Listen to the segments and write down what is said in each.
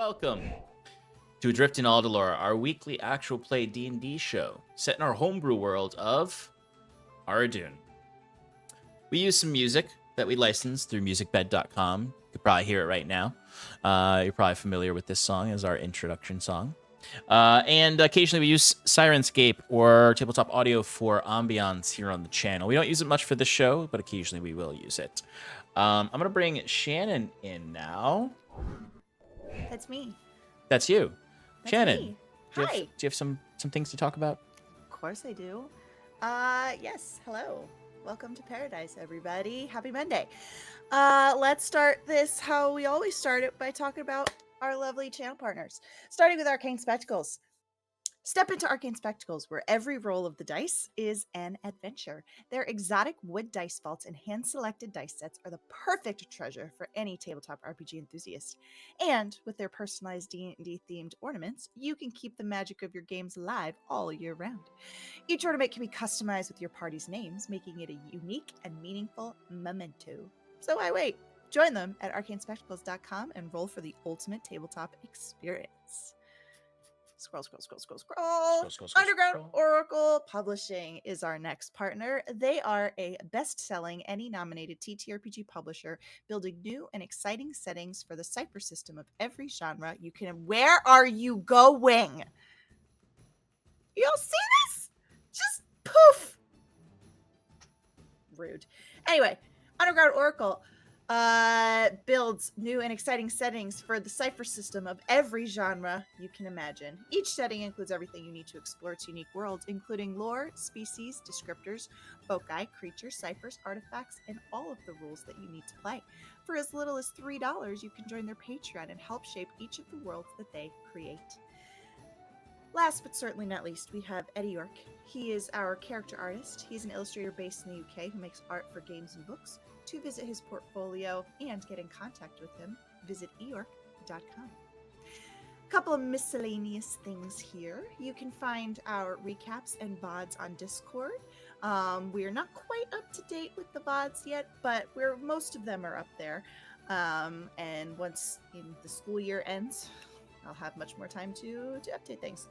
welcome to Adrift in Aldhalor, our weekly actual play D&D show, set in our homebrew world of Arden. We use some music that we license through Musicbed.com. You could probably hear it right now. You're probably familiar with this song as our introduction song. And occasionally we use Syrinscape or TabletopAudio for Ambience here on the channel. We don't use it much for this show, but occasionally we will use it. I'm going to bring Shannon in now. That's me. That's you. That's Shannon, me. do Hi. you have some things to talk about? Of course I do. Yes. Hello. Welcome to Paradise, everybody. Happy Monday. Let's start this how we always start it, by talking about our lovely channel partners. Starting with Arcane Spectacles. Step into Arcane Spectacles, where every roll of the dice is an adventure. Their exotic wood dice vaults and hand-selected dice sets are the perfect treasure for any tabletop RPG enthusiast. And with their personalized D&D themed ornaments, you can keep the magic of your games alive all year round. Each ornament can be customized with your party's names, making it a unique and meaningful memento. So why wait? Join them at arcanespectacles.com and roll for the ultimate tabletop experience. Scroll. Underground Oracle Publishing is our next partner. They are a best-selling, Emmy-nominated TTRPG publisher, building new and exciting settings for the cipher system of every genre you can. Where are you going? You all see this? Just poof. Rude. Anyway, Underground Oracle builds new and exciting settings for the cipher system of every genre you can imagine. Each setting includes everything you need to explore its unique world, including lore, species, descriptors, bokeh, creatures, ciphers, artifacts, and all of the rules that you need to play. For as little as $3, you can join their Patreon and help shape each of the worlds that they create. Last but certainly not least, we have Eddie Yorke. He is our character artist. He's an illustrator based in the UK who makes art for games and books. To visit his portfolio and get in contact with him, visit eyorke.com. A couple of miscellaneous things here. You can find our recaps and VODs on Discord. We're not quite up to date with the VODs yet, but most of them are up there. And once the school year ends, I'll have much more time to update things.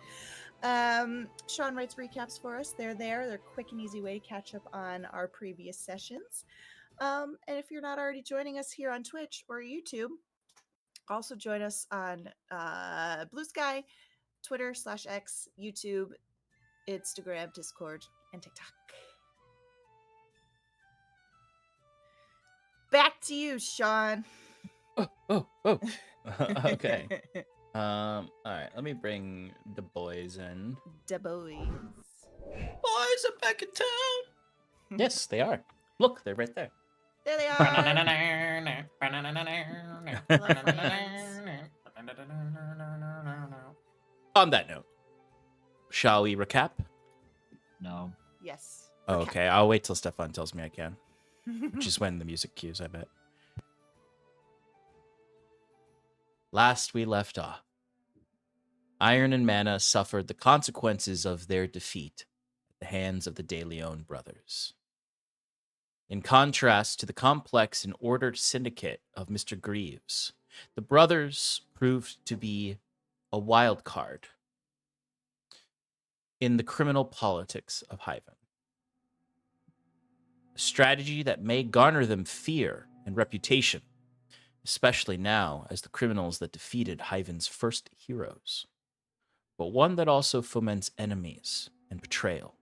Sean writes recaps for us. They're there. They're a quick and easy way to catch up on our previous sessions. And if you're not already joining us here on Twitch or YouTube, also join us on Bluesky, Twitter /X, YouTube, Instagram, Discord, and TikTok. Back to you, Sean. Oh. Okay. All right. Let me bring the boys in. The boys. Boys are back in town. Yes, they are. Look, they're right there. There they are. On that note, shall we recap? No. Yes. Oh, okay, I'll wait till Stefan tells me I can. Which is when the music cues, I bet. Last we left off, Iron and Mana suffered the consequences of their defeat at the hands of the De Leon brothers. In contrast to the complex and ordered syndicate of Mr. Greaves, the brothers proved to be a wild card in the criminal politics of Hyven. A strategy that may garner them fear and reputation, especially now as the criminals that defeated Hyven's first heroes, but one that also foments enemies and betrayal.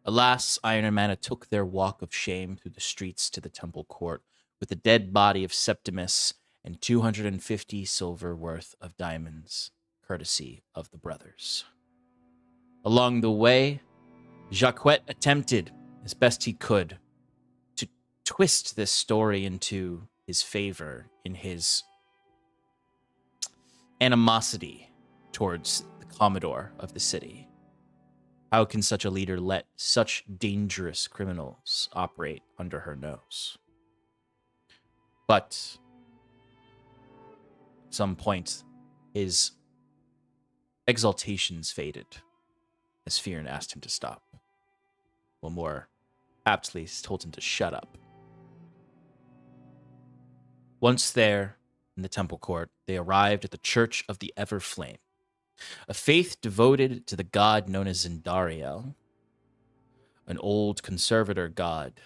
Alas, Iron and Mana took their walk of shame through the streets to the temple court with the dead body of Septimus and 250 silver worth of diamonds, courtesy of the brothers. Along the way, Jaquet attempted as best he could to twist this story into his favor in his animosity towards the Commodore of the city. How can such a leader let such dangerous criminals operate under her nose? But at some point, his exaltations faded as Fyrn asked him to stop. Well, more aptly told him to shut up. Once there, in the temple court, they arrived at the Church of the Everflame, a faith devoted to the god known as Zendariel, an old conservator god.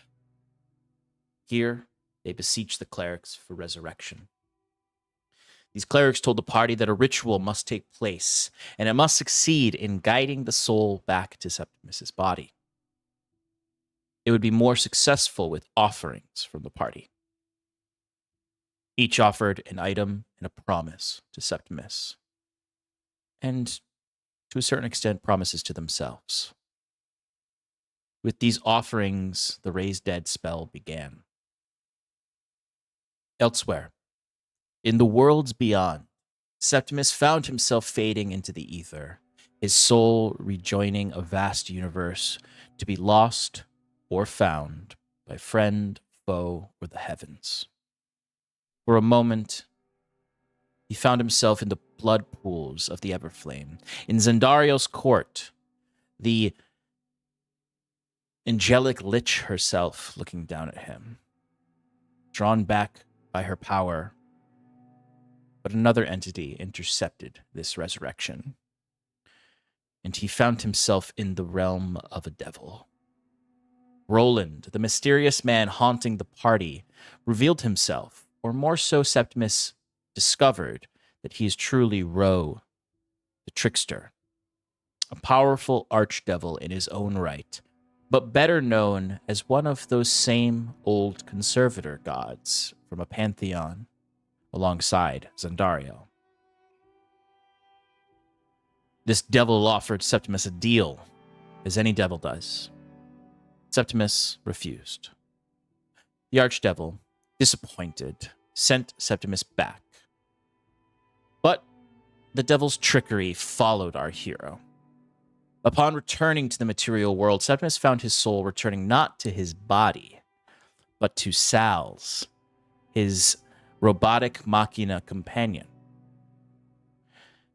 Here, they beseeched the clerics for resurrection. These clerics told the party that a ritual must take place, and it must succeed in guiding the soul back to Septimus's body. It would be more successful with offerings from the party. Each offered an item and a promise to Septimus, and to a certain extent, promises to themselves. With these offerings, the Raise Dead spell began. Elsewhere, in the worlds beyond, Septimus found himself fading into the ether, his soul rejoining a vast universe to be lost or found by friend, foe, or the heavens. For a moment, he found himself in the blood pools of the Everflame. In Zendariel's court, the angelic lich herself looking down at him, drawn back by her power. But another entity intercepted this resurrection, and he found himself in the realm of a devil. Roland, the mysterious man haunting the party, revealed himself, or more so Septimus discovered that he is truly Ro, the trickster, a powerful archdevil in his own right, but better known as one of those same old conservator gods from a pantheon alongside Zendariel. This devil offered Septimus a deal, as any devil does. Septimus refused. The archdevil, disappointed, sent Septimus back. But the devil's trickery followed our hero. Upon returning to the material world, Septimus found his soul returning not to his body, but to Sal's, his robotic machina companion.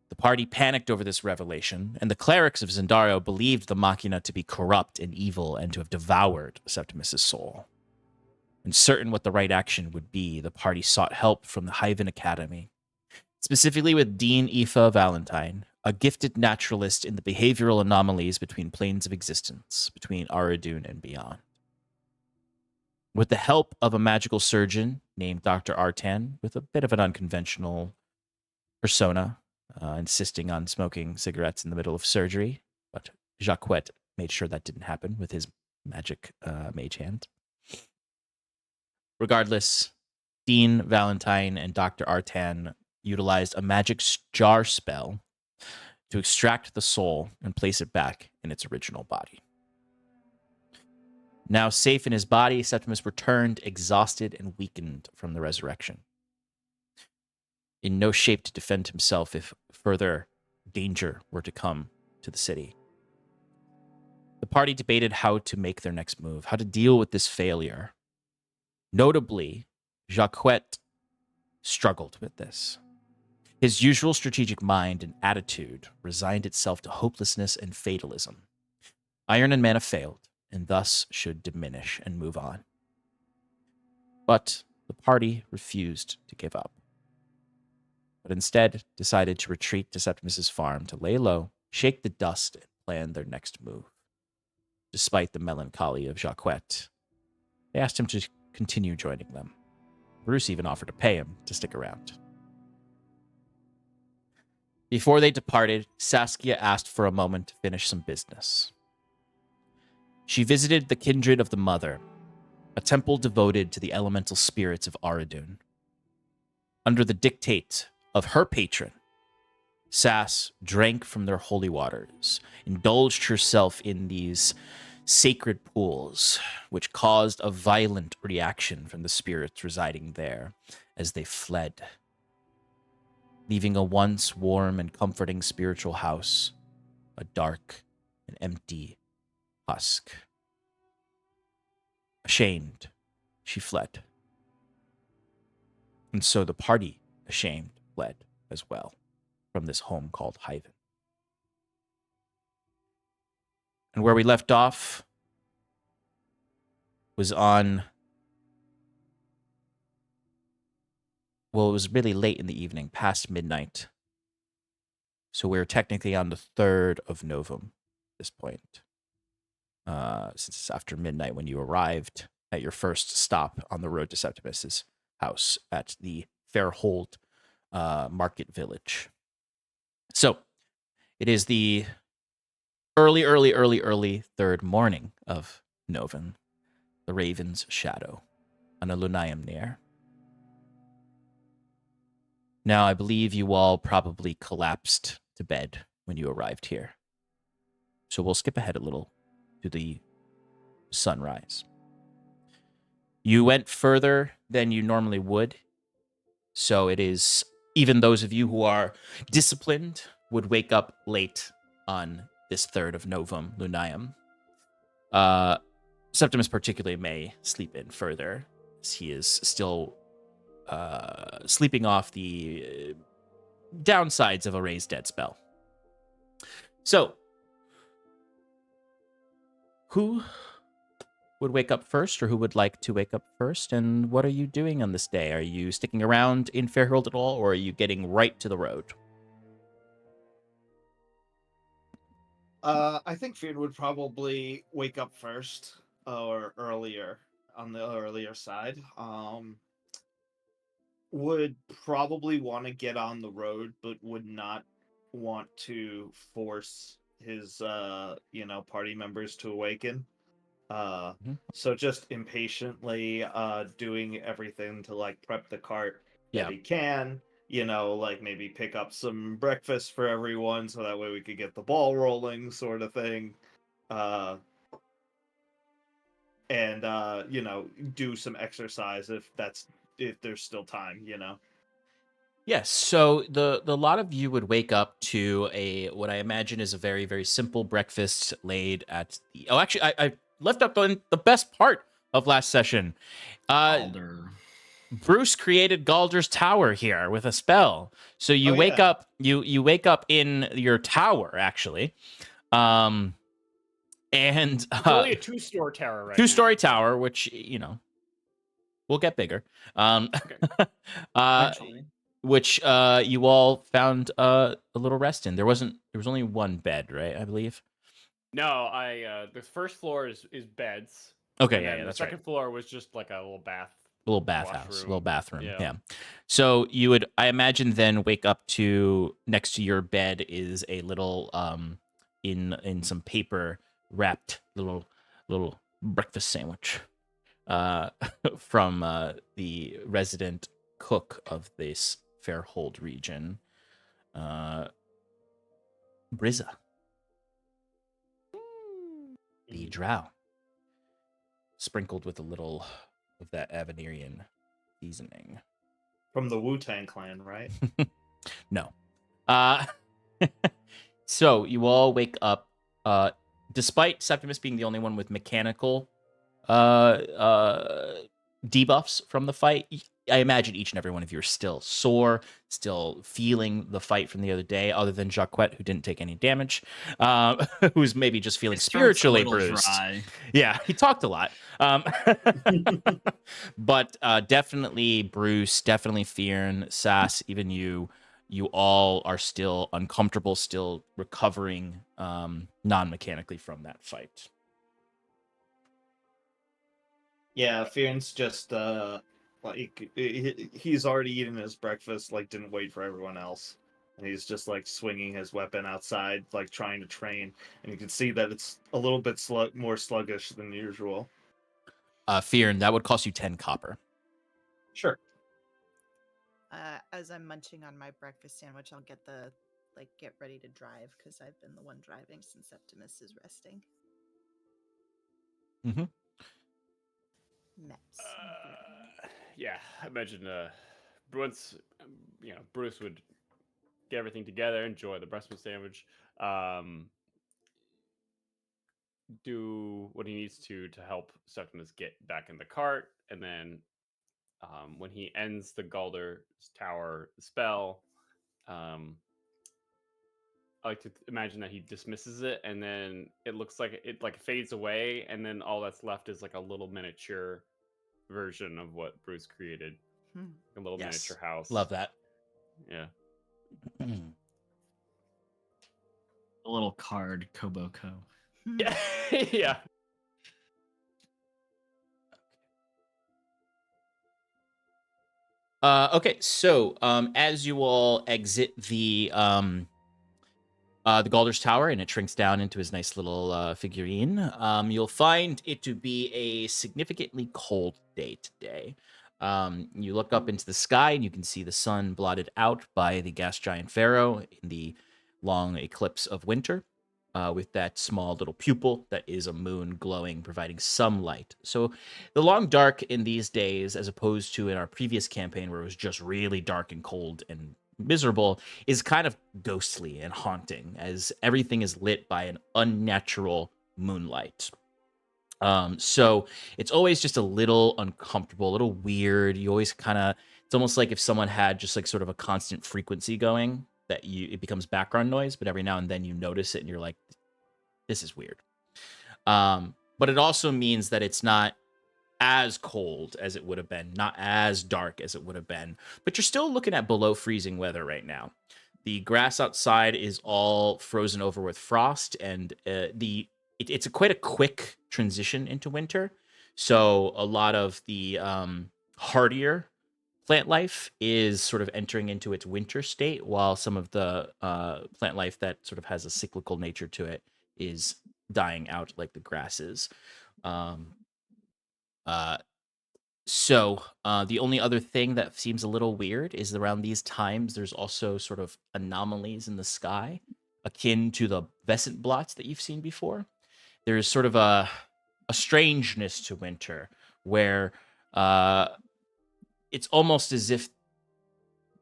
The party panicked over this revelation, and the clerics of Zendariel believed the machina to be corrupt and evil and to have devoured Septimus's soul. Uncertain what the right action would be, the party sought help from the Hyven Academy, specifically with Dean Aoife Valentine, a gifted naturalist in the behavioral anomalies between planes of existence, between Aradun and beyond. With the help of a magical surgeon named Dr. Artan, with a bit of an unconventional persona, insisting on smoking cigarettes in the middle of surgery, but Jaquet made sure that didn't happen with his magic mage hand. Regardless, Dean Valentine and Dr. Artan utilized a magic jar spell to extract the soul and place it back in its original body. Now safe in his body, Septimus returned exhausted and weakened from the resurrection, in no shape to defend himself if further danger were to come to the city. The party debated how to make their next move, how to deal with this failure. Notably, Jaquet struggled with this. His usual strategic mind and attitude resigned itself to hopelessness and fatalism. Iron and mana failed, and thus should diminish and move on. But the party refused to give up, but instead decided to retreat to Septimus's farm to lay low, shake the dust, and plan their next move. Despite the melancholy of Jaquet, they asked him to continue joining them. Bruce even offered to pay him to stick around. Before they departed, Saskia asked for a moment to finish some business. She visited the Kindred of the Mother, a temple devoted to the elemental spirits of Aradun. Under the dictate of her patron, Sass drank from their holy waters, indulged herself in these sacred pools, which caused a violent reaction from the spirits residing there as they fled, leaving a once warm and comforting spiritual house a dark and empty husk. Ashamed, she fled. And so the party, ashamed, fled as well from this home called Hyven. And where we left off was on Well, it was really late in the evening, past midnight. So we're technically on the 3rd of Novum at this point. Since it's after midnight when you arrived at your first stop on the road to Septimus's house at the Fairhold Market Village. So it is the early 3rd morning of Novum, the Raven's Shadow, on a Lunayam near. Now, I believe you all probably collapsed to bed when you arrived here. So we'll skip ahead a little to the sunrise. You went further than you normally would. So it is, even those of you who are disciplined would wake up late on this 3rd of Novum, Lunayam. Septimus particularly may sleep in further, as he is still sleeping off the downsides of a raised dead spell. So, who would wake up first, or who would like to wake up first, and what are you doing on this day? Are you sticking around in Fairhold at all, or are you getting right to the road? I think Fyrn would probably wake up first or earlier, on the earlier side. Would probably want to get on the road, but would not want to force his party members to awaken. So just impatiently doing everything to like prep the cart that he can, like maybe pick up some breakfast for everyone so that way we could get the ball rolling, sort of thing. And do some exercise if there's still time. Yes. So the lot of you would wake up to what I imagine is a very, very simple breakfast laid at the. Oh, actually, I left up on the best part of last session. Galder. Bruce created Galder's tower here with a spell. So you wake up. You wake up in your tower actually, and It's only a 2-story tower right 2-story now. tower, which will get bigger. Eventually. Which you all found a little rest in. There was only one bed, right? I believe. No, the first floor is beds. Okay, and yeah, then that's the second right. floor was just like a little Bathhouse, washroom. little bathroom. Yeah. Yeah. So you would, I imagine, then wake up to next to your bed is a little in some paper wrapped little breakfast sandwich from the resident cook of this Fairhold region, Brizza, the drow, sprinkled with a little of that Avenirian seasoning. From the Wu-Tang Clan, right? No. So you all wake up, despite Septimus being the only one with mechanical debuffs from the fight. I imagine each and every one of you are still sore, still feeling the fight from the other day, other than Jaquet, who didn't take any damage, who's maybe just feeling spiritually bruised. Dry. Yeah, he talked a lot. But definitely Bruce, definitely Fyrn, Sass, even you all are still uncomfortable, still recovering non-mechanically from that fight. Yeah, Fyrn's just like he's already eaten his breakfast, like didn't wait for everyone else, and he's just like swinging his weapon outside, like trying to train, and you can see that it's a little bit more sluggish than usual. Fyrn, that would cost you 10 copper. Sure. As I'm munching on my breakfast sandwich, I'll get ready to drive because I've been the one driving since Septimus is resting. Mm-hmm. Maps. Yeah, I imagine once Bruce would get everything together, enjoy the breakfast sandwich, do what he needs to help Septimus get back in the cart, and then when he ends the Galder's Tower spell, I like to imagine that he dismisses it, and then it looks like it like fades away, and then all that's left is like a little miniature version of what Bruce created. A little Yes. miniature house. Love that. Yeah. A little card, Koboko. Yeah. Yeah. Okay, so as you all exit the Galder's Tower and it shrinks down into his nice little figurine, you'll find it to be a significantly cold day today. You look up into the sky and you can see the sun blotted out by the gas giant Pharaoh in the long eclipse of winter, with that small little pupil that is a moon glowing, providing some light. So the long dark in these days, as opposed to in our previous campaign where it was just really dark and cold and miserable, is kind of ghostly and haunting as everything is lit by an unnatural moonlight. So it's always just a little uncomfortable, a little weird. You always kind of, it's almost like if someone had just like sort of a constant frequency going that it becomes background noise, but every now and then you notice it and you're like, this is weird. But it also means that it's not as cold as it would have been, not as dark as it would have been, but you're still looking at below freezing weather right now. The grass outside is all frozen over with frost, and it's quite a quick transition into winter. So a lot of the hardier plant life is sort of entering into its winter state, while some of the plant life that sort of has a cyclical nature to it is dying out like the grasses. So the only other thing that seems a little weird is around these times, there's also sort of anomalies in the sky akin to the Vescent blots that you've seen before. There's sort of a strangeness to winter where it's almost as if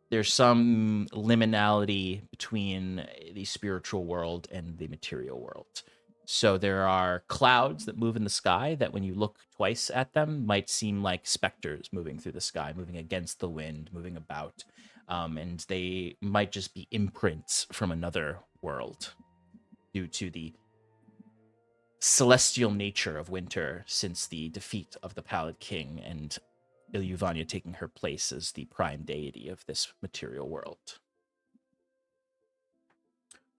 there's some liminality between the spiritual world and the material world. So there are clouds that move in the sky that when you look twice at them might seem like specters moving through the sky, moving against the wind, moving about. And they might just be imprints from another world due to the celestial nature of winter since the defeat of the Pallid King and Ilyuvania taking her place as the prime deity of this material world.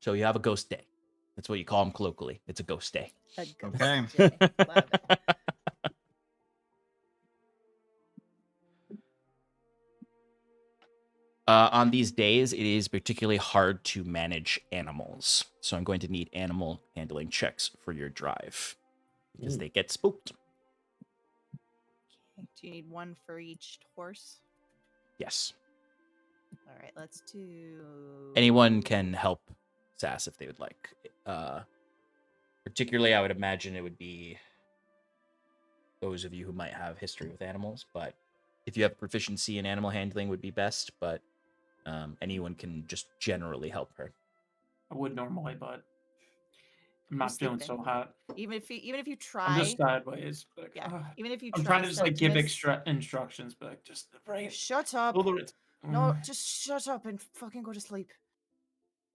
So you have a ghost day. That's what you call them colloquially. It's a ghost day. A ghost Okay. day. Love it. On these days, it is particularly hard to manage animals. So I'm going to need animal handling checks for your drive because they get spooked. Okay. Do you need one for each horse? Yes. All right, let's do. Anyone can help Sass if they would like. Particularly, I would imagine it would be those of you who might have history with animals, but if you have proficiency in animal handling would be best, but anyone can just generally help her. I would normally, but I'm not Just feeling sleeping. so hot. Even if you try. I'm just sideways. But, Yeah. Even if you I'm try. trying to just like give Septimus- instructions, but like, just right. Shut up. No, just shut up and fucking go to sleep.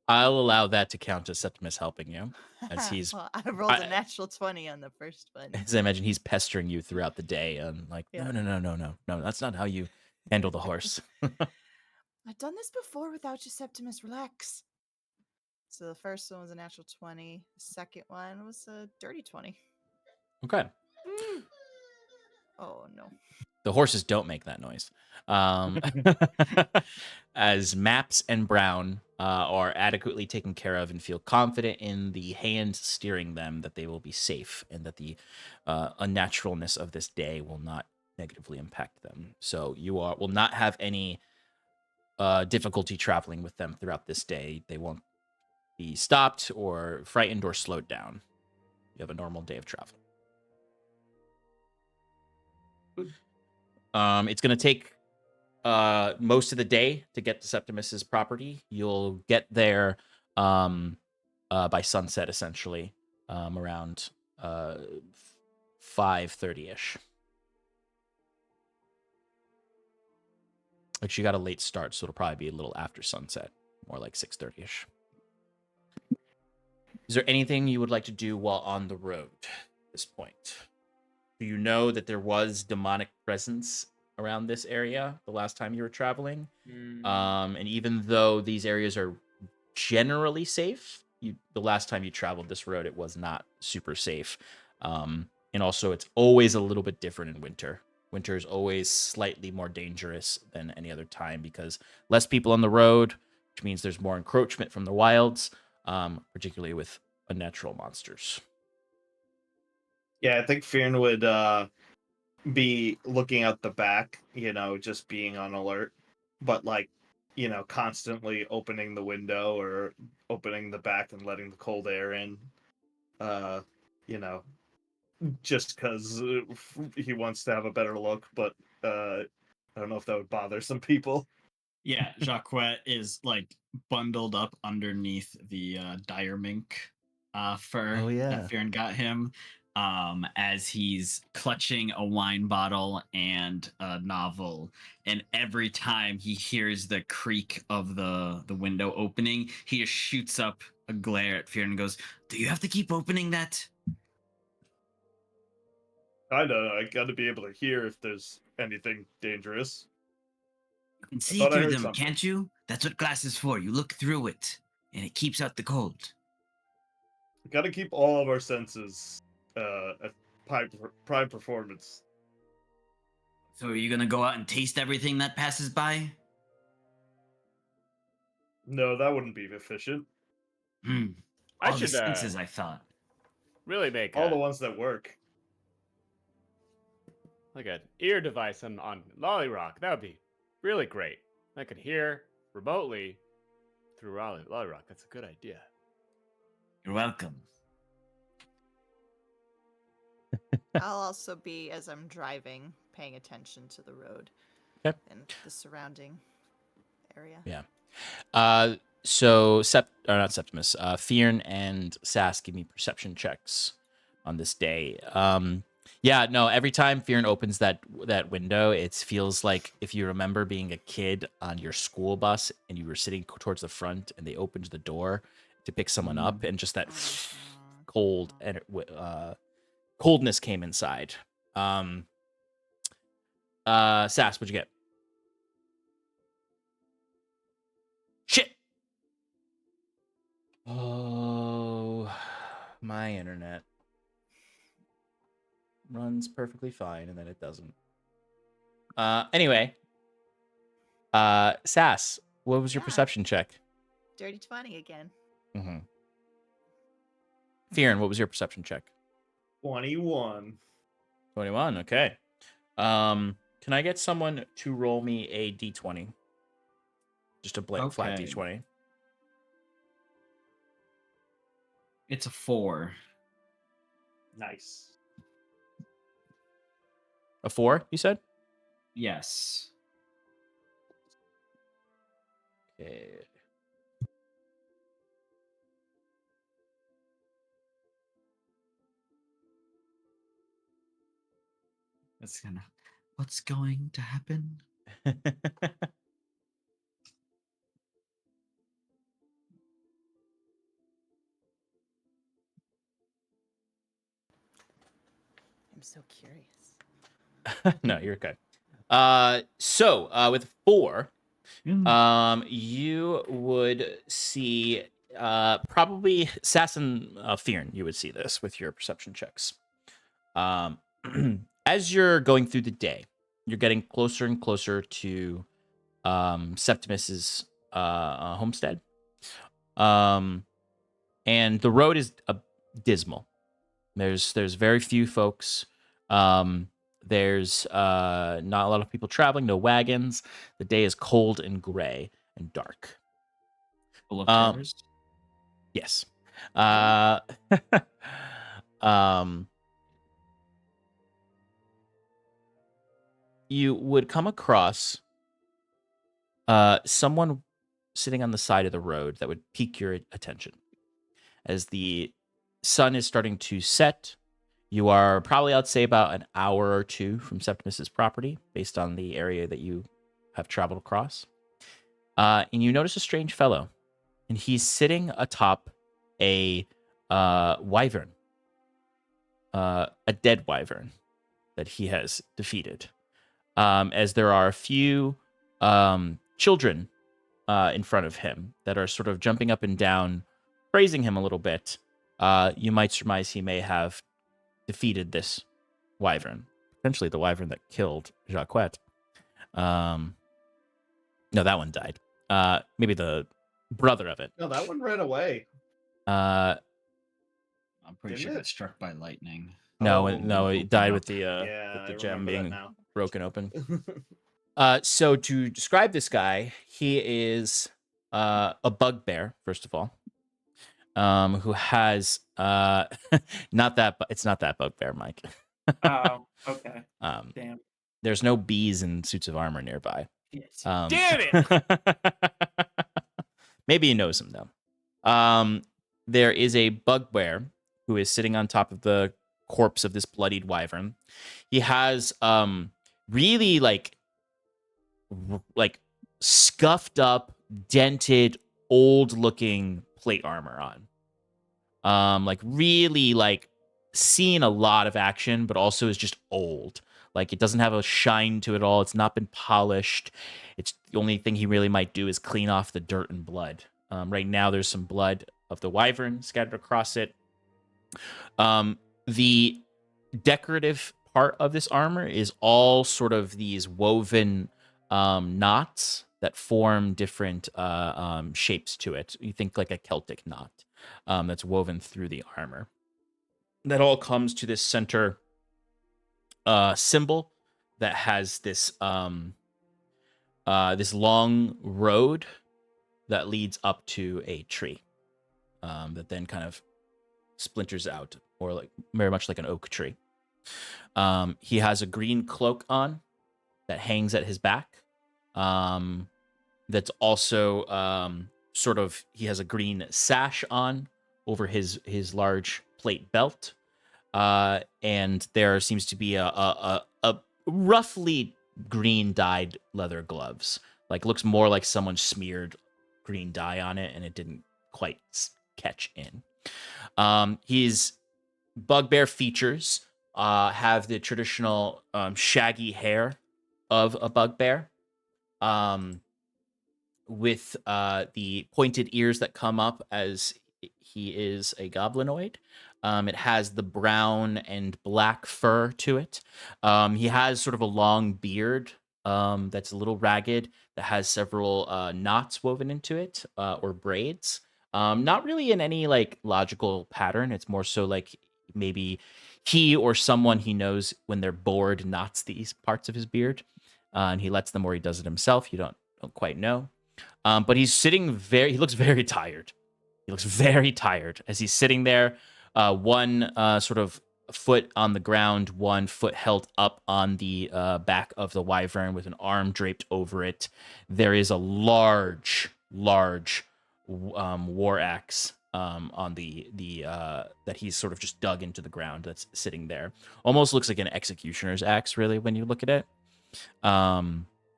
I'll allow that to count as Septimus helping you, as he's, Well, I rolled a natural 20 on the first one. as I imagine he's pestering you throughout the day and like, Yeah. no, that's not how you handle the horse. I've done this before without you, Septimus. Relax. So the first one was a natural 20. The second one was a dirty 20. Okay. Oh, no. The horses don't make that noise. As Maps and Brown are adequately taken care of and feel confident in the hand steering them that they will be safe and that the unnaturalness of this day will not negatively impact them. So you will not have any difficulty traveling with them throughout this day. They won't be stopped or frightened or slowed down. You have a normal day of travel. It's going to take most of the day to get to Septimus's property. You'll get there by sunset, essentially, around 5:30ish. Like you got a late start, so it'll probably be a little after sunset, more like 6:30ish. Is there anything you would like to do while on the road at this point? Do you know that there was demonic presence around this area the last time you were traveling. Mm. And even though these areas are generally safe, the last time you traveled this road, it was not super safe. And also, it's always a little bit different in winter. Winter is always slightly more dangerous than any other time because less people on the road, which means there's more encroachment from the wilds, particularly with unnatural monsters. Yeah, I think Fyrn would be looking out the back, just being on alert, but like, constantly opening the window or opening the back and letting the cold air in. You know, just because he wants to have a better look, but I don't know if that would bother some people. Yeah, Jaquet is like bundled up underneath the dire mink fur Oh, yeah. that Fyrn got him, as he's clutching a wine bottle and a novel. And every time he hears the creak of the window opening, he just shoots up a glare at Fyrn and goes, "Do you have to keep opening that?" I gotta be able to hear if there's anything dangerous. You can see thought I through heard them, something. can't you? That's what glass is for. You look through it, and it keeps out the cold. Gotta keep all of our senses at prime performance. So are you gonna go out and taste everything that passes by? No, that wouldn't be efficient. I All the should senses, I thought. really make All the ones that work. like an ear device on Lolly Rock. That would be really great. I could hear remotely through Lolly Rock. That's a good idea. You're welcome. I'll also be, as I'm driving, paying attention to the road Okay. and the surrounding area. Yeah. So not Septimus, Fyrn and Sass give me perception checks on this day. Yeah, no, every time Fyrn opens that window, it feels like if you remember being a kid on your school bus and you were sitting towards the front and they opened the door to pick someone up and just that cold and coldness came inside. Sass, what'd you get? Shit. Oh, my internet runs perfectly fine and then it doesn't. Anyway, Sass, what was your Yeah. perception check? Dirty 20 again. Mm-hmm. Fyrn, what was your perception check? 21. 21. Okay. Can I get someone to roll me a d20? Just a blank flat Okay. d20. It's a 4. Nice. A 4, you said? Yes. Okay. What's going to happen? I'm so curious. No, you're good. So with 4, you would see probably Sass and Fyrn. You would see this with your perception checks. As you're going through the day, you're getting closer and closer to Septimus's homestead. And the road is dismal. There's very few folks. There's not a lot of people traveling, no wagons. The day is cold and gray and dark. Full of terrors? Yes. You would come across someone sitting on the side of the road that would pique your attention. As the sun is starting to set, you are probably, I'd say, about an hour or two from Septimus's property, based on the area that you have traveled across. And you notice a strange fellow, and he's sitting atop a wyvern, a dead wyvern that he has defeated. as there are a few children in front of him that are sort of jumping up and down, praising him a little bit. You might surmise he may have defeated this wyvern, potentially the wyvern that killed Jaquet. No, that one died. Maybe the brother of it. No, that one ran away. Uh, I'm pretty Didn't sure it it? got struck by lightning. no, Oh, no, he opened died up. with the Yeah, I gem remember that being now. broken open. So to describe this guy, he is a bugbear, first of all, who has not that, it's not that bugbear, Mike. Oh, okay. Um, Damn. there's no bees in suits of armor nearby. Yes. Damn it! Maybe he knows him though. There is a bugbear who is sitting on top of the corpse of this bloodied wyvern. He has really like scuffed up, dented, old looking plate armor on. Like really like seen a lot of action, but also is just old. Like it doesn't have a shine to it at all. It's not been polished. It's the only thing he really might do is clean off the dirt and blood. Right now there's some blood of the wyvern scattered across it. The decorative part of this armor is all sort of these woven knots that form different shapes to it. You think like a Celtic knot that's woven through the armor. That all comes to this center symbol that has this this long road that leads up to a tree that then kind of splinters out, or like very much like an oak tree. He has a green cloak on that hangs at his back. That's also sort of, he has a green sash on over his large plate belt. And there seems to be a roughly green dyed leather gloves. Like looks more like someone smeared green dye on it and it didn't quite catch in. His bugbear features have the traditional shaggy hair of a bugbear, with the pointed ears that come up as he is a goblinoid. It has the brown and black fur to it. He has sort of a long beard that's a little ragged, that has several knots woven into it, or braids. Not really in any like logical pattern. It's more so like maybe he or someone he knows when they're bored knots these parts of his beard, and he lets them, or he does it himself. You don't quite know. But he's sitting he looks very tired. He looks very tired as he's sitting there, one sort of foot on the ground, one foot held up on the back of the wyvern with an arm draped over it. There is a large war axe on the that he's sort of just dug into the ground, that's sitting there. Almost looks like an executioner's axe, really, when you look at it.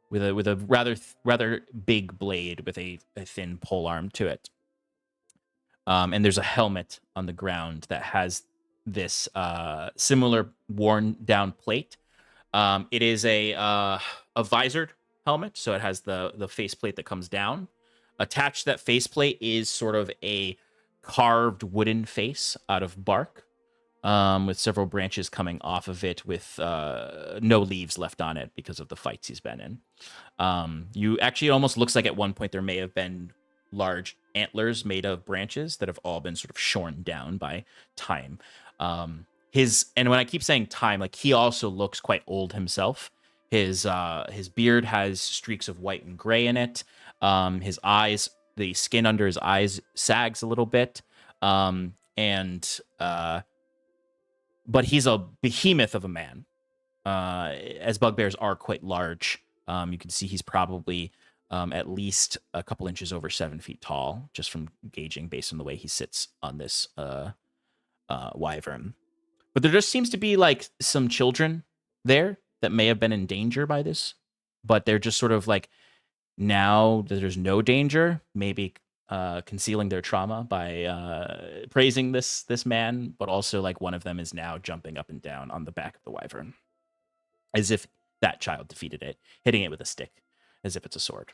With a rather big blade with a thin pole arm to it. And there's a helmet on the ground that has this similar worn down plate. It is a visored helmet, so it has the faceplate that comes down. Attached to that faceplate is sort of a carved wooden face out of bark, with several branches coming off of it, with no leaves left on it because of the fights he's been in. You actually, it almost looks like at one point there may have been large antlers made of branches that have all been sort of shorn down by time. And when I keep saying time, like he also looks quite old himself. His beard has streaks of white and gray in it. His eyes, the skin under his eyes sags a little bit. But he's a behemoth of a man, as bugbears are quite large. You can see he's probably at least a couple inches over 7 feet tall, just from gauging based on the way he sits on this wyvern. But there just seems to be like some children there that may have been in danger by this, but they're just sort of like, now that there's no danger, maybe concealing their trauma by praising this man, but also like one of them is now jumping up and down on the back of the wyvern, as if that child defeated it, hitting it with a stick as if it's a sword.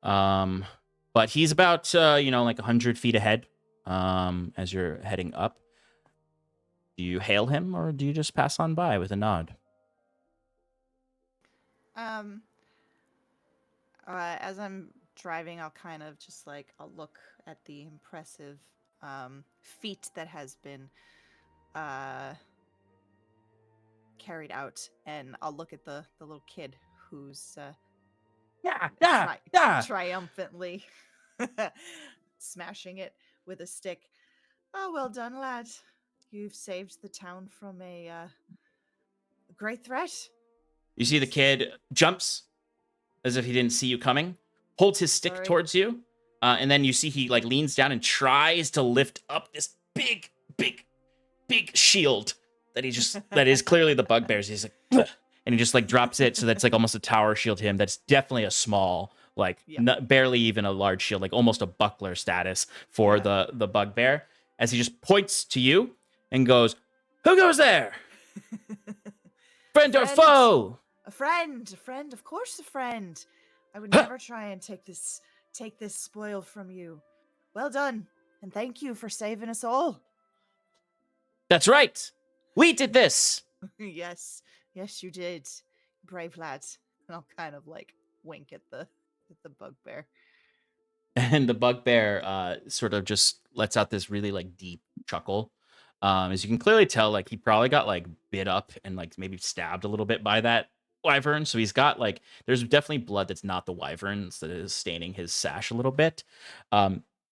But he's about, like 100 feet ahead as you're heading up. Do you hail him or do you just pass on by with a nod? As I'm driving, I'll kind of just I'll look at the impressive feat that has been carried out, and I'll look at the little kid who's triumphantly smashing it with a stick. Oh, well done, lad. You've saved the town from a great threat. You see the kid jumps as if he didn't see you coming, holds his stick towards you, and then you see he leans down and tries to lift up this big shield that is clearly the bugbear's. He's like, ugh, and he just drops it, so that's almost a tower shield to him. That's definitely a small, barely even a large shield, almost a buckler status for the bugbear. As he just points to you and goes, "Who goes there? Friend or foe?" A friend, of course, a friend. I would never try and take this spoil from you. Well done, and thank you for saving us all. That's right. We did this. Yes, you did, brave lads. And I'll kind of wink at the bugbear. And the bugbear sort of just lets out this really deep chuckle. As you can clearly tell, he probably got bit up and maybe stabbed a little bit by that wyvern. So he's got there's definitely blood that's not the wyvern's that is staining his sash a little bit.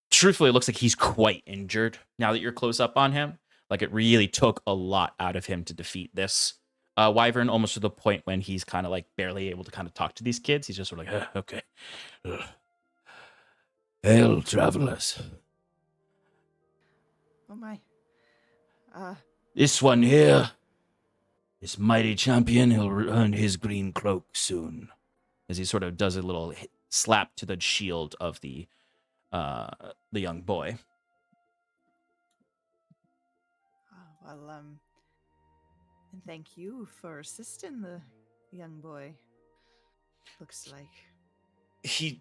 Truthfully, it looks like he's quite injured now that you're close up on him. It really took a lot out of him to defeat this wyvern, almost to the point when he's kind of barely able to kind of talk to these kids. He's just sort of okay. Hail, travelers. Oh my. This one here, this mighty champion, he'll earn his green cloak soon. As he sort of does a little slap to the shield of the young boy. Well, and thank you for assisting the young boy. Looks like He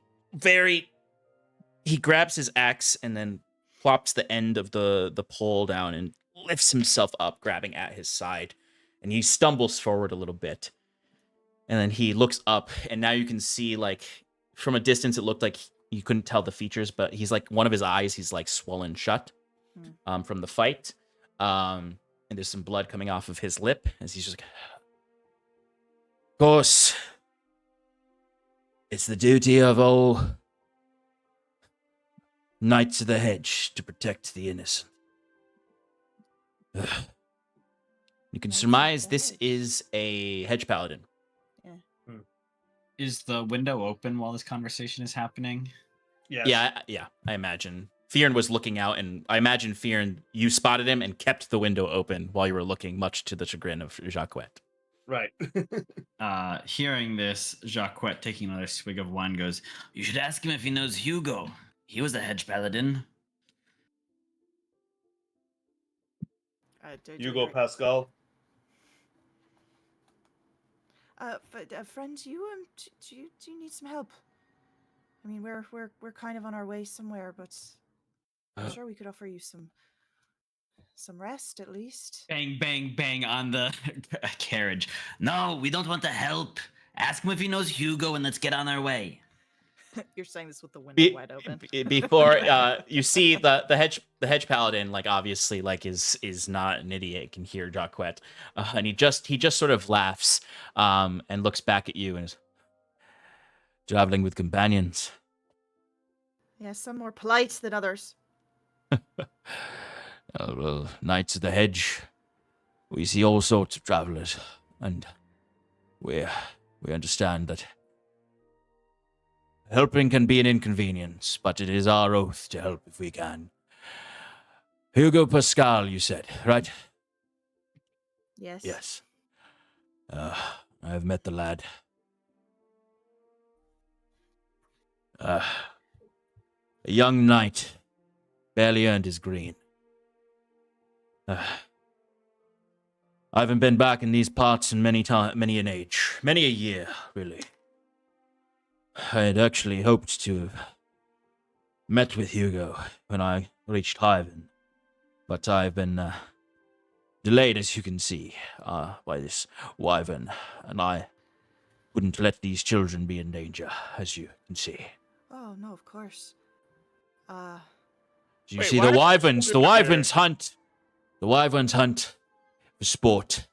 grabs his axe and then plops the end of the pole down and lifts himself up, grabbing at his side. And he stumbles forward a little bit. And then he looks up, and now you can see, from a distance, it looked like you couldn't tell the features, but he's one of his eyes, he's swollen shut from the fight. And there's some blood coming off of his lip as he's just of course, it's the duty of all Knights of the Hedge to protect the innocent. You can surmise this is a hedge paladin. Is the window open while this conversation is happening? Yes. Yeah, I imagine. Fyrn was looking out, and I imagine Fyrn, you spotted him and kept the window open while you were looking, much to the chagrin of Jaquet. Right. Hearing this, Jaquet, taking another swig of wine, goes, "You should ask him if he knows Hugo. He was a hedge paladin." Hugo Pascal. Friend, do you need some help? I mean, we're kind of on our way somewhere, but I'm sure we could offer you some rest at least. Bang, bang, bang on the carriage. "No, we don't want to help. Ask him if he knows Hugo, and let's get on our way." You're saying this with the window wide open. Before you see the hedge paladin, obviously is not an idiot, can hear Jaquet, and he just sort of laughs and looks back at you and is traveling with companions. Yeah, some more polite than others. Well, Knights of the Hedge, we see all sorts of travelers, and we understand that helping can be an inconvenience, but it is our oath to help if we can. Hugo Pascal, you said, right? Yes. Yes. I have met the lad. A young knight, barely earned his green. I haven't been back in these parts in many an age. Many a year, really. I had actually hoped to have met with Hugo when I reached Hyven, but I've been delayed, as you can see, by this wyvern, and I wouldn't let these children be in danger, as you can see. Oh, no, of course. You Wait, see, why the are wyverns, the children up wyverns hunt. The wyverns hunt for sport.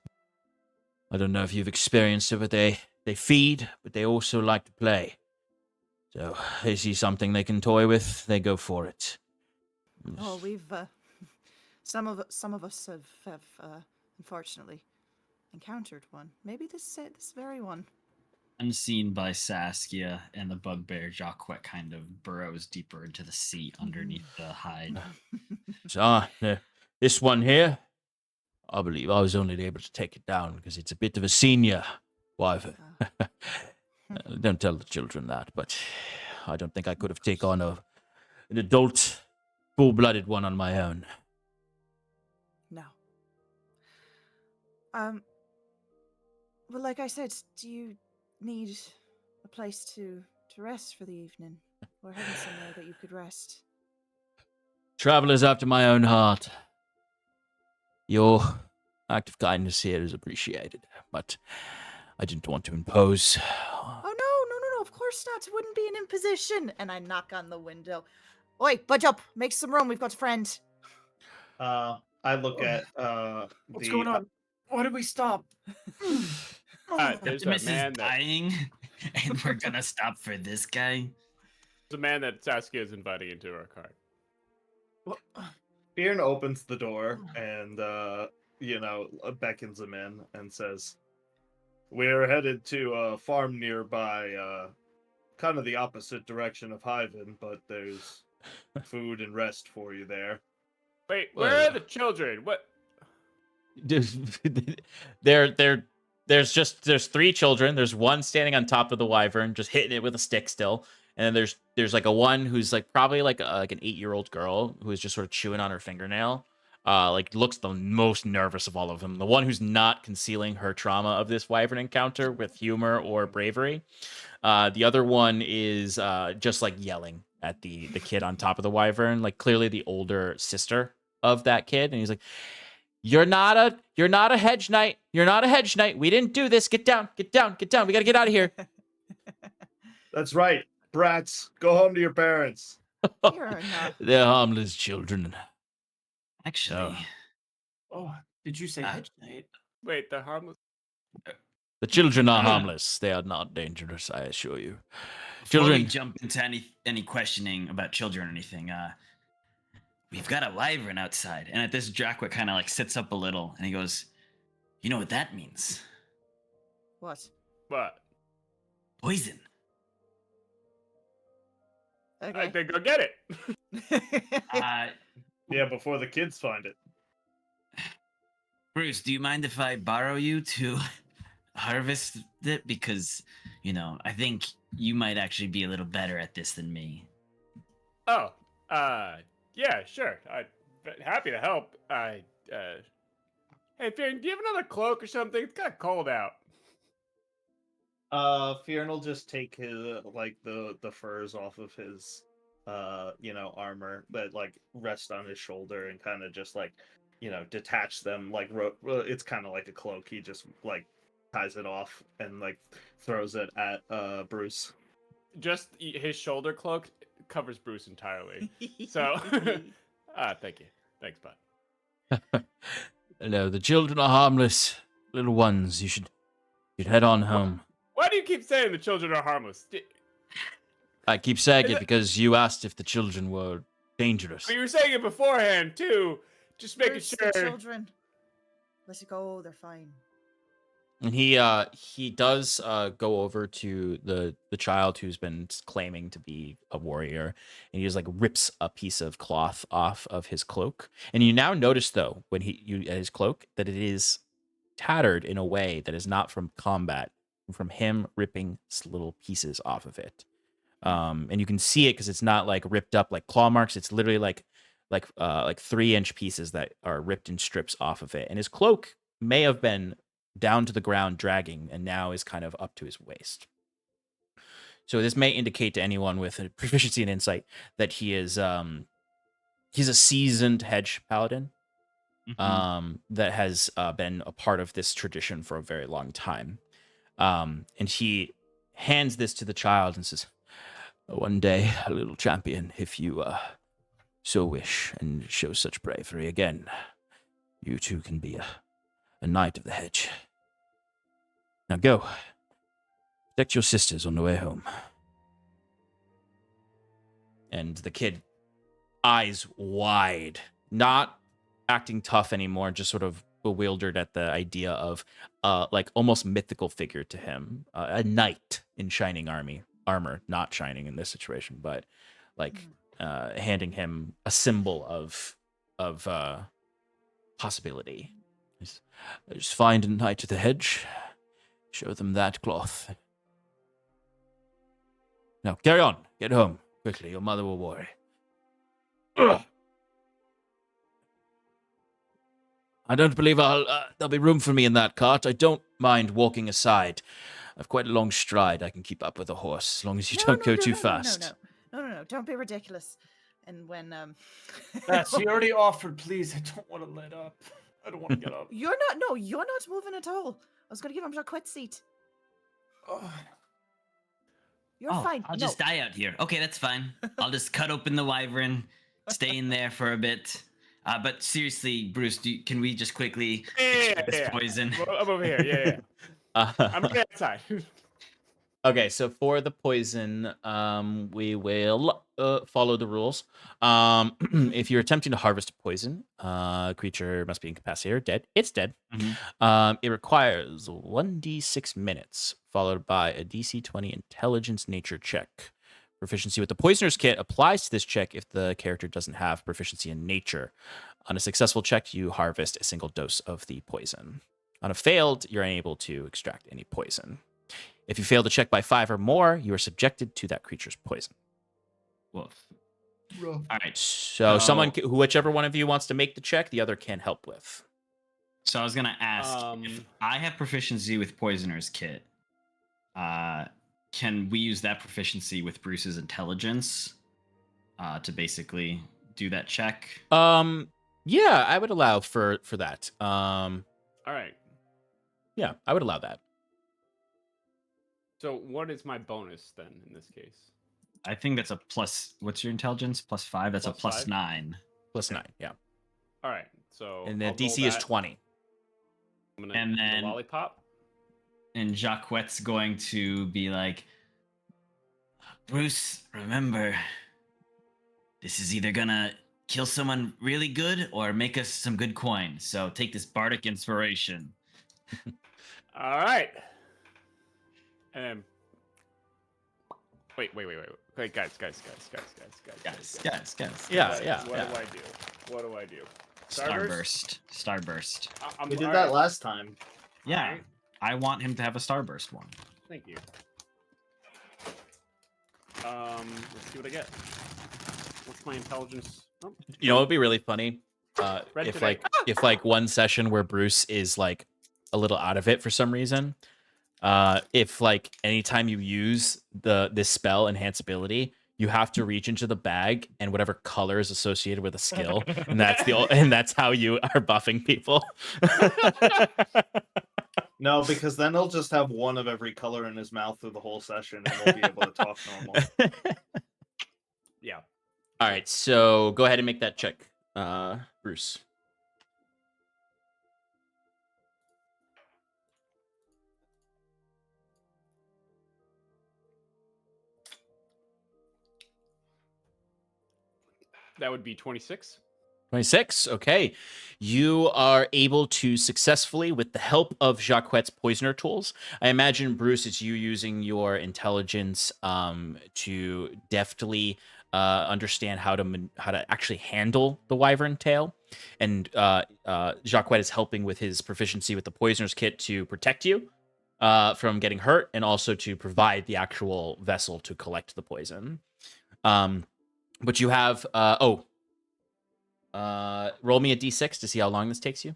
I don't know if you've experienced it, but they feed, but they also like to play. So they see something they can toy with, they go for it. Oh, we've some of us have unfortunately encountered one. Maybe this very one. Unseen by Saskia, and the bugbear Jaquet kind of burrows deeper into the seat underneath the hide. So, this one here, I believe I was only able to take it down because it's a bit of a senior wyvern. Don't tell the children that, but I don't think I could have taken on an adult, full-blooded one on my own. No. Well, like I said, do you need a place to rest for the evening? Or having somewhere that you could rest? Travelers after my own heart. Your act of kindness here is appreciated, but I didn't want to impose. Oh, no, of course not. It wouldn't be an imposition. And I knock on the window. Oi, budge up. Make some room. We've got a friend. I look at What's going on? Why did we stop? There's a Septimus man is that dying, and we're gonna stop for this guy. there's a man that Saskia is inviting into our car. What? Fyrn opens the door and beckons him in and says, "We're headed to a farm nearby, kind of the opposite direction of Hyven, but there's food and rest for you there." Wait, where Well, are the children? What? There's three children. There's one standing on top of the wyvern, just hitting it with a stick still. And then there's like a one who's like probably like an 8-year-old girl who is just sort of chewing on her fingernail. Like looks the most nervous of all of them. The one who's not concealing her trauma of this wyvern encounter with humor or bravery. The other one is just like yelling at the kid on top of the wyvern, like clearly the older sister of that kid. And he's like, You're not a hedge knight. You're not a hedge knight. We didn't do this. Get down. Get down. Get down. We gotta get out of here." That's right, brats. Go home to your parents. You're not. They're harmless children. Actually, Oh, did you say hedge knight? Wait, they're harmless. The children are harmless. They are not dangerous, I assure you. before we Children. jump into any questioning about children or anything, we've got a wyvern outside. And at this, Jaquet kind of like sits up a little, and he goes, "You know what that means? What? What? Poison." I Okay. think go get it. Yeah, before the kids find it. Bruce, do you mind if I borrow you to harvest it? Because, I think you might actually be a little better at this than me. Oh, yeah, sure. I'd be happy to help. Hey, Fyrn, do you have another cloak or something? It's kind of cold out. Fyrn will just take his the furs off of his armor that like rest on his shoulder and kind of just like detach them like it's kind of like a cloak. He just like ties it off and like throws it at Bruce. Just his shoulder cloak covers Bruce entirely. So, thank you. Thanks, bud. No, the children are harmless. Little ones, you'd head on home. Why do you keep saying the children are harmless? I keep saying Is it it- because you asked if the children were dangerous. But you were saying it beforehand too. Just making Bruce, sure. the children. Let it go. They're fine. And he does go over to the child who's been claiming to be a warrior, and he just like rips a piece of cloth off of his cloak. And you now notice though, when at his cloak, that it is tattered in a way that is not from combat, from him ripping little pieces off of it. And you can see it because it's not like ripped up like claw marks. It's literally like 3-inch pieces that are ripped in strips off of it. And his cloak may have been down to the ground dragging and now is kind of up to his waist. So this may indicate to anyone with a proficiency and insight that he is he's a seasoned hedge paladin that has been a part of this tradition for a very long time. And he hands this to the child and says, "One day, a little champion, if you so wish and show such bravery again, you too can be a knight of the hedge. Now go. Protect your sisters on the way home." And the kid, eyes wide, not acting tough anymore, just sort of bewildered at the idea of like almost mythical figure to him, a knight in shining armor, not shining in this situation, but like handing him a symbol of possibility. Just find a knight of the hedge, show them that cloth. Now carry on, get home quickly. Your mother will worry. I don't believe there'll be room for me in that cart. I don't mind walking aside. I've quite a long stride. I can keep up with a horse as long as you don't go too fast. No. Don't be ridiculous. And when She already offered. Please, I don't want to let up. I don't want to get up. you're not moving at all. I was gonna give him Jaquet's seat. You're fine. I'll just die out here. Okay, that's fine. I'll just cut open the wyvern, stay in there for a bit. But seriously, Bruce, can we just quickly check this poison? I'm over here. Yeah. I'm okay outside. Okay, so for the poison, we will follow the rules. If you're attempting to harvest a poison, creature must be incapacitated or dead. It's dead. It requires 1d6 minutes, followed by a DC 20 intelligence nature check. Proficiency with the poisoner's kit applies to this check if the character doesn't have proficiency in nature. On a successful check, you harvest a single dose of the poison. On a failed, you're unable to extract any poison. If you fail the check by 5 or more, you are subjected to that creature's poison. Woof. All right. So whichever one of you wants to make the check, the other can help with. So I was gonna ask if I have proficiency with Poisoner's Kit. Can we use that proficiency with Bruce's intelligence to basically do that check? Yeah, I would allow for that. All right. Yeah, I would allow that. So what is my bonus then in this case? I think that's a plus. What's your intelligence? +5. That's a +5? +9. +9, yeah. All right. So And the I'll DC roll is that. 20. I'm gonna And do the then- lollipop. And Jaquet's going to be like, Bruce, remember, this is either gonna kill someone really good or make us some good coin. So take this bardic inspiration. All right. And then wait, guys. Yeah. What do I do? Starburst. We did that last time. Yeah. Alright. I want him to have a starburst one. Thank you. Let's see what I get. What's my intelligence? Oh, You know what would be really funny? Read If today. like one session where Bruce is like a little out of it for some reason. If like anytime you use this spell enhance ability, you have to reach into the bag and whatever color is associated with a skill, and that's how you are buffing people. No, because then he'll just have one of every color in his mouth through the whole session and won't be able to talk normal. Yeah. All right, so go ahead and make that check, Bruce. That would be 26. 26. Okay. You are able to successfully, with the help of Jaquet's poisoner tools. I imagine, Bruce, it's you using your intelligence to deftly understand how to actually handle the wyvern tail. And Jaquet is helping with his proficiency with the poisoner's kit to protect you from getting hurt and also to provide the actual vessel to collect the poison. But you have roll me a d6 to see how long this takes you.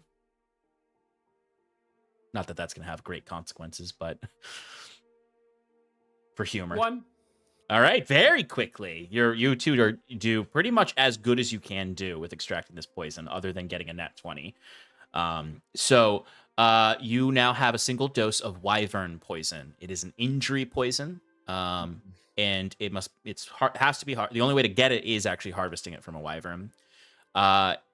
Not that that's going to have great consequences, but for humor. 1. All right, very quickly. You two do pretty much as good as you can do with extracting this poison, other than getting a nat 20. So you now have a single dose of wyvern poison. It is an injury poison, and has to be hard. The only way to get it is actually harvesting it from a wyvern.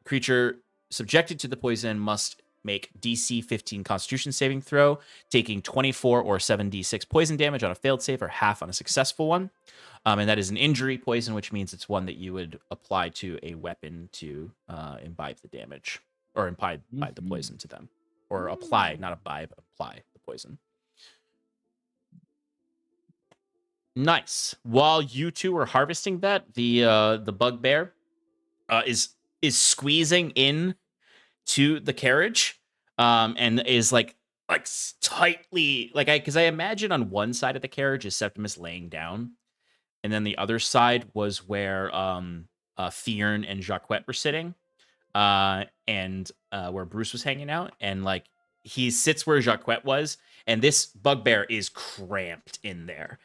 Creature subjected to the poison must make DC 15 Constitution saving throw, taking 24 or 7d6 poison damage on a failed save or half on a successful one. And that is an injury poison, which means it's one that you would apply to a weapon to imbibe the damage or imbibe the poison to them, or apply, not imbibe, apply the poison. Nice. While you two are harvesting that, the bugbear is squeezing in to the carriage, and is like tightly because I imagine on one side of the carriage is Septimus laying down, and then the other side was where Fyrn and Jaquet were sitting, and where Bruce was hanging out, and like he sits where Jaquet was, and this bugbear is cramped in there.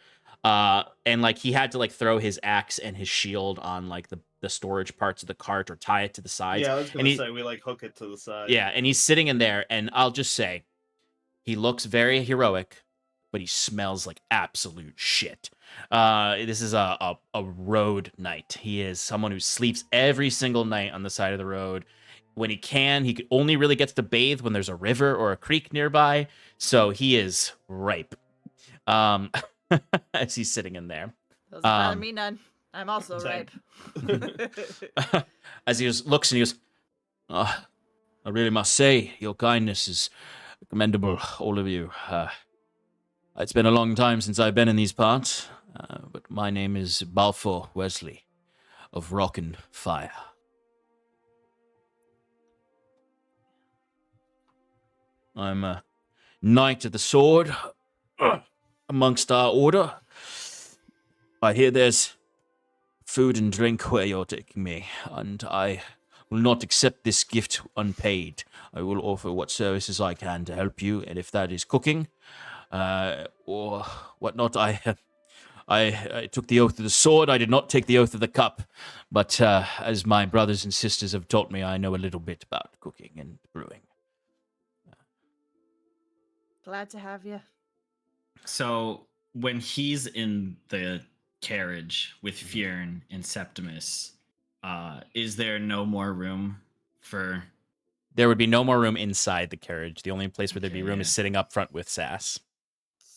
And like he had to like throw his axe and his shield on like the storage parts of the cart or tie it to the sides. Yeah, I was gonna say we like hook it to the side. Yeah, and he's sitting in there, and I'll just say, he looks very heroic, but he smells like absolute shit. This is a road knight. He is someone who sleeps every single night on the side of the road. When he only really gets to bathe when there's a river or a creek nearby. So he is ripe. As he's sitting in there. Doesn't bother me none. I'm also ripe. As he looks and he goes, I really must say, your kindness is commendable, all of you. It's been a long time since I've been in these parts, but my name is Balfour Wesley of Rock and Fire. I'm a knight of the sword amongst our order. I hear there's food and drink where you're taking me, and I will not accept this gift unpaid. I will offer what services I can to help you, and if that is cooking, or whatnot, I took the oath of the sword. I did not take the oath of the cup, but as my brothers and sisters have taught me, I know a little bit about cooking and brewing. Glad to have you. So when he's in the carriage with Fyrn and Septimus, is there no more room for... There would be no more room inside the carriage. The only place where there'd be room Okay. is sitting up front with Sass.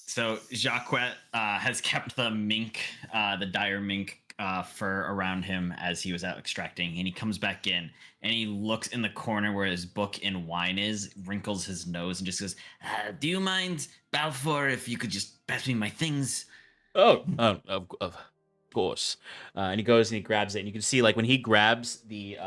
So Jaquet has kept the mink, the dire mink fur around him as he was out extracting, and he comes back in and he looks in the corner where his book and wine is, wrinkles his nose, and just goes, "Do you mind, Balfour, if you could just pass me my things?" Of course. And he goes and he grabs it, and you can see like when he grabs the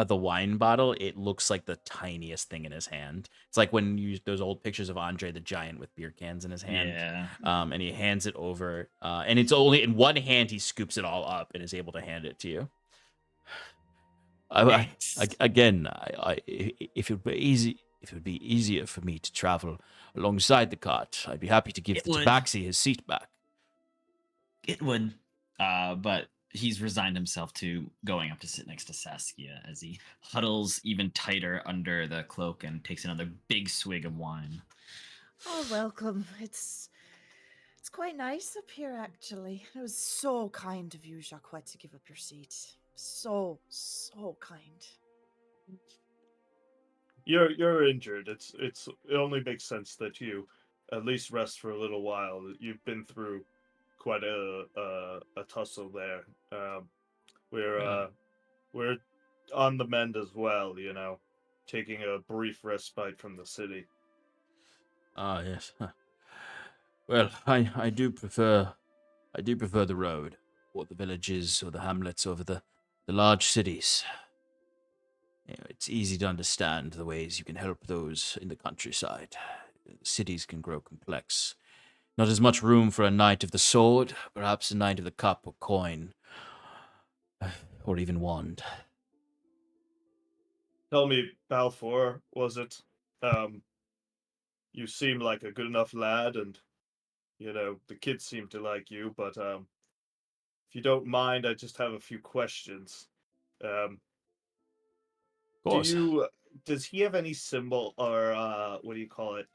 wine bottle, it looks like the tiniest thing in his hand. It's like when you use those old pictures of Andre the Giant with beer cans in his hand. Yeah. And he hands it over, and it's only in one hand he scoops it all up and is able to hand it to you. Again, if it would be easier for me to travel alongside the cart, I'd be happy to give the tabaxi his seat back. It would, but he's resigned himself to going up to sit next to Saskia as he huddles even tighter under the cloak and takes another big swig of wine. Oh, welcome. It's quite nice up here, actually. It was so kind of you, Jaquet, to give up your seat. So kind. You're injured. It only makes sense that you at least rest for a little while. You've been through quite a tussle there. We're on the mend as well, taking a brief respite from the city. Ah, yes. Well, I do prefer the road, or the villages, or the hamlets over the large cities. It's easy to understand the ways you can help those in the countryside. Cities can grow complex. Not as much room for a knight of the sword, perhaps a knight of the cup or coin, or even wand. Tell me, Balfour, was it? You seem like a good enough lad, and the kids seem to like you. But if you don't mind, I just have a few questions. Um, Of course. does he have any symbol, or what do you call it?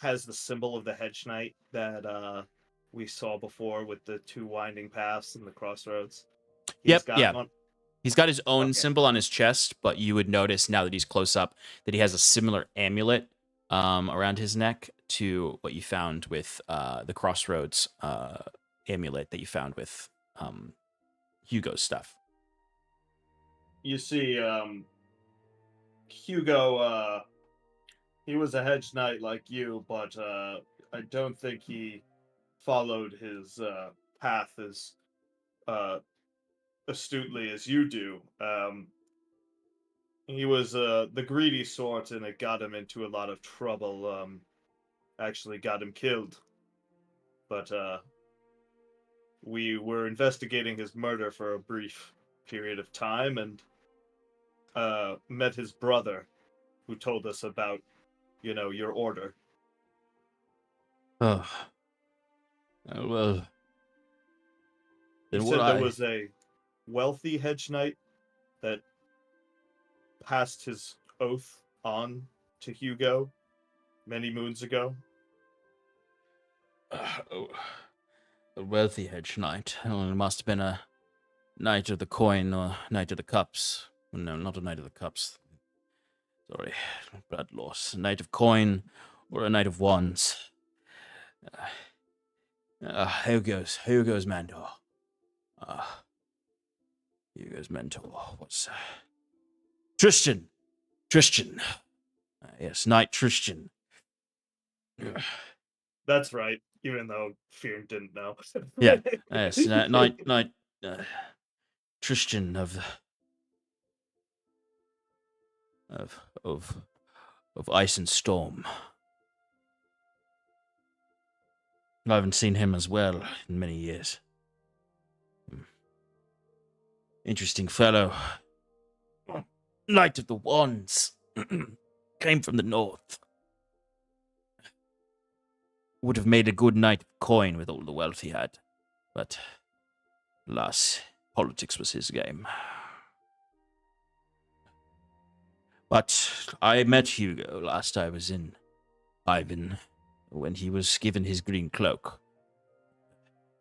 Has the symbol of the hedge knight that we saw before with the two winding paths and the crossroads? He's Yep, got yeah. one. He's got his own Okay. symbol on his chest, but you would notice now that he's close up that he has a similar amulet around his neck to what you found with the crossroads amulet that you found with Hugo's stuff. You see, Hugo, he was a hedge knight like you, but I don't think he followed his path as astutely as you do. He was the greedy sort, and it got him into a lot of trouble. Actually, got him killed. But we were investigating his murder for a brief period of time, and met his brother, who told us about, your order. Oh. Well. He Then said what there was a wealthy hedge knight that passed his oath on to Hugo many moons ago. A wealthy hedge knight. Oh, it must have been a knight of the coin or knight of the cups. No, not a knight of the cups. Sorry, bad loss. A knight of coin or a knight of wands. Hugo's mentor. Hugo's mentor was Tristan. Yes, Knight Tristan. That's right, even though Fyrn didn't know. Yeah, yes, Knight Tristan of Ice and Storm. I haven't seen him as well in many years. Interesting fellow. Knight of the Wands. Came from the north. Would have made a good knight of coin with all the wealth he had. But, alas, politics was his game. But I met Hugo last I was in Ivan, when he was given his green cloak.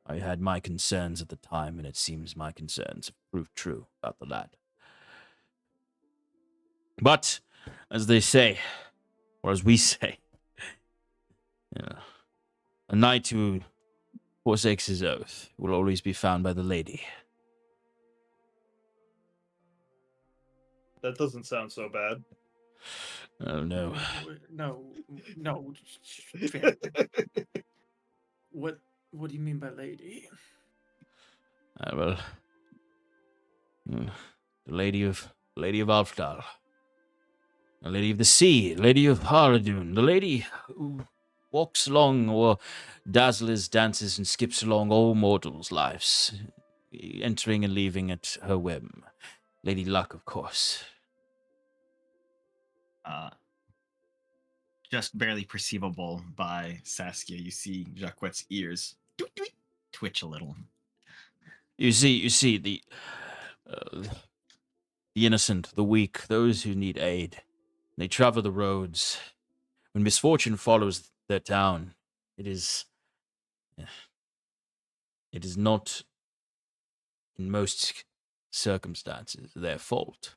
I had my concerns at the time, and it seems my concerns have proved true about the lad. But, as they say, or as we say, a knight who forsakes his oath will always be found by the lady. That doesn't sound so bad. Oh, no. No. What do you mean by lady? Well, the lady of Aldhalor. The lady of the sea, lady of Haradun, the lady who walks along or dazzles, dances, and skips along all mortals' lives, entering and leaving at her whim. Lady Luck, of course. Just barely perceivable by Saskia, you see Jaquet's ears twitch a little. You see the innocent, the weak, those who need aid. They travel the roads. When misfortune follows their town, it is not, in most circumstances, their fault.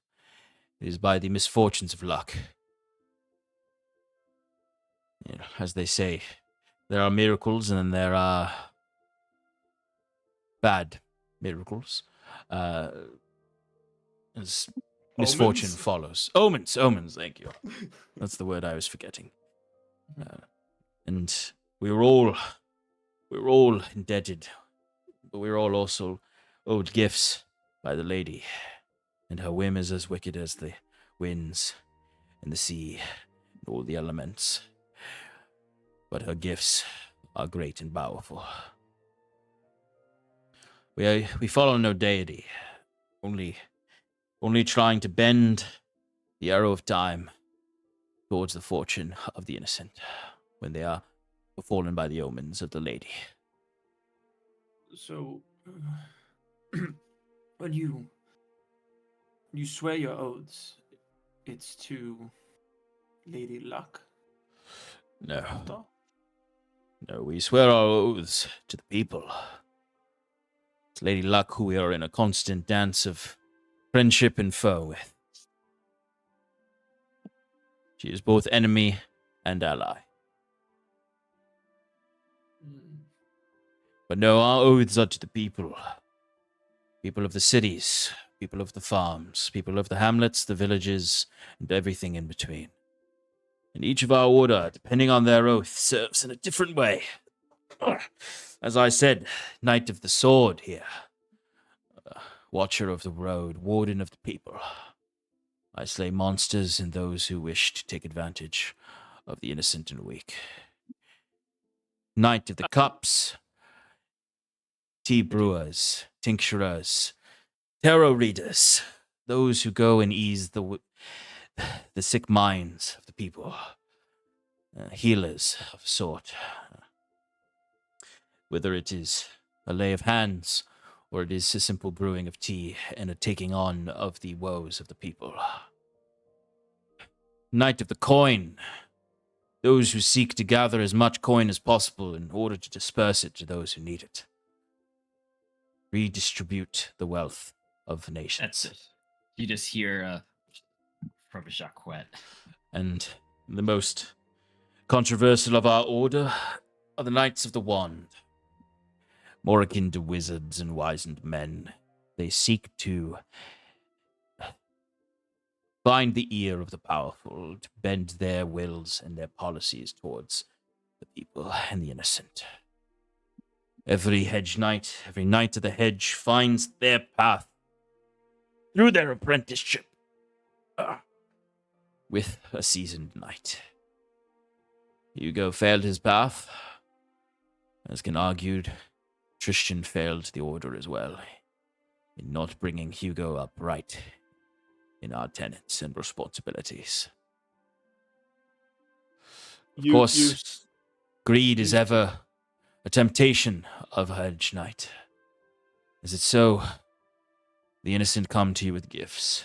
It is by the misfortunes of luck. As they say, there are miracles and then there are bad miracles. As misfortune follows. Omens, thank you. That's the word I was forgetting. And we were all indebted, but we were all also owed gifts by the lady, and her whim is as wicked as the winds and the sea and all the elements. But her gifts are great and powerful. We follow no deity, only trying to bend the arrow of time towards the fortune of the innocent when they are befallen by the omens of the lady. So, when you swear your oaths, it's to Lady Luck? No. Alta? No, we swear our oaths to the people. It's Lady Luck who we are in a constant dance of friendship and foe with. She is both enemy and ally. Mm. But no, our oaths are to the people. People of the cities, people of the farms, people of the hamlets, the villages, and everything in between. And each of our order, depending on their oath, serves in a different way. As I said, Knight of the Sword here. Watcher of the road, warden of the people. I slay monsters and those who wish to take advantage of the innocent and weak. Knight of the Cups, tea brewers, tincturers, tarot readers, those who go and ease the sick minds of the people, healers of a sort. Whether it is a lay of hands, or it is a simple brewing of tea and a taking on of the woes of the people. Knight of the Coin, those who seek to gather as much coin as possible in order to disperse it to those who need it. Redistribute the wealth of nations. That's it. You just hear from Jaquet. And the most controversial of our order are the Knights of the Wand. More akin to wizards and wizened men. They seek to bind the ear of the powerful, to bend their wills and their policies towards the people and the innocent. Every hedge knight, every knight of the hedge finds their path through their apprenticeship with a seasoned knight. Hugo failed his path. As can argued, Tristan failed the order as well, in not bringing Hugo up right in our tenets and responsibilities. Of course, greed is ever a temptation of a hedge knight. Is it so? The innocent come to you with gifts,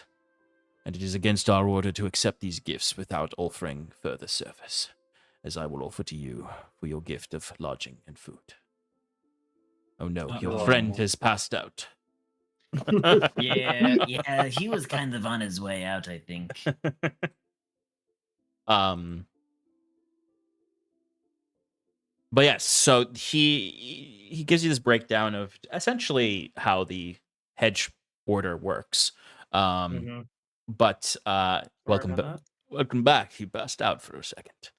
and it is against our order to accept these gifts without offering further service, as I will offer to you for your gift of lodging and food. Oh no, your friend has passed out. Yeah, he was kind of on his way out, I think. But yes, so he gives you this breakdown of essentially how the hedge order works. But welcome back. You passed out for a second.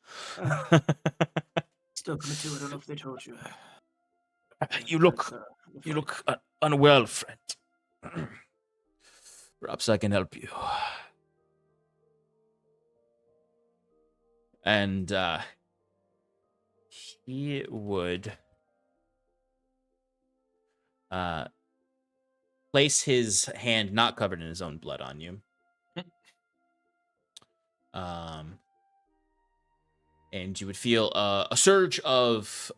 Still coming to. I don't know if they told you. You look unwell, friend. Perhaps I can help you. And he would place his hand, not covered in his own blood, on you. And you would feel a surge of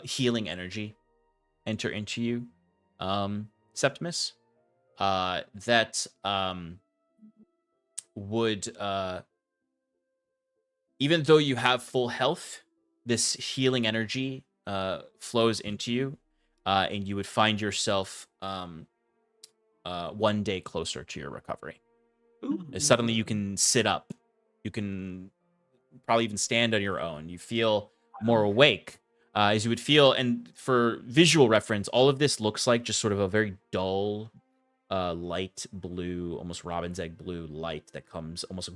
healing energy enter into you, Septimus. That would, even though you have full health, this healing energy flows into you, and you would find yourself 1 day closer to your recovery. Suddenly you can sit up. You can probably even stand on your own. You feel more awake, as you would feel. And for visual reference, all of this looks like just sort of a very dull, light blue, almost robin's egg blue light that comes almost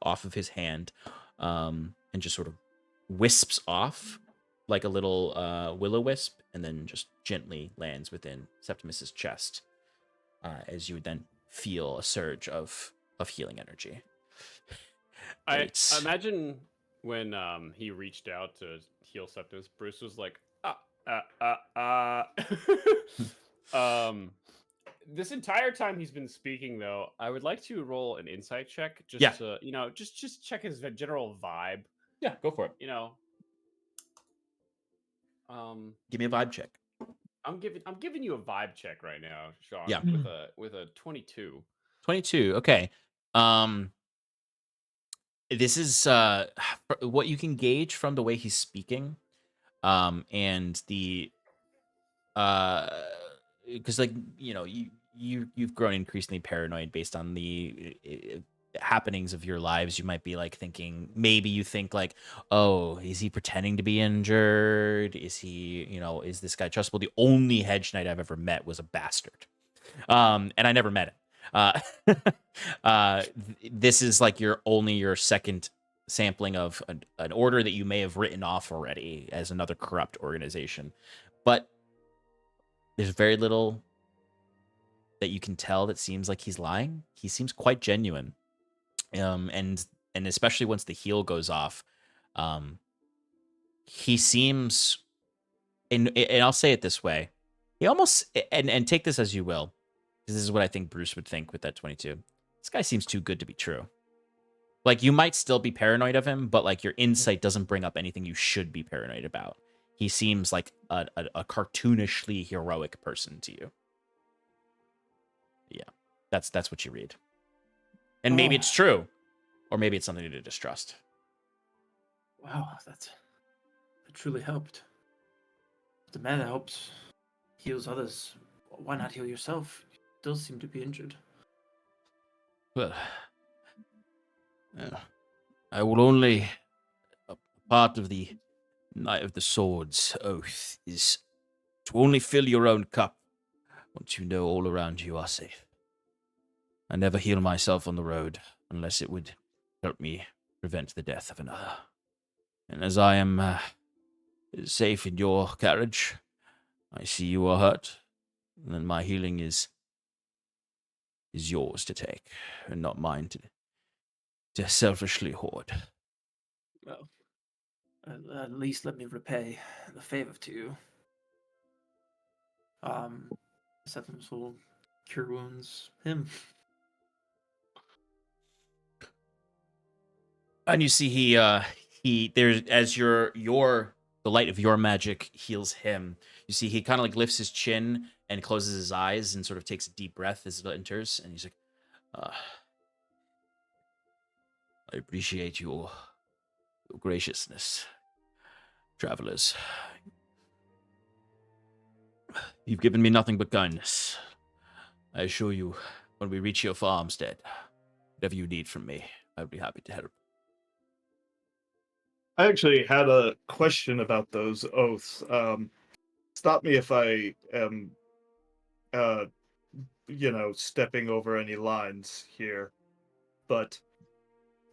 off of his hand, and just sort of wisps off like a little will-o-wisp, and then just gently lands within Septimus's chest, as you would then feel a surge of healing energy. I imagine when he reached out to heal Septimus, Bruce was like, This entire time he's been speaking, though, I would like to roll an insight check just Yeah. to, just check his general vibe. Yeah, go for it. Give me a vibe check. I'm giving you a vibe check right now, Sean. Yeah. With a 22. 22. Okay. This is what you can gauge from the way he's speaking, and the because you've grown increasingly paranoid based on the happenings of your lives. You might be like thinking, maybe you think like, oh, is he pretending to be injured? Is he, is this guy trustable? The only hedge knight I've ever met was a bastard, and I never met him. This is like your second sampling of an order that you may have written off already as another corrupt organization, but there's very little that you can tell that seems like he's lying. He seems quite genuine, and especially once the heal goes off, he seems, and I'll say it this way, he almost, and take this as you will, because this is what I think Bruce would think with that 22. This guy seems too good to be true. Like, you might still be paranoid of him, but like your insight doesn't bring up anything you should be paranoid about. He seems like a cartoonishly heroic person to you. Yeah, that's what you read. And maybe it's true, or maybe it's something to distrust. Wow, that truly helped. The man that helps heals others. Why not heal yourself? You still seem to be injured. Well, I will only... part of the Knight of the Sword's oath is to only fill your own cup once you know all around you are safe. I never heal myself on the road unless it would help me prevent the death of another. And as I am safe in your carriage, I see you are hurt, then my healing is yours to take, and not mine to selfishly hoard. Well, at least let me repay the favor to you. Septimus will cure wounds him. And you see he there's, as the light of your magic heals him, you see he kind of like lifts his chin and closes his eyes and sort of takes a deep breath as it enters, and he's like, I appreciate your graciousness, travelers. You've given me nothing but kindness. I assure you, when we reach your farmstead, whatever you need from me, I would be happy to help. I actually had a question about those oaths. Stop me if I am, stepping over any lines here, but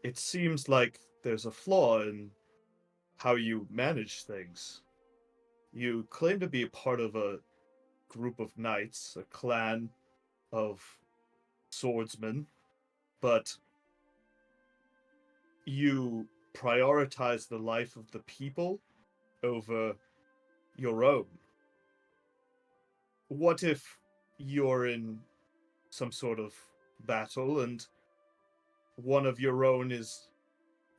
it seems like there's a flaw in how you manage things. You claim to be a part of a group of knights, a clan of swordsmen, but you prioritize the life of the people over your own. What if you're in some sort of battle and one of your own is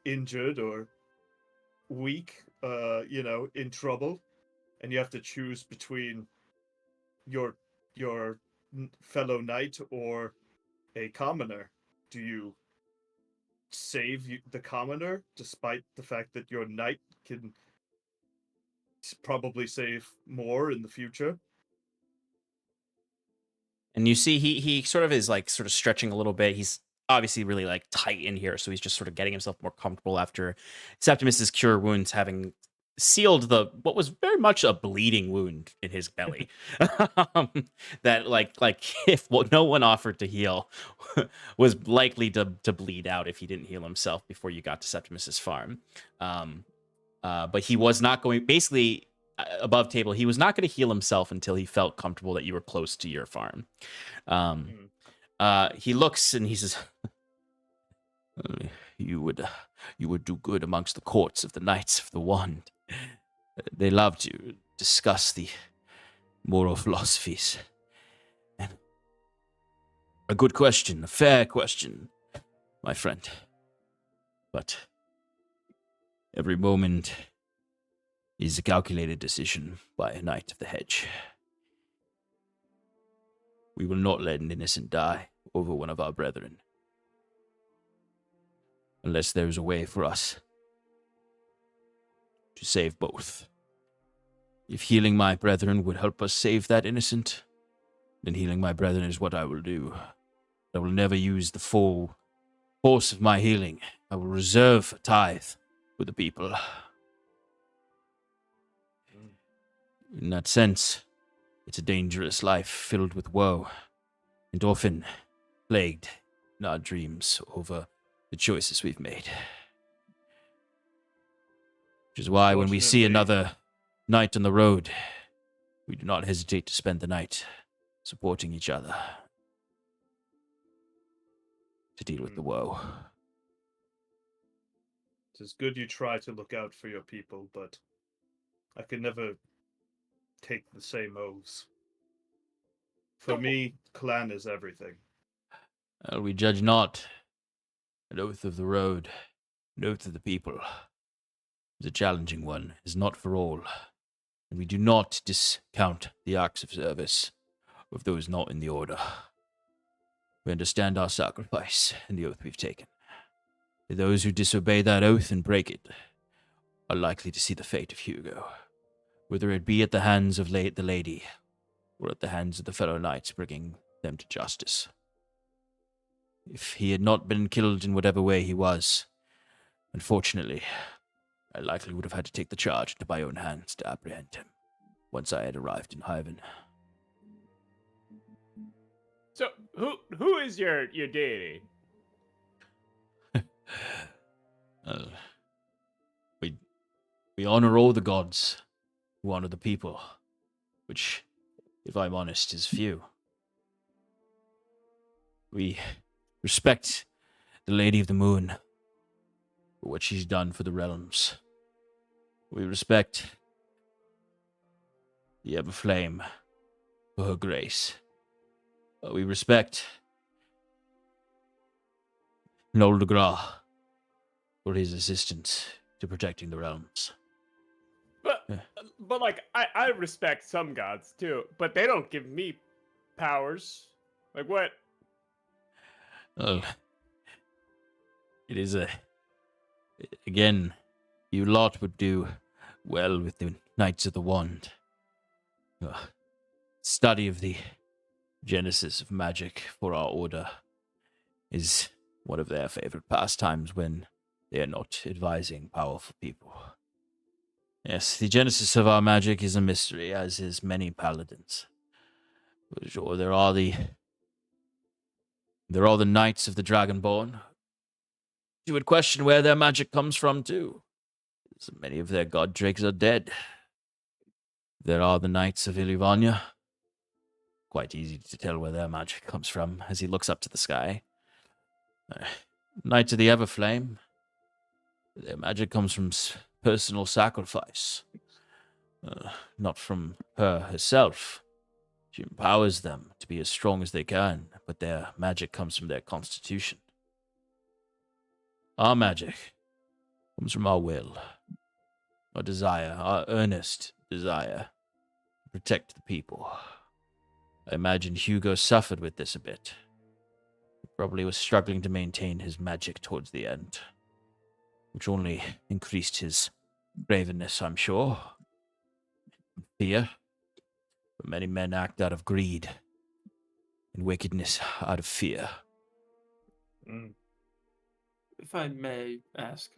injured or weak, in trouble, and you have to choose between your fellow knight or a commoner? Do you save the commoner, despite the fact that your knight can probably save more in the future? And you see he sort of is like sort of stretching a little bit. He's obviously really like tight in here, so he's just sort of getting himself more comfortable after Septimus's cure wounds having sealed what was very much a bleeding wound in his belly. That like if no one offered to heal, was likely to bleed out if he didn't heal himself before you got to Septimus's farm. But he was not going, basically above table, he was not going to heal himself until he felt comfortable that you were close to your farm. He looks and he says, you would do good amongst the courts of the Knights of the Wand. They love to discuss the moral philosophies. A good question, a fair question, my friend. But every moment is a calculated decision by a knight of the hedge. We will not let an innocent die over one of our brethren, unless there is a way for us to save both. If healing my brethren would help us save that innocent, then healing my brethren is what I will do. I will never use the full force of my healing. I will reserve a tithe for the people. In that sense, it's a dangerous life filled with woe, and often plagued in our dreams over the choices we've made. Which is why when we see another knight on the road, we do not hesitate to spend the night supporting each other to deal with the woe. It's good you try to look out for your people, but I could never take the same oaths. For me, clan is everything. We judge not an oath of the road, an oath of the people. It's a challenging one, is not for all, and we do not discount the acts of service of those not in the order. We understand our sacrifice and the oath we've taken. Those who disobey that oath and break it are likely to see the fate of Hugo, whether it be at the hands of the lady or at the hands of the fellow knights bringing them to justice. If he had not been killed in whatever way he was, unfortunately, I likely would have had to take the charge into my own hands to apprehend him once I had arrived in Hyven. So, who is your deity? We honor all the gods who honor the people, which, if I'm honest, is few. We respect the Lady of the Moon for what she's done for the realms. We respect the Everflame for her grace. We respect Noel de Gras for his assistance to protecting the realms. But like, I respect some gods too, but they don't give me powers. Like what? Well, it is again, you lot would do well with the Knights of the Wand. Study of the genesis of magic for our order is one of their favorite pastimes when they are not advising powerful people. Yes, the genesis of our magic is a mystery, as is many paladins. For sure, there are the Knights of the Dragonborn. You would question where their magic comes from, too. So many of their god drakes are dead. There are the Knights of Ilivania. Quite easy to tell where their magic comes from as he looks up to the sky. Knights of the Everflame. Their magic comes from personal sacrifice. Not from her herself. She empowers them to be as strong as they can, but their magic comes from their constitution. Our magic comes from our will, our desire, our earnest desire to protect the people. I imagine Hugo suffered with this a bit. He probably was struggling to maintain his magic towards the end, which only increased his bravenness, I'm sure. Fear. But many men act out of greed, and wickedness out of fear. If I may ask,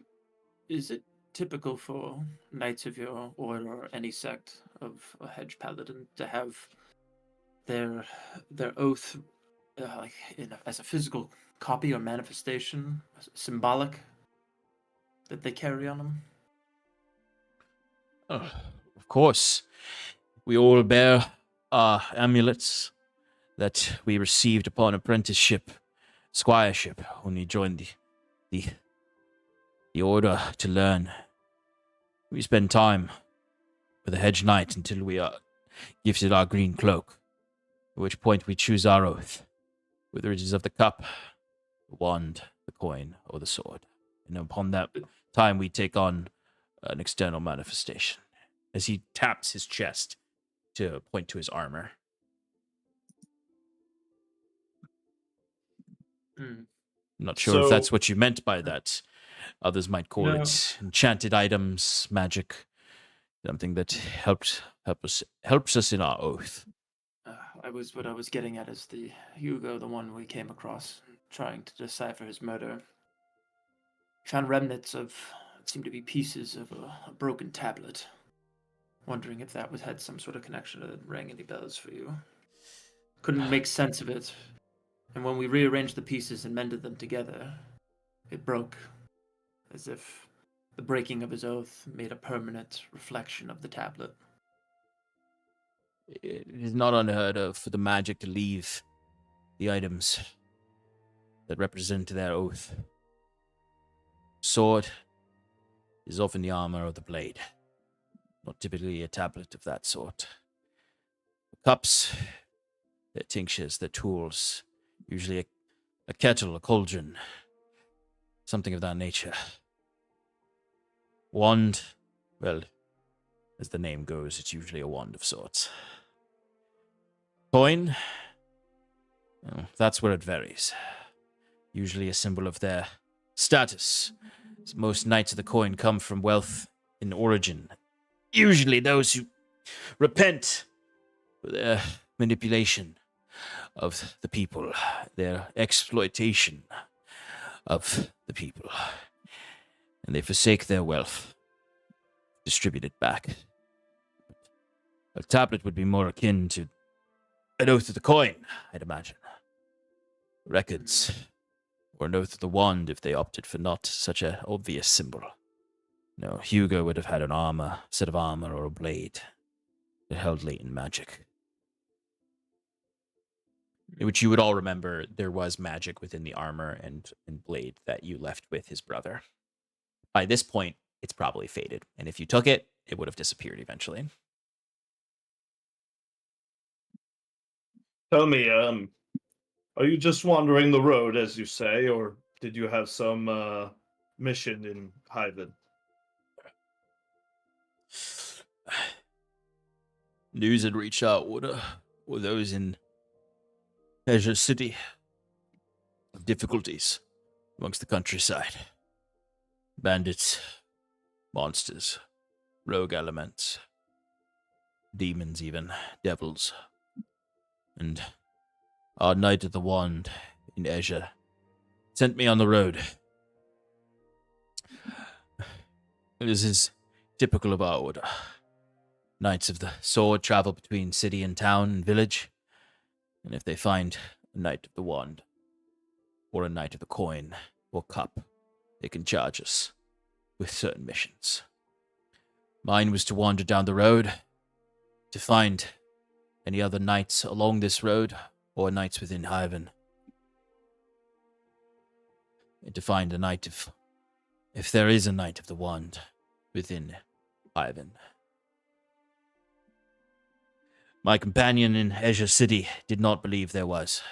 is it typical for knights of your order or any sect of a hedge paladin to have their oath as a physical copy or manifestation, symbolic, that they carry on them? Of course. We all bear our amulets that we received upon apprenticeship, squireship, when we joined the order to learn. We spend time with a hedge knight until we are gifted our green cloak, at which point we choose our oath. whether it is of the cup, the wand, the coin, or the sword. And upon that time, we take on an external manifestation. As he taps his chest to point to his armor. Hmm. I'm not sure if that's So- what you meant by that. Others might call No. it enchanted items, magic, something that helps us in our oath. What I was getting at is the Hugo, the one we came across, trying to decipher his murder. Found remnants of what seemed to be pieces of a broken tablet. Wondering if that had some sort of connection that rang any bells for you. Couldn't make sense of it. And when we rearranged the pieces and mended them together, it broke. As if the breaking of his oath made a permanent reflection of the tablet. It is not unheard of for the magic to leave the items that represent their oath. Sword is often the armor of the blade, not typically a tablet of that sort. Cups, their tinctures, their tools, usually a kettle, a cauldron, something of that nature. Wand, well, as the name goes, it's usually a wand of sorts. Coin, well, that's where it varies. Usually a symbol of their status. As most knights of the coin come from wealth in origin. Usually those who repent for their manipulation of the people, their exploitation of the people. And they forsake their wealth, distribute it back. A tablet would be more akin to an oath of the coin, I'd imagine. Records, or an oath of the wand if they opted for not such an obvious symbol. No, Hugo would have had an armor, set of armor, or a blade that held latent magic. In which you would all remember there was magic within the armor and blade that you left with his brother. By this point, it's probably faded, and if you took it, it would have disappeared eventually. Tell me, are you just wandering the road, as you say, or did you have some mission in Hyven? News had reached out were those in Azure City of difficulties amongst the countryside. Bandits, monsters, rogue elements, demons even, devils. And our Knight of the Wand in Azure sent me on the road. This is typical of our order. Knights of the Sword travel between city and town and village, and if they find a Knight of the Wand, or a Knight of the Coin, or Cup, they can charge us with certain missions. Mine was to wander down the road, to find any other knights along this road, or knights within Hyven, and to find a knight if there is a Knight of the Wand within Hyven. My companion in Azure City did not believe there was.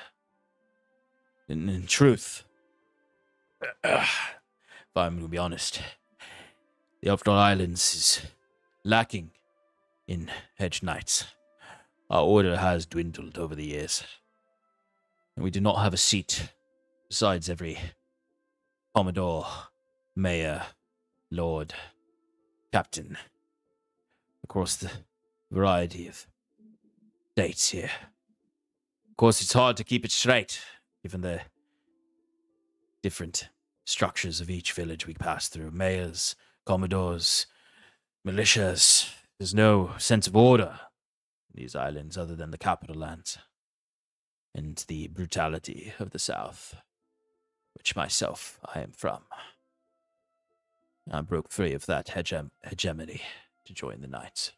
In truth, if I'm going to be honest, the Aldhalor Islands is lacking in hedge knights. Our order has dwindled over the years, and we do not have a seat besides every Commodore, Mayor, Lord, Captain, across the variety of states here. Of course, it's hard to keep it straight, given the different structures of each village we pass through. Mayors, commodores, militias. There's no sense of order in these islands other than the capital lands and the brutality of the south, which myself I am from. I broke free of that hegemony to join the knights.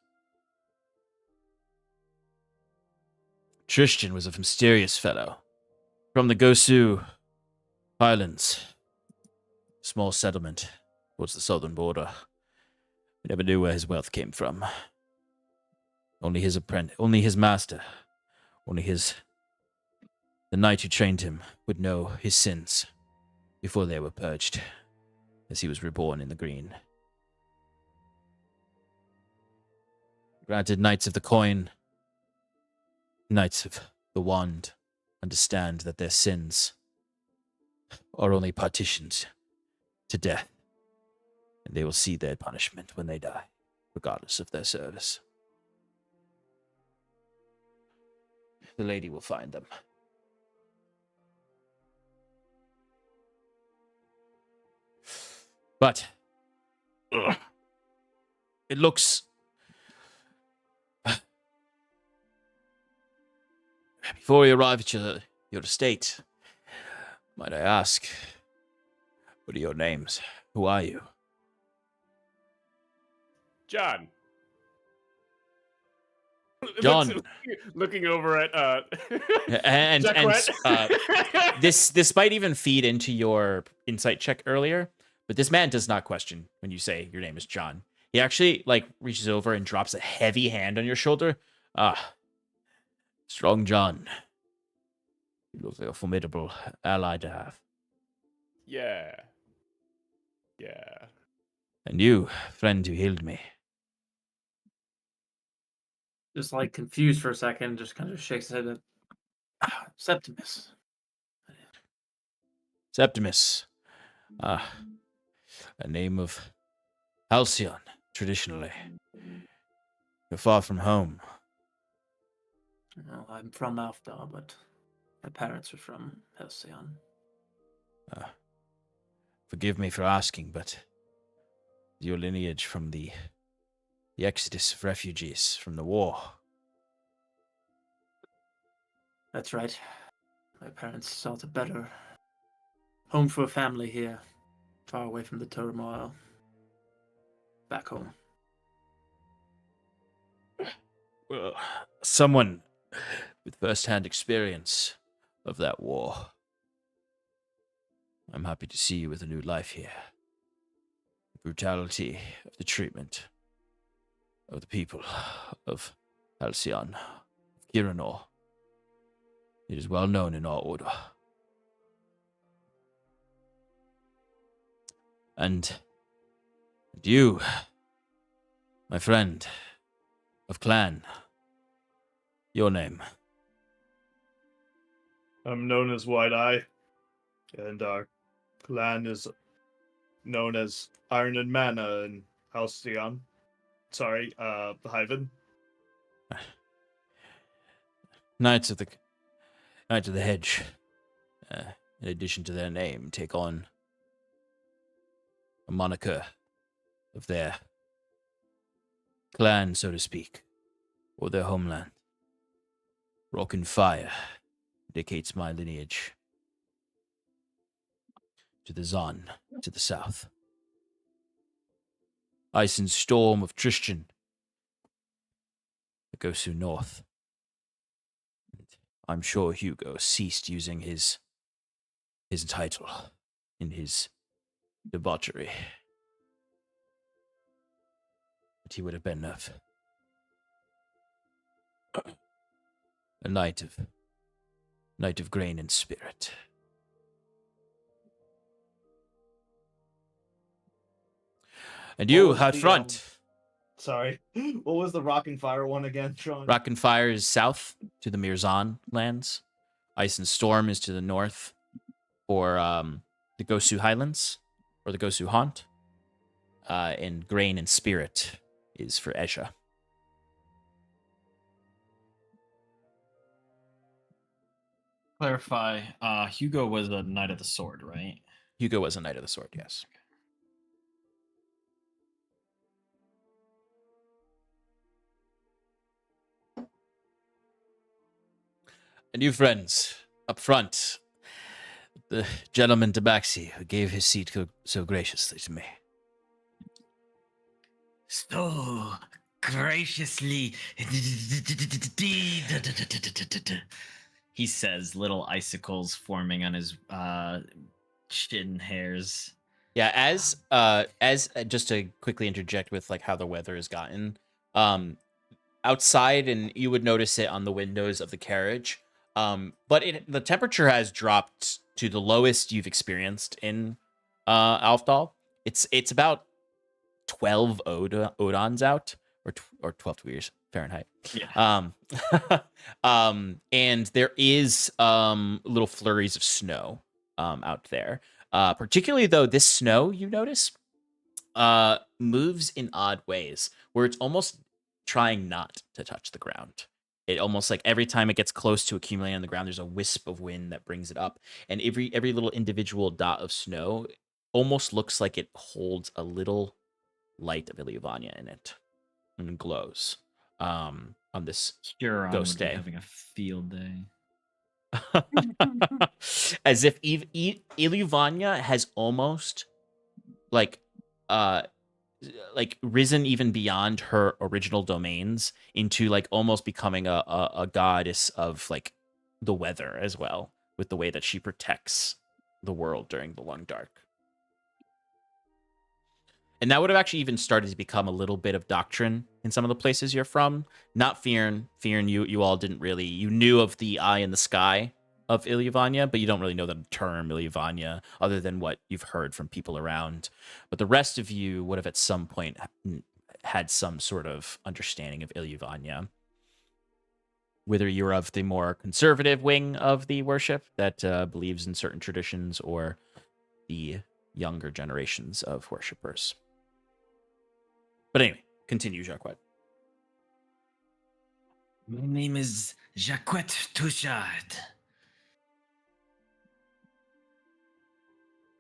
Tristan was a mysterious fellow from the Gosu Highlands, small settlement towards the southern border. We never knew where his wealth came from. Only his master, only his The knight who trained him would know his sins before they were purged, as he was reborn in the green. Granted, Knights of the Coin, Knights of the Wand, understand that their sins are only partitions to death, and they will see their punishment when they die, regardless of their service. The lady will find them. But it looks before we arrive at your estate, might I ask, what are your names? Who are you? John. John. Looking over at And Jaquet. this might even feed into your insight check earlier, but this man does not question when you say your name is John. He actually reaches over and drops a heavy hand on your shoulder. Strong John. You look like a formidable ally to have. Yeah. And you, friend who healed me. Just like confused for a second, just kind of shakes his head. Septimus. Septimus. A name of Halcyon, traditionally. You're far from home. Well, I'm from Aldhalor, but my parents are from Halcyon. Forgive me for asking, but your lineage from the exodus of refugees from the war. That's right. My parents sought a better home for a family here, far away from the turmoil. Back home. Well, someone with first-hand experience of that war. I'm happy to see you with a new life here. The brutality of the treatment of the people of Halcyon, of Kiranor. It is well known in our order. And you, my friend of clan, your name. I'm known as White Eye, and our clan is known as Iron and Mana in Halcyon. Sorry, Hyven. Knights of the Hedge, in addition to their name, take on a moniker of their clan, so to speak, or their homeland. Rock and Fire indicates my lineage to the Zon, to the south. Ice and Storm of Tristan, the Gosu north. I'm sure Hugo ceased using his title in his debauchery. But he would have been a knight of grain and spirit. And What you was out the, front. Sorry, what was the Rock and Fire one again, Sean? Rock and Fire is south to the Mirzan lands. Ice and Storm is to the north for the Gosu Highlands, or the Gosu Haunt. And Grain and Spirit is for Esha. Clarify, Hugo was a Knight of the Sword, right? Hugo was a Knight of the Sword, yes. And you friends, up front, the gentleman Tabaxi, who gave his seat so graciously to me. So graciously. He says, little icicles forming on his chin hairs. Yeah, as just to quickly interject with like how the weather has gotten, outside, and you would notice it on the windows of the carriage. But the temperature has dropped to the lowest you've experienced in Alfdal. It's about 12 odons out, or 12 degrees Fahrenheit. Yeah. And there is little flurries of snow out there. Particularly though, this snow, you notice, moves in odd ways where it's almost trying not to touch the ground. It almost like every time it gets close to accumulating on the ground, there's a wisp of wind that brings it up, and every little individual dot of snow almost looks like it holds a little light of Ilyavanya in it and glows on this Huron ghost would be day. having a field day. As if Ilyavanya has almost like risen even beyond her original domains into like almost becoming a goddess of like the weather as well, with the way that she protects the world during the long dark. And that would have actually even started to become a little bit of doctrine in some of the places you're from. Not Fyrn. Fyrn, you all didn't really... You knew of the eye in the sky of Ilyavanya, but you don't really know the term Ilyavanya other than what you've heard from people around. But the rest of you would have at some point had some sort of understanding of Ilyavanya. Whether you're of the more conservative wing of the worship that believes in certain traditions, or the younger generations of worshippers. But anyway, continue, Jaquet. My name is Jaquet Touchard.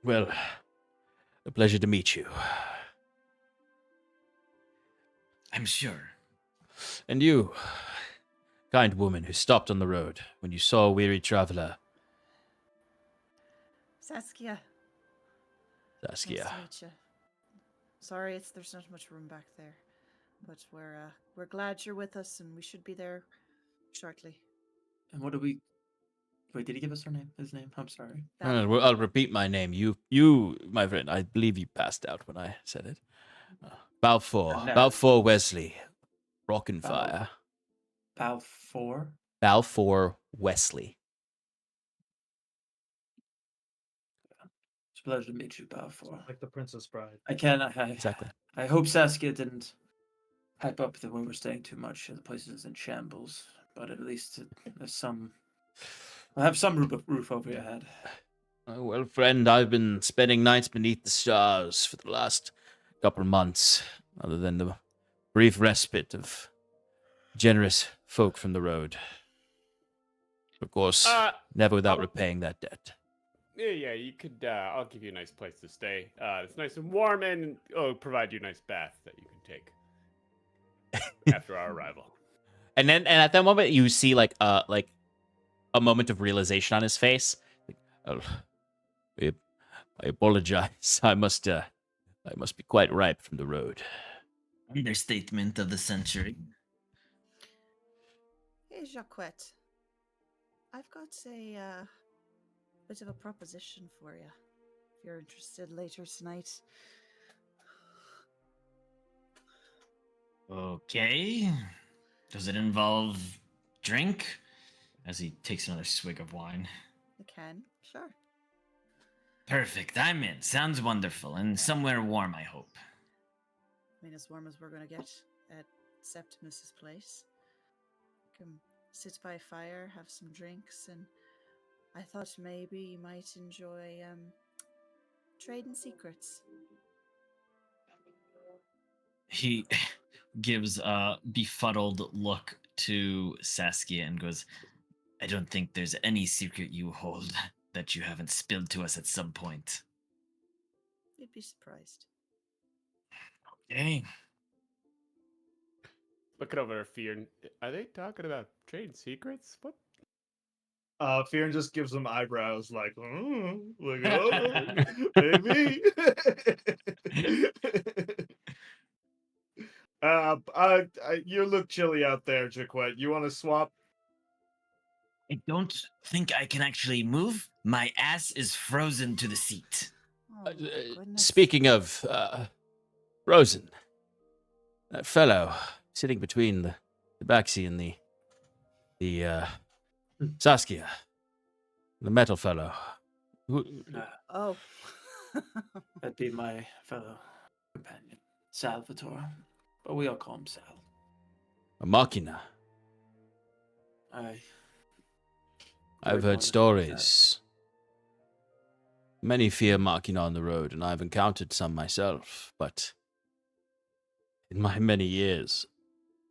Well, a pleasure to meet you. I'm sure. And you, kind woman who stopped on the road when you saw a weary traveler. Saskia. Saskia. Nice to meet you. Sorry, there's not much room back there, but we're glad you're with us, and we should be there shortly. And what do we? Wait, did he give us his name? I'm sorry. I'll repeat my name. You, my friend, I believe you passed out when I said it. Balfour Wesley, Rock and Fire. Balfour? Balfour Wesley. It's a pleasure to meet you, Balfour. Like the Princess Bride. Exactly. I hope Saskia didn't hype up that we were staying too much. The place is in shambles, but at least there's some... I'll have some roof over your head. Well, friend, I've been spending nights beneath the stars for the last couple of months, other than the brief respite of generous folk from the road. Of course, never without repaying that debt. Yeah, you could. I'll give you a nice place to stay. It's nice and warm, and provide you a nice bath that you can take after our arrival. And at that moment, you see like a moment of realization on his face. I apologize. I must be quite ripe from the road. Understatement of the century. Hey, Jaquet. I've got a bit of a proposition for you, if you're interested later tonight. Okay. Does it involve drink? As he takes another swig of wine. I can, sure. Perfect. I'm in. Sounds wonderful. And somewhere warm, I hope. I mean, as warm as we're going to get at Septimus's place. Can sit by a fire, have some drinks, and I thought maybe you might enjoy trading secrets. He gives a befuddled look to Saskia and goes, I don't think there's any secret you hold that you haven't spilled to us at some point. You'd be surprised. Okay. Looking over at Fyrn, are they talking about trade secrets? What? Fyrn just gives them eyebrows like, maybe. You look chilly out there, Jaquet. You want to swap? I don't think I can actually move. My ass is frozen to the seat. Oh, my goodness. Speaking of Rosen, that fellow sitting between the backseat and the Saskia, the metal fellow. Oh. That'd be my fellow companion, Salvatore. But we all call him Sal. A machina. I've heard stories. Many fear machina on the road, and I've encountered some myself, but in my many years,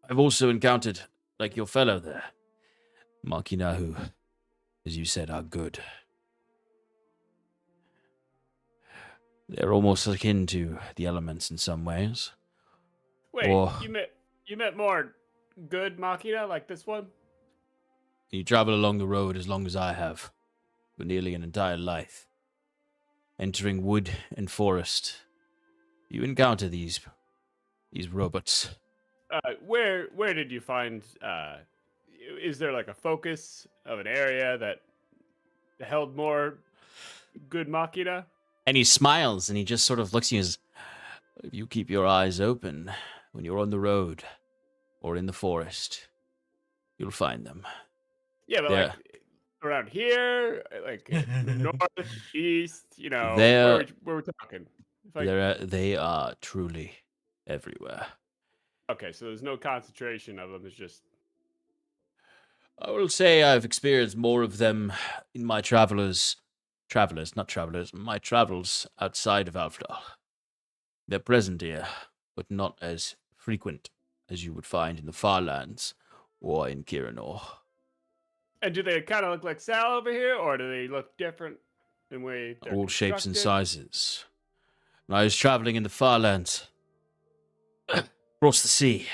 I've also encountered, like your fellow there, machina who, as you said, are good. They're almost akin to the elements in some ways. Wait, Or- you met more good Machina like this one? You travel along the road as long as I have, for nearly an entire life. Entering wood and forest, you encounter these robots. Where did you find? Is there like a focus of an area that held more good Machina? And he smiles, and he just sort of looks at you as, if you keep your eyes open when you're on the road or in the forest, you'll find them. Yeah, but They're- like around here, like north, east, They're- where we're talking. If I- They are truly everywhere. Okay, so there's no concentration of them. It's just I will say I've experienced more of them in my my travels outside of Aldhalor. They're present here, but not as frequent as you would find in the far lands or in Kirinor. And do they kind of look like Sal over here, or do they look different in way they're All shapes and constructed? sizes. When I was traveling in the far lands, across the sea,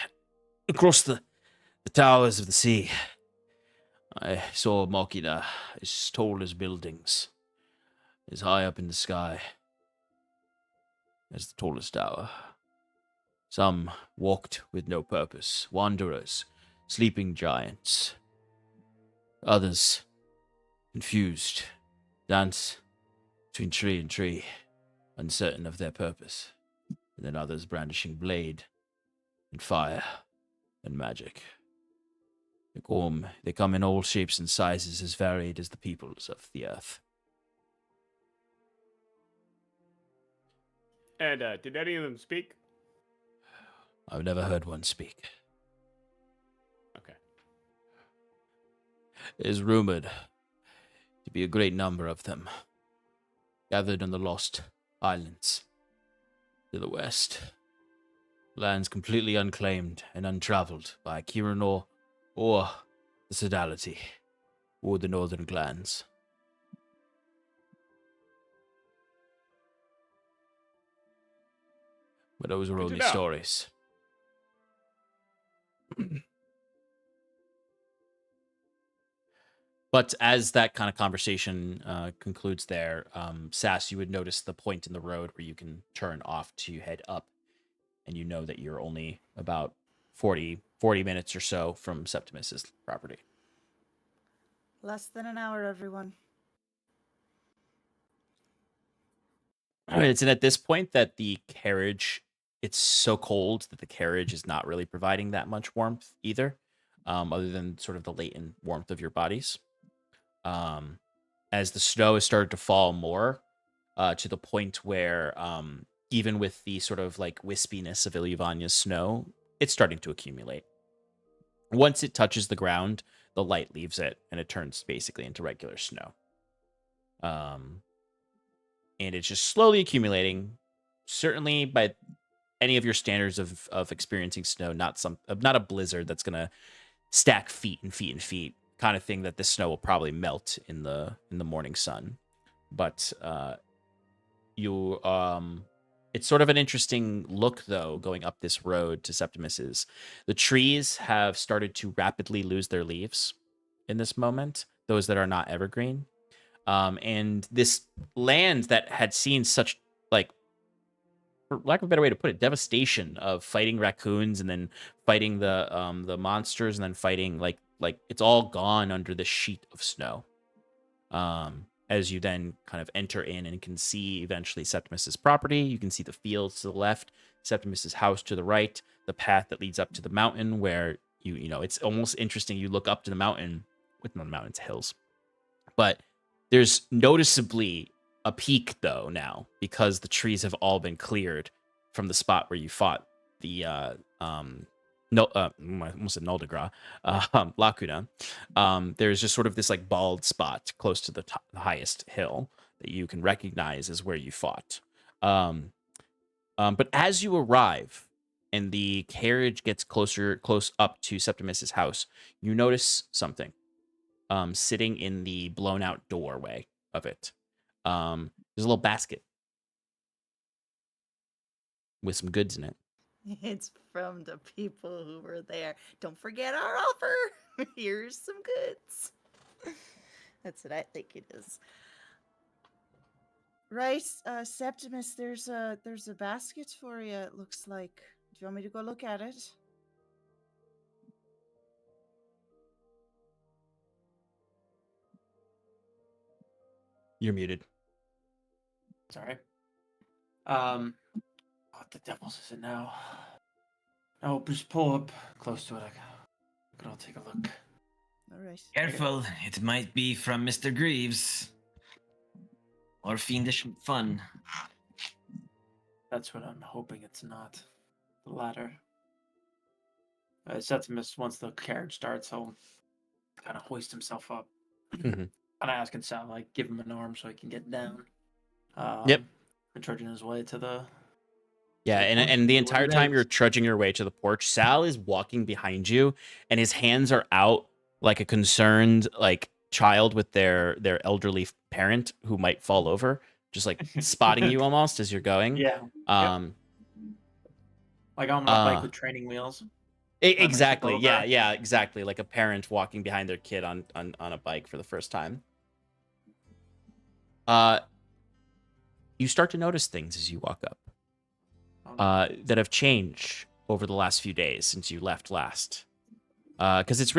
across the towers of the sea, I saw a machina as tall as buildings, as high up in the sky as the tallest tower. Some walked with no purpose, wanderers, sleeping giants. Others, confused, dance between tree and tree, uncertain of their purpose. And then others brandishing blade and fire and magic. They come in all shapes and sizes as varied as the peoples of the earth. And did any of them speak? I've never heard one speak. Okay. It is rumored to be a great number of them, gathered on the Lost Islands to the west. Lands completely unclaimed and untraveled by Kirinor or the Sodality or the northern clans. But those were Good to only know. stories. But as that kind of conversation concludes there, Sass, you would notice the point in the road where you can turn off to head up, and you know that you're only about 40 minutes or so from Septimus's property. Less than an hour, everyone. It's at this point that the carriage, it's so cold that the carriage is not really providing that much warmth either, other than sort of the latent warmth of your bodies. As the snow has started to fall more, to the point where even with the sort of like wispiness of Ilyvanya's snow, it's starting to accumulate. Once it touches the ground, the light leaves it, and it turns basically into regular snow. And it's just slowly accumulating. Certainly, by any of your standards of experiencing snow, not a blizzard that's gonna stack feet and feet and feet kind of thing that this snow will probably melt in the morning sun. But it's sort of an interesting look though going up this road to Septimus's. The trees have started to rapidly lose their leaves in this moment, those that are not evergreen. And this land that had seen such, like, for lack of a better way to put it, devastation of fighting raccoons and then fighting the monsters and then fighting like it's all gone under this sheet of snow. As you then kind of enter in and can see eventually Septimus's property, you can see the fields to the left, Septimus's house to the right, the path that leads up to the mountain where you know it's almost interesting. You look up to the mountain with the mountains, hills. But there's noticeably a peak though now because the trees have all been cleared from the spot where you fought the I almost said Noldegra, Lacuna. There's just sort of this like bald spot close to the highest hill that you can recognize as where you fought. But as you arrive and the carriage gets close up to Septimus's house, you notice something sitting in the blown out doorway of it. There's a little basket with some goods in it. It's from the people who were there. Don't forget our offer. Here's some goods. That's what I think it is. Right, Septimus, there's a basket for you, it looks like. Do you want me to go look at it? You're muted. Sorry. What the devils is it now? I'll just pull up close to it. I'll take a look. All right. Careful, it might be from Mr. Greaves. Or fiendish fun. That's what I'm hoping it's not. The latter. Septimus, once the carriage starts, he'll kind of hoist himself up. Mhm. And I ask Sal, like, give him an arm so he can get down. Yep. And trudging his way to the... Yeah, and the entire time you're trudging your way to the porch, Sal is walking behind you, and his hands are out like a concerned like child with their elderly parent who might fall over, just like spotting you almost as you're going. Yeah. Like I'm on a bike with training wheels. Exactly. over. Yeah, exactly. Like a parent walking behind their kid on a bike for the first time. You start to notice things as you walk up that have changed over the last few days since you left last. Because it's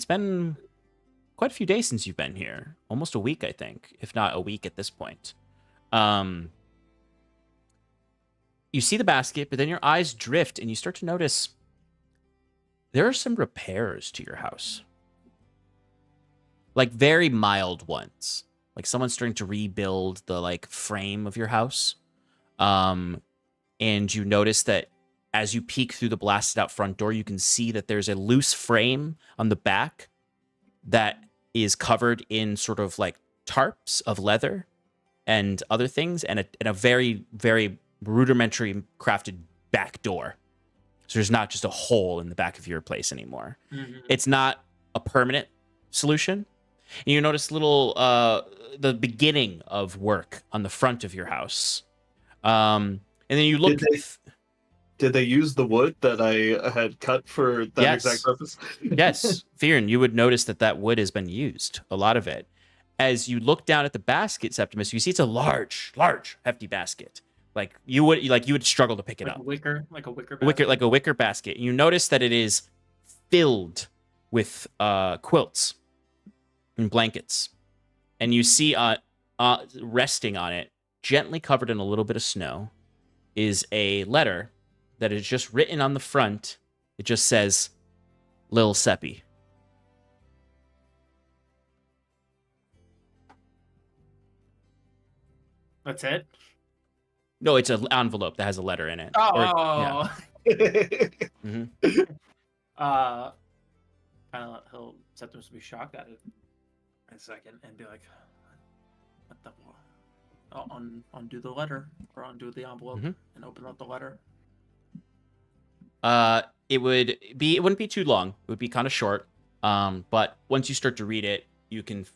been quite a few days since you've been here. Almost a week, I think, if not a week at this point. You see the basket, but then your eyes drift and you start to notice there are some repairs to your house. Like very mild ones. Like someone's starting to rebuild the like frame of your house. And you notice that as you peek through the blasted out front door, you can see that there's a loose frame on the back that is covered in sort of like tarps of leather and other things, and a very, very rudimentary crafted back door. So there's not just a hole in the back of your place anymore. Mm-hmm. It's not a permanent solution. And you notice the beginning of work on the front of your house. And then you look. Did they use the wood that I had cut for that exact purpose? Yes, Fyrn, you would notice that wood has been used, a lot of it. As you look down at the basket, Septimus, you see it's a large, hefty basket. Like you would struggle to pick it up. Like a wicker basket. Like a wicker basket. You notice that it is filled with quilts and blankets, and you see resting on it, gently covered in a little bit of snow, is a letter that is just written on the front. It just says, Lil Seppi. That's it? No, it's an envelope that has a letter in it. Oh. Mm-hmm. Septimus will be shocked at it in a second and be like, what the... I'll undo the letter, or undo the envelope, and open up the letter. It wouldn't be too long. It would be kind of short. But once you start to read it, you can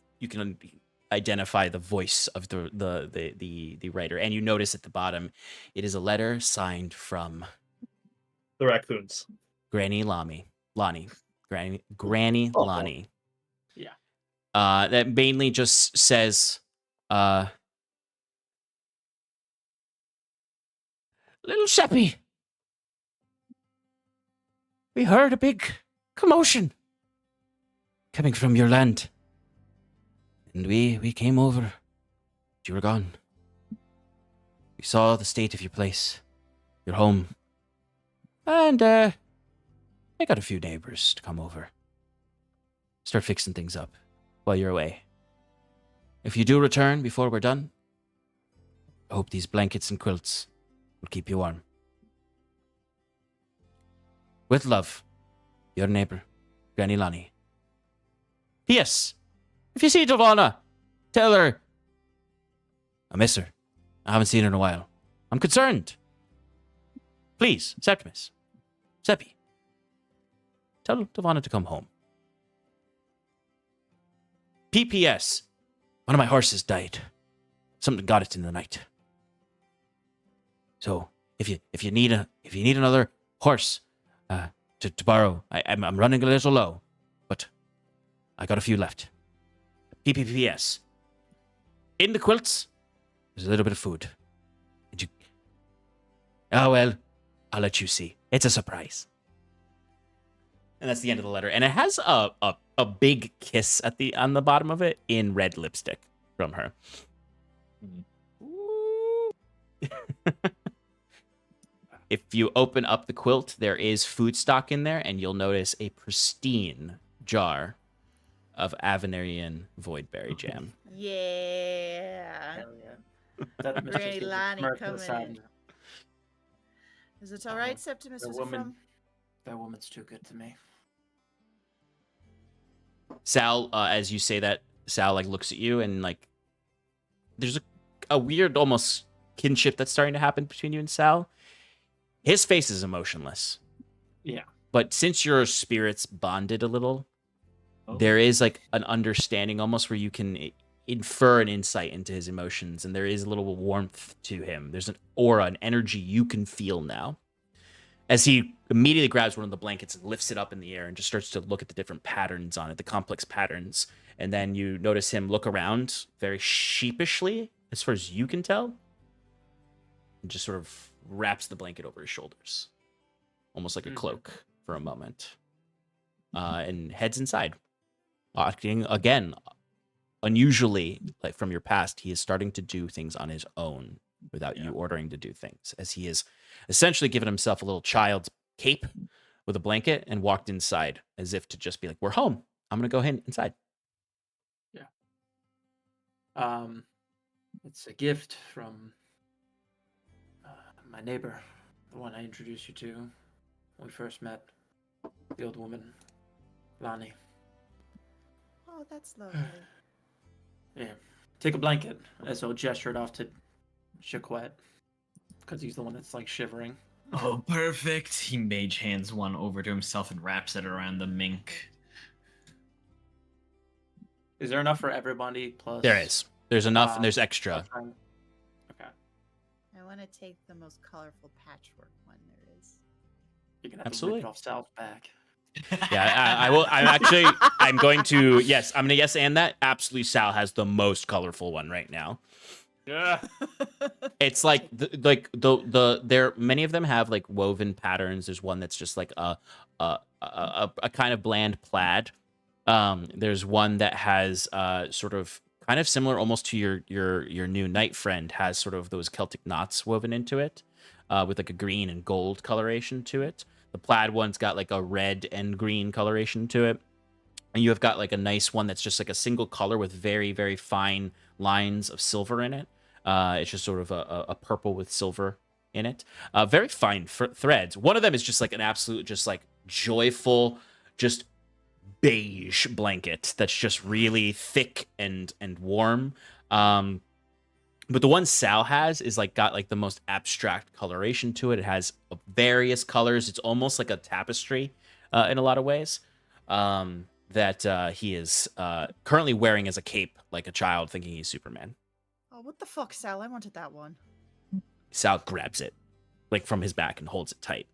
identify the voice of the writer, and you notice at the bottom, it is a letter signed from the raccoons. Granny Lonnie. Yeah. That mainly just says, Little Seppi, we heard a big commotion coming from your land. And we came over. But you were gone. We saw the state of your place, your home. And I got a few neighbors to come over. Start fixing things up. while you're away. If you do return before we're done, I hope these blankets and quilts will keep you warm. With love, your neighbor, Granny Lonnie. P.S. If you see Giovanna, tell her I miss her. I haven't seen her in a while. I'm concerned. Please, Septimus. Seppi. Tell Giovanna to come home. P.P.S. One of my horses died. Something got it in the night. So if you need another horse to borrow, I'm running a little low, but I got a few left. P.P.P.S. In the quilts, there's a little bit of food. Oh well, I'll let you see. It's a surprise. And that's the end of the letter. And it has a big kiss on the bottom of it in red lipstick from her. If you open up the quilt, there is food stock in there, and you'll notice a pristine jar of Avenarian voidberry jam. Yeah. Hell yeah. That Granny Lonnie smirk coming aside, in. Is it all right, Septimus? the Was it woman- from? That woman's too good to me. Sal, as you say that, Sal like looks at you, and like there's a weird almost kinship that's starting to happen between you and Sal. His face is emotionless. Yeah. But since your spirits bonded a little, there is like an understanding almost where you can infer an insight into his emotions, and there is a little warmth to him. There's an aura, an energy you can feel now. As he immediately grabs one of the blankets and lifts it up in the air and just starts to look at the different patterns on it, the complex patterns. And then you notice him look around very sheepishly, as far as you can tell, and just sort of wraps the blanket over his shoulders, almost like a cloak for a moment, and heads inside. Acting again, unusually, like from your past, he is starting to do things on his own without you ordering to do things, as he is essentially given himself a little child's cape with a blanket and walked inside as if to just be like, we're home. I'm going to go inside. It's a gift from my neighbor, the one I introduced you to when we first met, the old woman, Lonnie. Oh, that's lovely. Yeah. Take a blanket, as I'll gesture it off to Jaquet, because he's the one that's like shivering. Oh, perfect. He mage hands one over to himself and wraps it around the mink. Is there enough for everybody? Plus, There is. There's enough, and there's extra. Okay. I want to take the most colorful patchwork one there is. You're gonna have Absolutely. to rip it off Sal's back. Yeah, I will. I'm going to, yes, I'm going to yes and that. Absolutely, Sal has the most colorful one right now. Yeah. It's like there many of them have like woven patterns. There's one that's just like a kind of bland plaid. There's one that has sort of kind of similar almost to your new knight friend, has sort of those Celtic knots woven into it, with like a green and gold coloration to it. The plaid one's got like a red and green coloration to it. And you have got like a nice one that's just like a single color with very, very fine lines of silver in it. It's just sort of a purple with silver in it. Very fine threads. One of them is just like an absolute, just like joyful, just beige blanket that's just really thick and warm. But the one Sal has is like got like the most abstract coloration to it. It has various colors. It's almost like a tapestry in a lot of ways. That he is currently wearing as a cape, like a child thinking he's Superman. Oh, what the fuck, Sal? I wanted that one. Sal grabs it, like from his back, and holds it tight.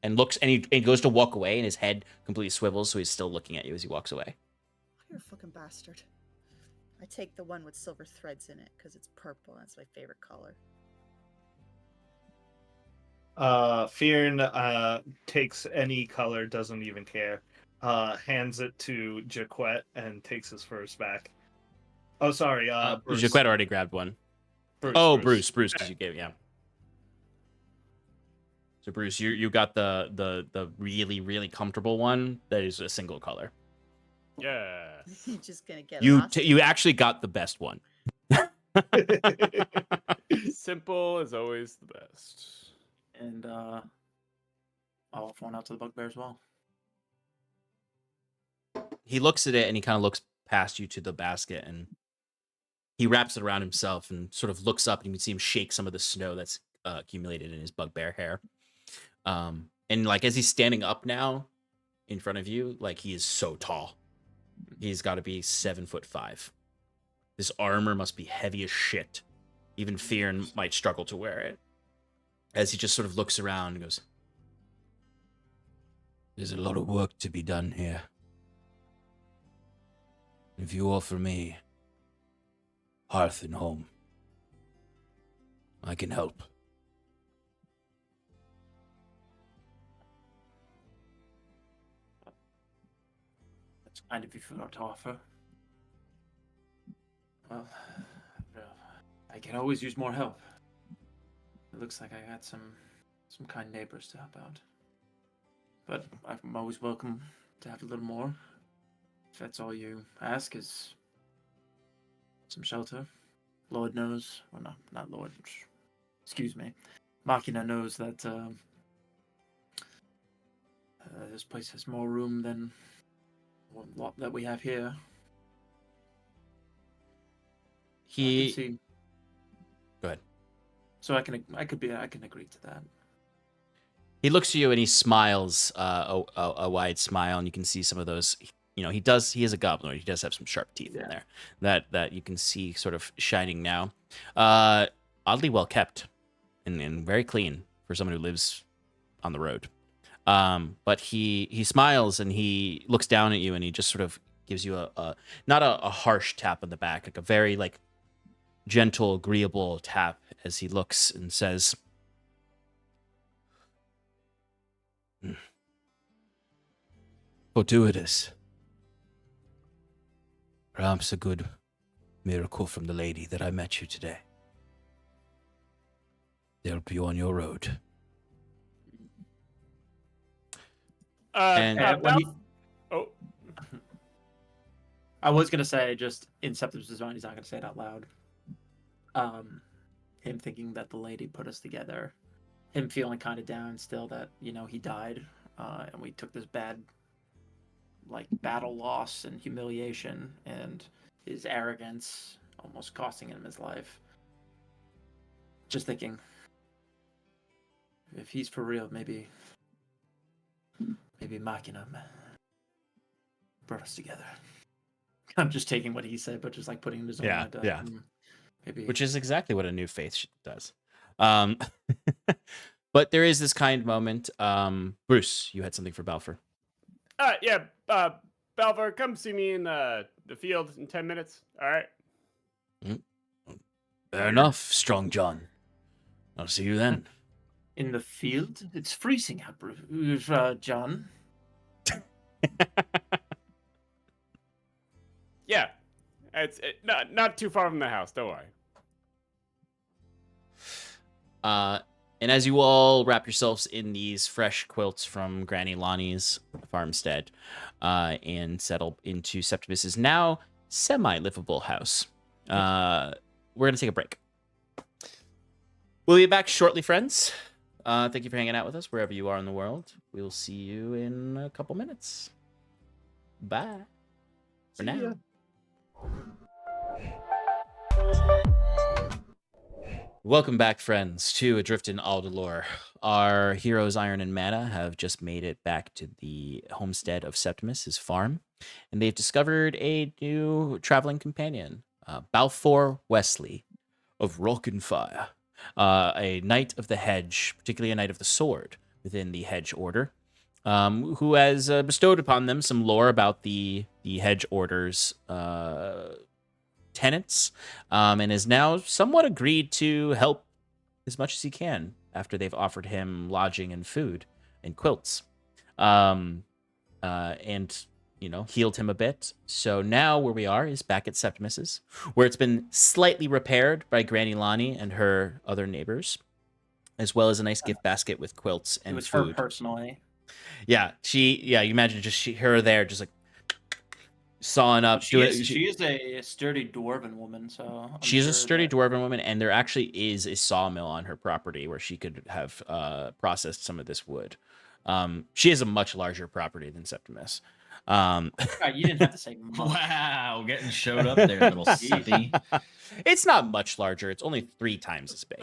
And looks, and he goes to walk away, and his head completely swivels, so he's still looking at you as he walks away. You're a fucking bastard. I take the one with silver threads in it because it's purple. That's my favorite color. Fyrn takes any color, doesn't even care. Hands it to Jaquet and takes his first back. Oh, sorry. Bruce. Jaquet already grabbed one. Bruce, because you gave, yeah. So Bruce, you got the really, really comfortable one that is a single color. Yeah. You're just gonna get You lost. you actually got the best one. Simple is always the best. And I'll phone out to the bugbear as well. He looks at it and he kind of looks past you to the basket and he wraps it around himself and sort of looks up and you can see him shake some of the snow that's accumulated in his bugbear hair. And like as he's standing up now in front of you, like he is so tall. He's got to be 7'5". This armor must be heavy as shit. Even Fyrn might struggle to wear it. As he just sort of looks around and goes, "There's a lot of work to be done here. If you offer me hearth and home, I can help." That's kind of you for to offer. Well, I can always use more help. It looks like I got some kind neighbors to help out. But I'm always welcome to have a little more. If that's all you ask is some shelter. Lord knows, well, not Lord, excuse me. Machina knows that this place has more room than what lot that we have here. I can see. Go ahead. So I can agree to that. He looks at you and he smiles a wide smile, and you can see some of those. You know, he is a goblin. He does have some sharp teeth in there that you can see sort of shining now. Oddly well kept and very clean for someone who lives on the road. But he smiles and he looks down at you and he just sort of gives you not a harsh tap on the back, like a very like gentle, agreeable tap as he looks and says, "Fortuitous. Perhaps a good miracle from the lady that I met you today. They'll be on your road." Oh, I was gonna say, just in Septimus' mind, he's not gonna say it out loud. Him thinking that the lady put us together, him feeling kind of down still that he died, and we took this bad, like, battle loss and humiliation, and his arrogance almost costing him his life. Just thinking, if he's for real, maybe Machina brought us together. I'm just taking what he said, but just like putting his own mind up. Yeah. Maybe. Which is exactly what a new faith does. But there is this kind moment. Bruce, you had something for Balfour. Yeah. Balfour, come see me in the field in 10 minutes. All right. Fair enough, Strong John. I'll see you then. In the field? It's freezing out, John. Yeah. It's not too far from the house. Don't worry. And as you all wrap yourselves in these fresh quilts from Granny Lonnie's farmstead, and settle into Septimus's now semi-livable house, we're going to take a break. We'll be back shortly, friends. Thank you for hanging out with us wherever you are in the world. We'll see you in a couple minutes. Bye. For now. Welcome back, friends, to Adrift in Aldhalor. Our heroes, Iron and Mana, have just made it back to the homestead of Septimus, his farm, and they've discovered a new traveling companion, Balfour Wesley of Rock and Fire, a knight of the hedge, particularly a knight of the sword within the hedge order, who has bestowed upon them some lore about the hedge order's tenants, and is now somewhat agreed to help as much as he can after they've offered him lodging and food and quilts, and healed him a bit. So now where we are is back at Septimus's, where it's been slightly repaired by Granny Lonnie and her other neighbors, as well as a nice gift basket with quilts and it was food. her personally. Yeah, you imagine just her there, just like sawing up. She is a sturdy dwarven woman, so She's a sturdy that... dwarven woman, and there actually is a sawmill on her property where she could have processed some of this wood. She has a much larger property than Septimus. You didn't have to say much. Wow, getting showed up there, little sippy. It's not much larger. It's only 3 times as big.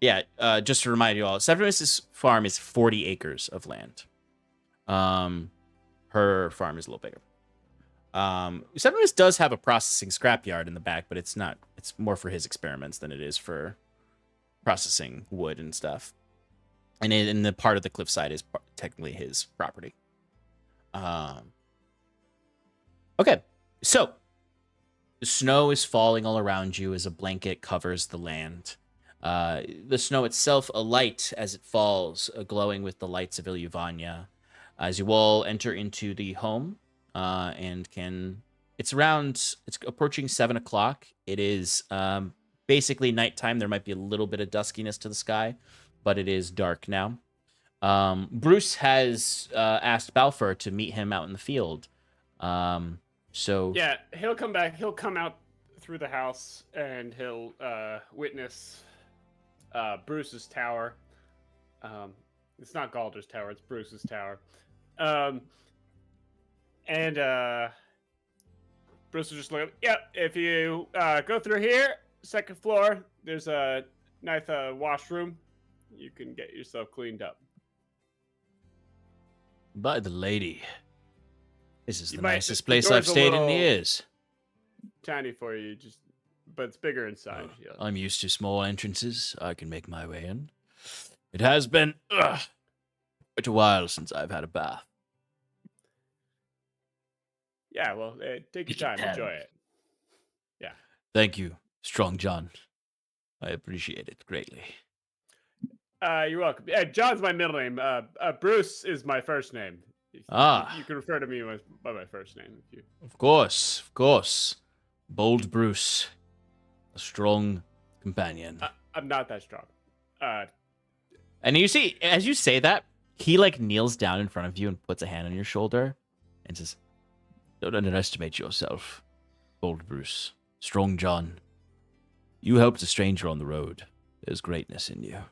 Yeah, just to remind you all, Septimus's farm is 40 acres of land. Her farm is a little bigger. Septimus does have a processing scrapyard in the back, but it's not. It's more for his experiments than it is for processing wood and stuff. And in the part of the cliffside is technically his property. Okay, so the snow is falling all around you as a blanket covers the land. The snow itself alight as it falls, glowing with the lights of Ilyuvania. As you all enter into the home, and it's approaching 7 o'clock. It is basically nighttime. There might be a little bit of duskiness to the sky, but it is dark now. Bruce has asked Balfour to meet him out in the field. So yeah, he'll come back. He'll come out through the house and he'll witness Bruce's tower. It's not Galder's tower. It's Bruce's tower. And Bruce will just look. Yeah, if you go through here, 2nd floor, there's a nice washroom. You can get yourself cleaned up. By the lady, this is You the might- nicest the place door's I've a stayed in little- years. Tiny for you, but it's bigger inside. Yeah. I'm used to small entrances. I can make my way in. It has been quite a while since I've had a bath. Yeah, well, take your time, enjoy it. Yeah. Thank you, Strong John. I appreciate it greatly. You're welcome. John's my middle name. Bruce is my first name. You can refer to me by my first name if you. Of course. Bold Bruce, a strong companion. I'm not that strong. And you see, as you say that, he like kneels down in front of you and puts a hand on your shoulder and says, "Don't underestimate yourself, Bold Bruce. Strong John. You helped a stranger on the road. There's greatness in you."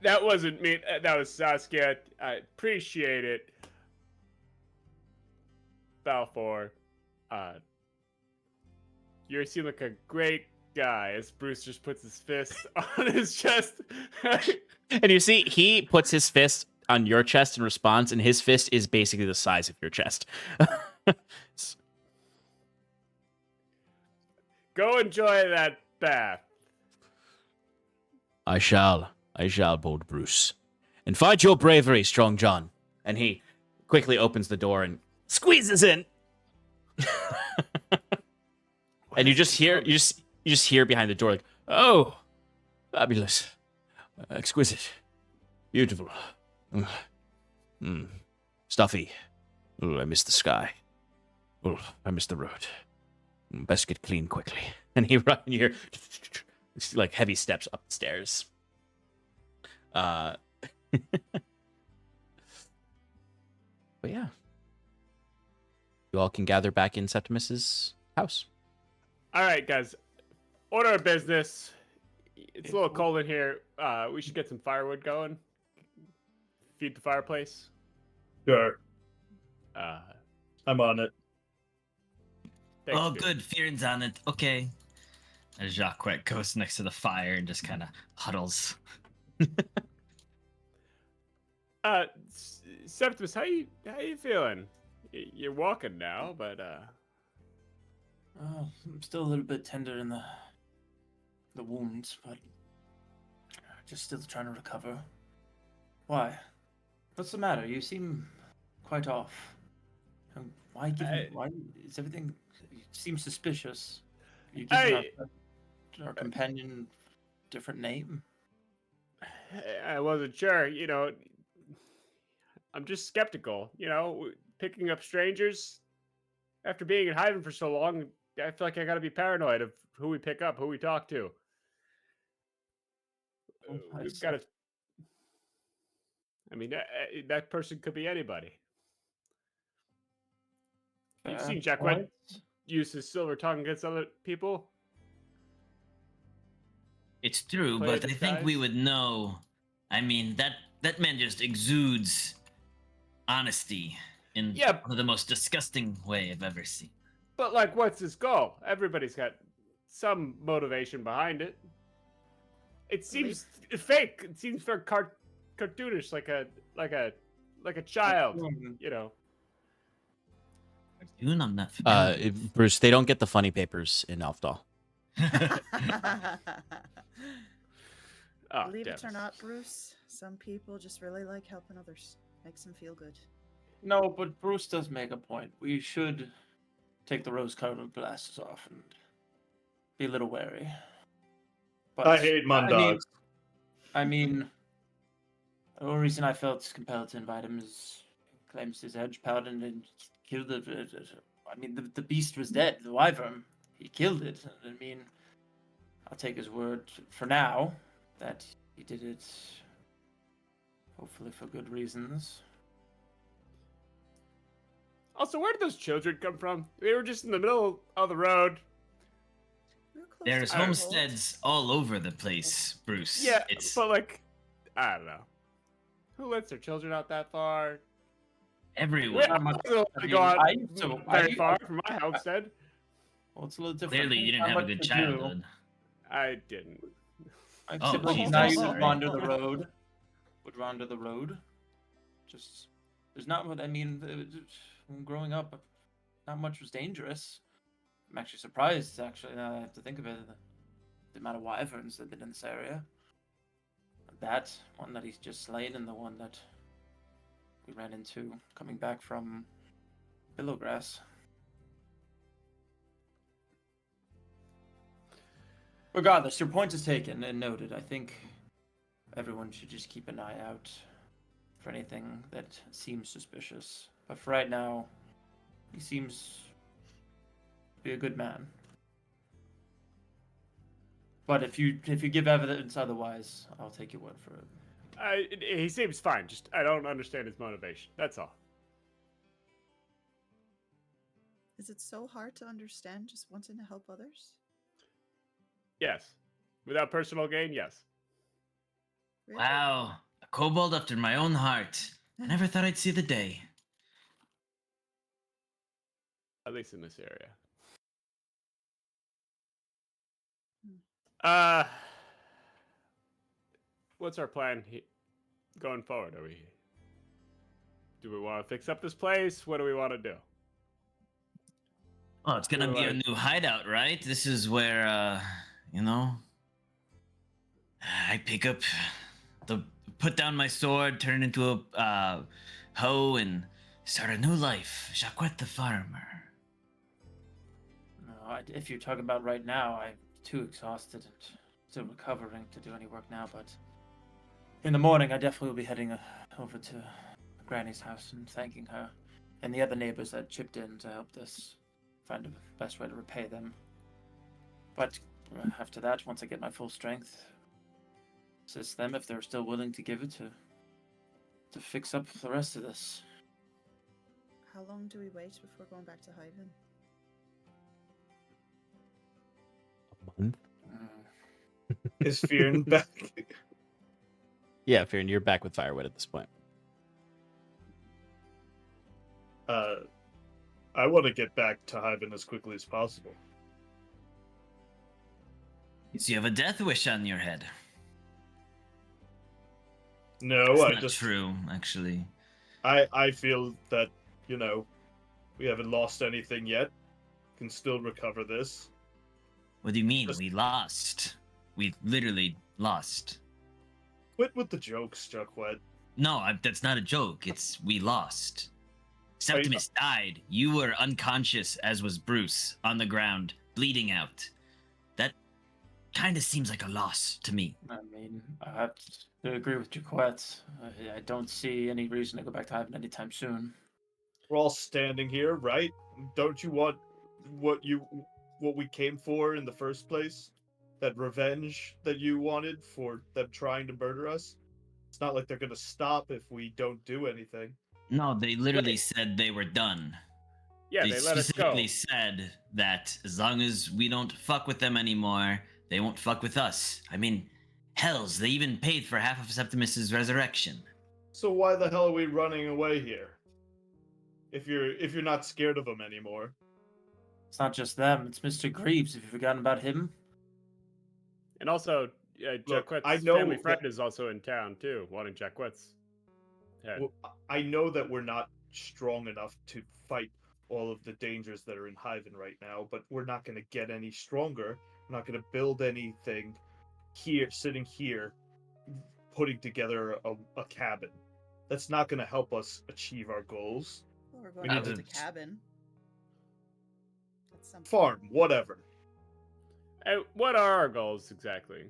That wasn't me. That was Saskia. I appreciate it. Balfour. You seem like a great guy. As Bruce just puts his fist on his chest. And you see, he puts his fist on your chest in response, and his fist is basically the size of your chest. Go enjoy that bath. I shall, Bold Bruce. And fight your bravery, Strong John. And he quickly opens the door and squeezes in. And you just hear behind the door like, "Oh, fabulous, exquisite, beautiful, stuffy. Oh, I miss the sky. Oh, I miss the road. Best get clean quickly." And you hear like heavy steps up the stairs. But yeah, you all can gather back in Septimus's house. All right, guys. Order of business. It's a little cold in here. We should get some firewood going. Feed the fireplace. Sure. I'm on it. Thanks, Oh, dude. good. Fyrn's on it. Okay. And Jaquet goes next to the fire and just kind of huddles. Septimus, how you feeling? You're walking now, but Oh, I'm still a little bit tender in the wounds, but just still trying to recover. Why? What's the matter? You seem quite off. Why is everything? You seem suspicious. You giving our companion different name? I wasn't sure. I'm just skeptical. Picking up strangers after being in hiding for so long. I feel like I got to be paranoid of who we pick up, who we talk to. We've got to. I mean, that person could be anybody. You've Fair seen Jaquet point. use his silver tongue against other people. It's true, Play a but I think we disguise? would know. I mean, that man just exudes honesty in Yeah. one of the most disgusting way I've ever seen. But like, what's his goal? Everybody's got some motivation behind it. It seems fake. It seems very cartoonish, like a child. You know. Cartoon, I'm not familiar. Bruce, they don't get the funny papers in Alfdal. Oh, Believe it or damn. not, Bruce, some people just really like helping others. Makes them feel good. No, but Bruce does make a point. We should take the rose-colored glasses off and be a little wary. But I hate Mundogs. I mean, the only reason I felt compelled to invite him is he claims his edge paladin and killed it. I mean, the beast was dead. The wyvern, he killed it. I mean, I'll take his word for now that he did it. Hopefully for good reasons. Also, where did those children come from? They were just in the middle of the road. We're close There's to Gold. homesteads all over the place, Bruce. Yeah, It's but like, I don't know. Who lets their children out that far? everywhere. Not much- They don't I mean, go out I used to- very I- far from my homestead. Well, it's a little different. Clearly, you didn't Not have a much good to do. childhood. I didn't. I Oh, typically Jesus, now you sorry. would wander the road. Would wander the road. Just there's not what I mean. Growing up, not much was dangerous. I'm actually surprised. Actually, now I have to think of it. The amount of wyverns that have been in this area. That one that he's just slain, and the one that we ran into coming back from Billowgrass. Regardless, your point is taken and noted. I think everyone should just keep an eye out for anything that seems suspicious. But for right now, he seems to be a good man. But if you give evidence otherwise, I'll take your word for it. He seems fine. Just I don't understand his motivation. That's all. Is it so hard to understand just wanting to help others? Yes. Without personal gain, yes. Really? Wow, a kobold after my own heart. I never thought I'd see the day. At least in this area. What's our plan going forward? Do we want to fix up this place? What do we want to do? Oh, it's gonna be our Alright. new hideout, right? This is where, you know, I pick up put down my sword, turn it into a hoe, and start a new life. Jaquet the farmer. No, if you're talking about right now, I'm too exhausted and still recovering to do any work now. But in the morning, I definitely will be heading over to Granny's house and thanking her and the other neighbors that chipped in to help us find the best way to repay them. But after that, once I get my full strength, assist them if they're still willing to give it to fix up the rest of this. How long do we wait before going back to Hyven? A month? Is Fyrn back? Yeah, Fyrn, you're back with Firewood at this point. I want to get back to Hyven as quickly as possible. So you have a death wish on your head. No, It's I not just true, actually. I feel that, we haven't lost anything yet. Can still recover this. What do you mean? Just- We lost. We literally lost. Quit with the jokes, Jaquet. No, that's not a joke. We lost. Septimus died. You were unconscious, as was Bruce, on the ground, bleeding out. That kind of seems like a loss to me. I mean, I have to agree with Jaquet. I don't see any reason to go back to Ivan anytime soon. We're all standing here, right? Don't you want what we came for in the first place? That revenge that you wanted for them trying to murder us? It's not like they're gonna stop if we don't do anything. No, they literally said they were done. Yeah, they let us go. specifically said that as long as we don't fuck with them anymore, they won't fuck with us. I mean, hells, they even paid for half of Septimus's resurrection. So why the hell are we running away here? If you're not scared of them anymore. It's not just them. It's Mr. Greaves. Have you forgotten about him? And also, Look, Jaquet's I know family friend that- is also in town too, wanting Jaquet's head. Well, I know that we're not strong enough to fight all of the dangers that are in Hyven right now, but we're not going to get any stronger. We're not going to build anything here, sitting here, putting together a cabin. That's not going to help us achieve our goals. Well, we're We going need to to- the cabin. That's something. Farm, whatever. What are our goals exactly?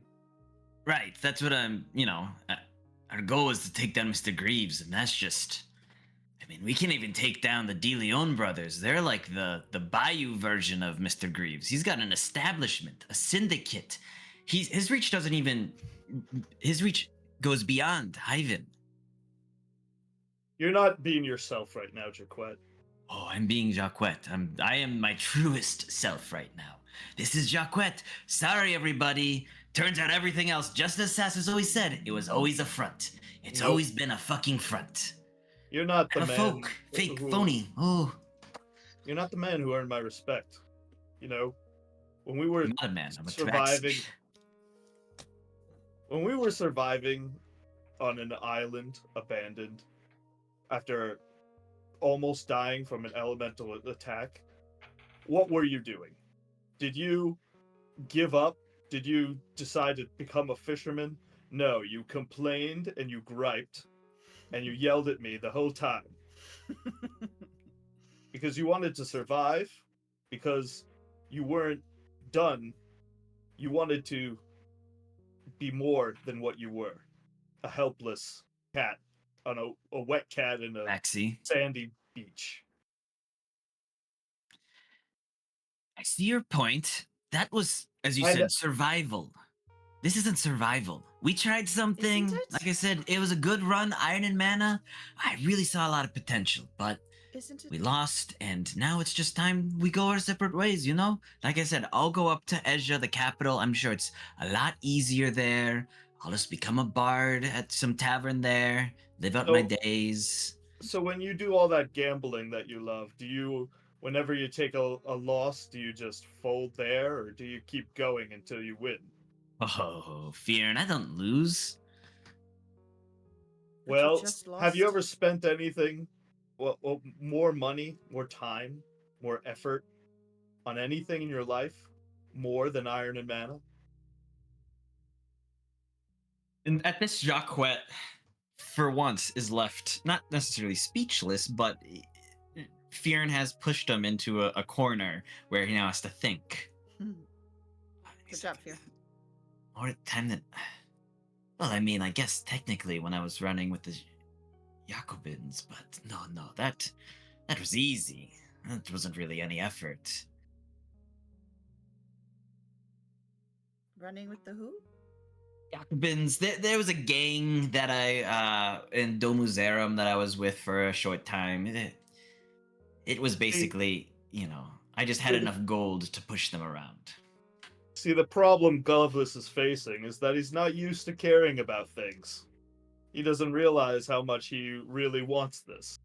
Right, that's what our goal is to take down Mr. Greaves, and that's just. I mean, we can't even take down the De Leon brothers. They're like the Bayou version of Mr. Greaves. He's got an establishment, a syndicate. His reach doesn't even. His reach goes beyond Hyven. You're not being yourself right now, Jaquet. Oh, I'm being Jaquet. I am my truest self right now. This is Jaquet. Sorry, everybody. Turns out everything else, just as Sass has always said, it was always a front. It's Nope. always been a fucking front. You're not the I'm a man. folk, fake, who- phony. Oh, You're not the man who earned my respect. You know, when we were I'm not a man. I'm a surviving, Trax. when we were surviving on an island, abandoned, after almost dying from an elemental attack, what were you doing? Did you give up? Did you decide to become a fisherman? No, you complained and you griped and you yelled at me the whole time. Because you wanted to survive, because you weren't done. You wanted to be more than what you were. A helpless cat on a wet cat in a Maxie, sandy beach. I see your point. That was, as you I said, know- survival. This isn't survival. We tried something. Isn't it? Like I said, it was a good run. Iron and Mana. I really saw a lot of potential, but Isn't it? we lost, and now it's just time we go our separate ways, you know? Like I said, I'll go up to Ezra, the capital. I'm sure it's a lot easier there. I'll just become a bard at some tavern there, live out my So- days. So when you do all that gambling that you love, do you, whenever you take a loss, do you just fold there, or do you keep going until you win? Oh, Fyrn, I don't lose. But you Well, just have you lost. ever spent anything, well, more money, more time, more effort on anything in your life, more than Iron and Mana? And at this, Jaquet, for once, is left not necessarily speechless, but Fyrn has pushed him into a corner where he now has to think. Good He's job, like, Fear. More time than. Well, I mean, I guess technically when I was running with the Jacobins, but no, that was easy. That wasn't really any effort. Running with the who? Jacobins, there was a gang that I in Domuzerum that I was with for a short time. It was basically, I just had enough gold to push them around. See, the problem Govless is facing is that he's not used to caring about things. He doesn't realize how much he really wants this.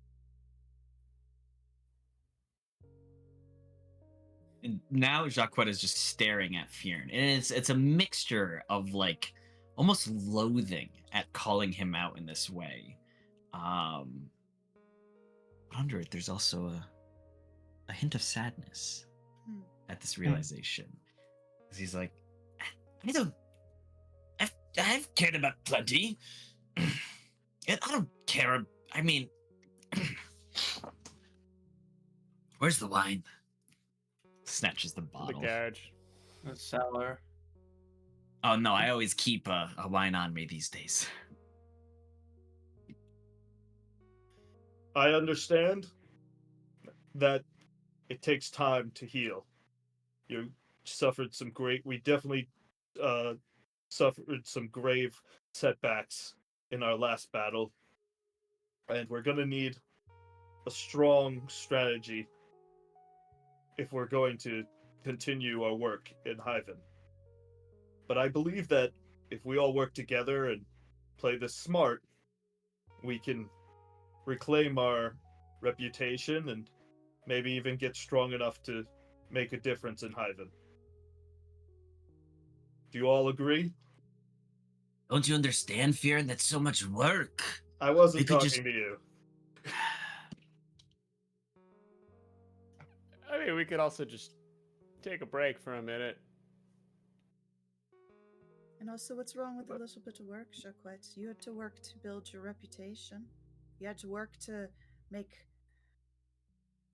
And now Jaquet is just staring at Fyrn, and it's a mixture of like almost loathing at calling him out in this way. Under it, there's also a hint of sadness Hmm. at this realization. 'Cause he's like, I don't. I've cared about plenty. And I don't care. I mean, where's the wine? Snatches the The bottle. carriage. That's sour. Oh no, I always keep a wine on me these days. I understand that it takes time to heal. You suffered some we definitely suffered some grave setbacks in our last battle. And we're going to need a strong strategy if we're going to continue our work in Hyven. But I believe that if we all work together and play this smart, we can reclaim our reputation and maybe even get strong enough to make a difference in Hyven. Do you all agree? Don't you understand, Fyrn? That's so much work. I wasn't They could talking just- to you. I mean, we could also just take a break for a minute. And also, what's wrong with a little bit of work, Jaquet? You had to work to build your reputation. You had to work to make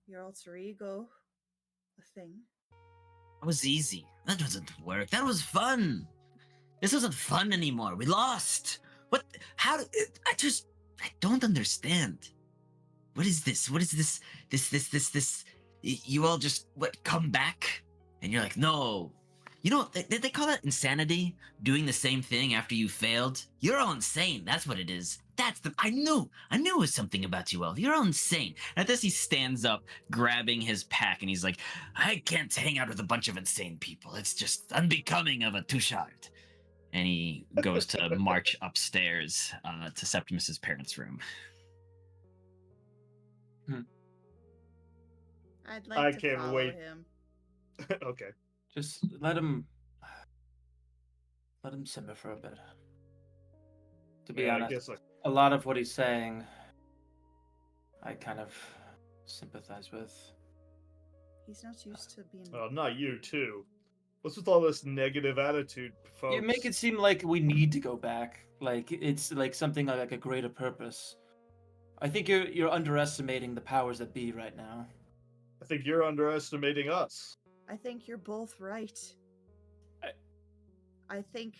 your alter ego a thing. That was easy. That wasn't work. That was fun. This wasn't fun anymore. We lost. What? How? I don't understand. What is this? What is this? This. You all just come back, and you're like, no. You know, did they call that insanity? Doing the same thing after you failed? You're all insane. That's what it is. I knew it was something about you all. You're all insane. At this, he stands up, grabbing his pack, and he's like, I can't hang out with a bunch of insane people. It's just unbecoming of a Touchard. And he goes to march upstairs to Septimus's parents' room. I'd like I to can't follow wait. him. Okay. Just let him simmer for a bit. To be Yeah, I honest, guess a lot of what he's saying, I kind of sympathize with. He's not used to being. Oh, not you too. What's with all this negative attitude, folks? You make it seem like we need to go back, like it's like something like a greater purpose. I think you're underestimating the powers that be right now. I think you're underestimating us. I think you're both right. I think,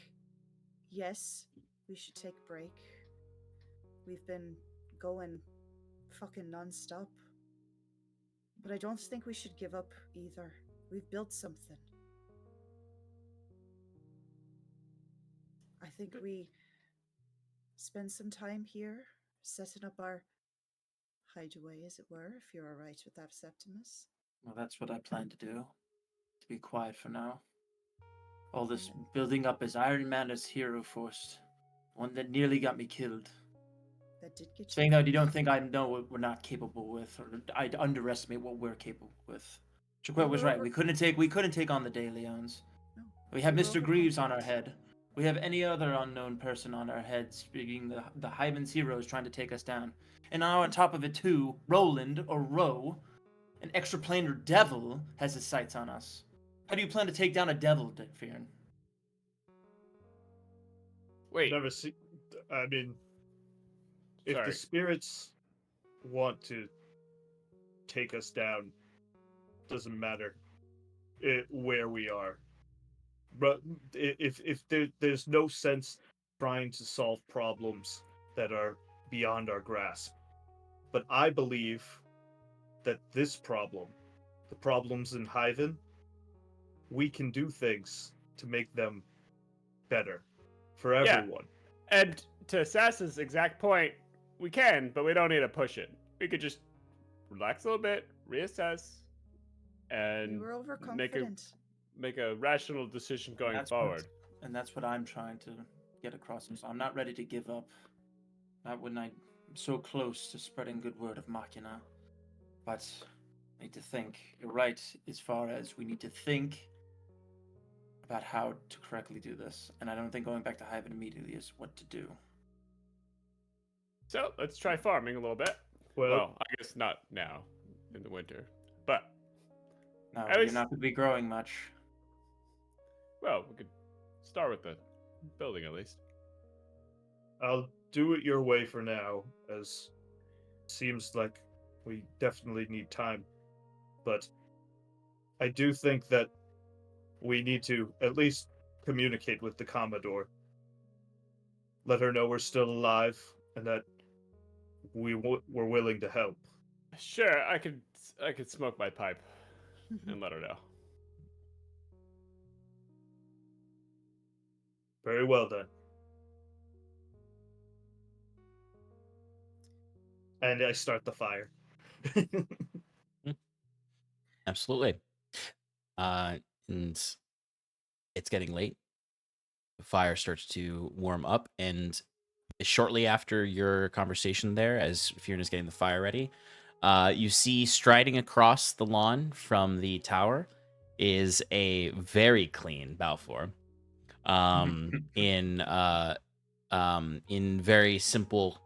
yes, we should take a break. We've been going fucking non-stop. But I don't think we should give up either. We've built something. I think we spend some time here, setting up our hideaway, as it were, if you're alright with that, Septimus. Well, that's what I plan to do. To be quiet for now. All this building up as Iron Man as hero force. One that nearly got me killed. That did get Saying that you don't think I know what we're not capable with, or I underestimate what we're capable with. Jaquet was right. We couldn't take on the De Leons. No. We have We were Mr. Greaves on our overconfident. head. We have any other unknown person on our heads, being the Hyven's heroes trying to take us down. And now on top of it too, Roland or Ro, an extraplanar devil, has his sights on us. How do you plan to take down a devil, Fyrn? Wait, Never see. I mean, if sorry. the spirits want to take us down, doesn't matter where we are. But if there's no sense trying to solve problems that are beyond our grasp. But I believe that this problem, the problems in Hyven, we can do things to make them better for Yeah. everyone. And to Sass's exact point, we can, but we don't need to push it. We could just relax a little bit, reassess, We and were overconfident. make a rational decision going That's forward. And that's what I'm trying to get across. So I'm not ready to give up. Not when I'm so close to spreading good word of Machina. But I need to think. You're right as far as we need to think about how to correctly do this. And I don't think going back to Hyven immediately is what to do. So let's try farming a little bit. Well, I guess not now in the winter, but No, At you're least- not going to be growing much. well, we could start with the building at least. I'll do it your way for now, as seems like we definitely need time. But I do think that we need to at least communicate with the Commodore. Let her know we're still alive and that we're willing to help. Sure, I could smoke my pipe and let her know. Very well then. And I start the fire. Absolutely. and it's getting late. The fire starts to warm up, and shortly after your conversation there, as Fyrn is getting the fire ready, you see striding across the lawn from the tower is a very clean Balfour, in very simple,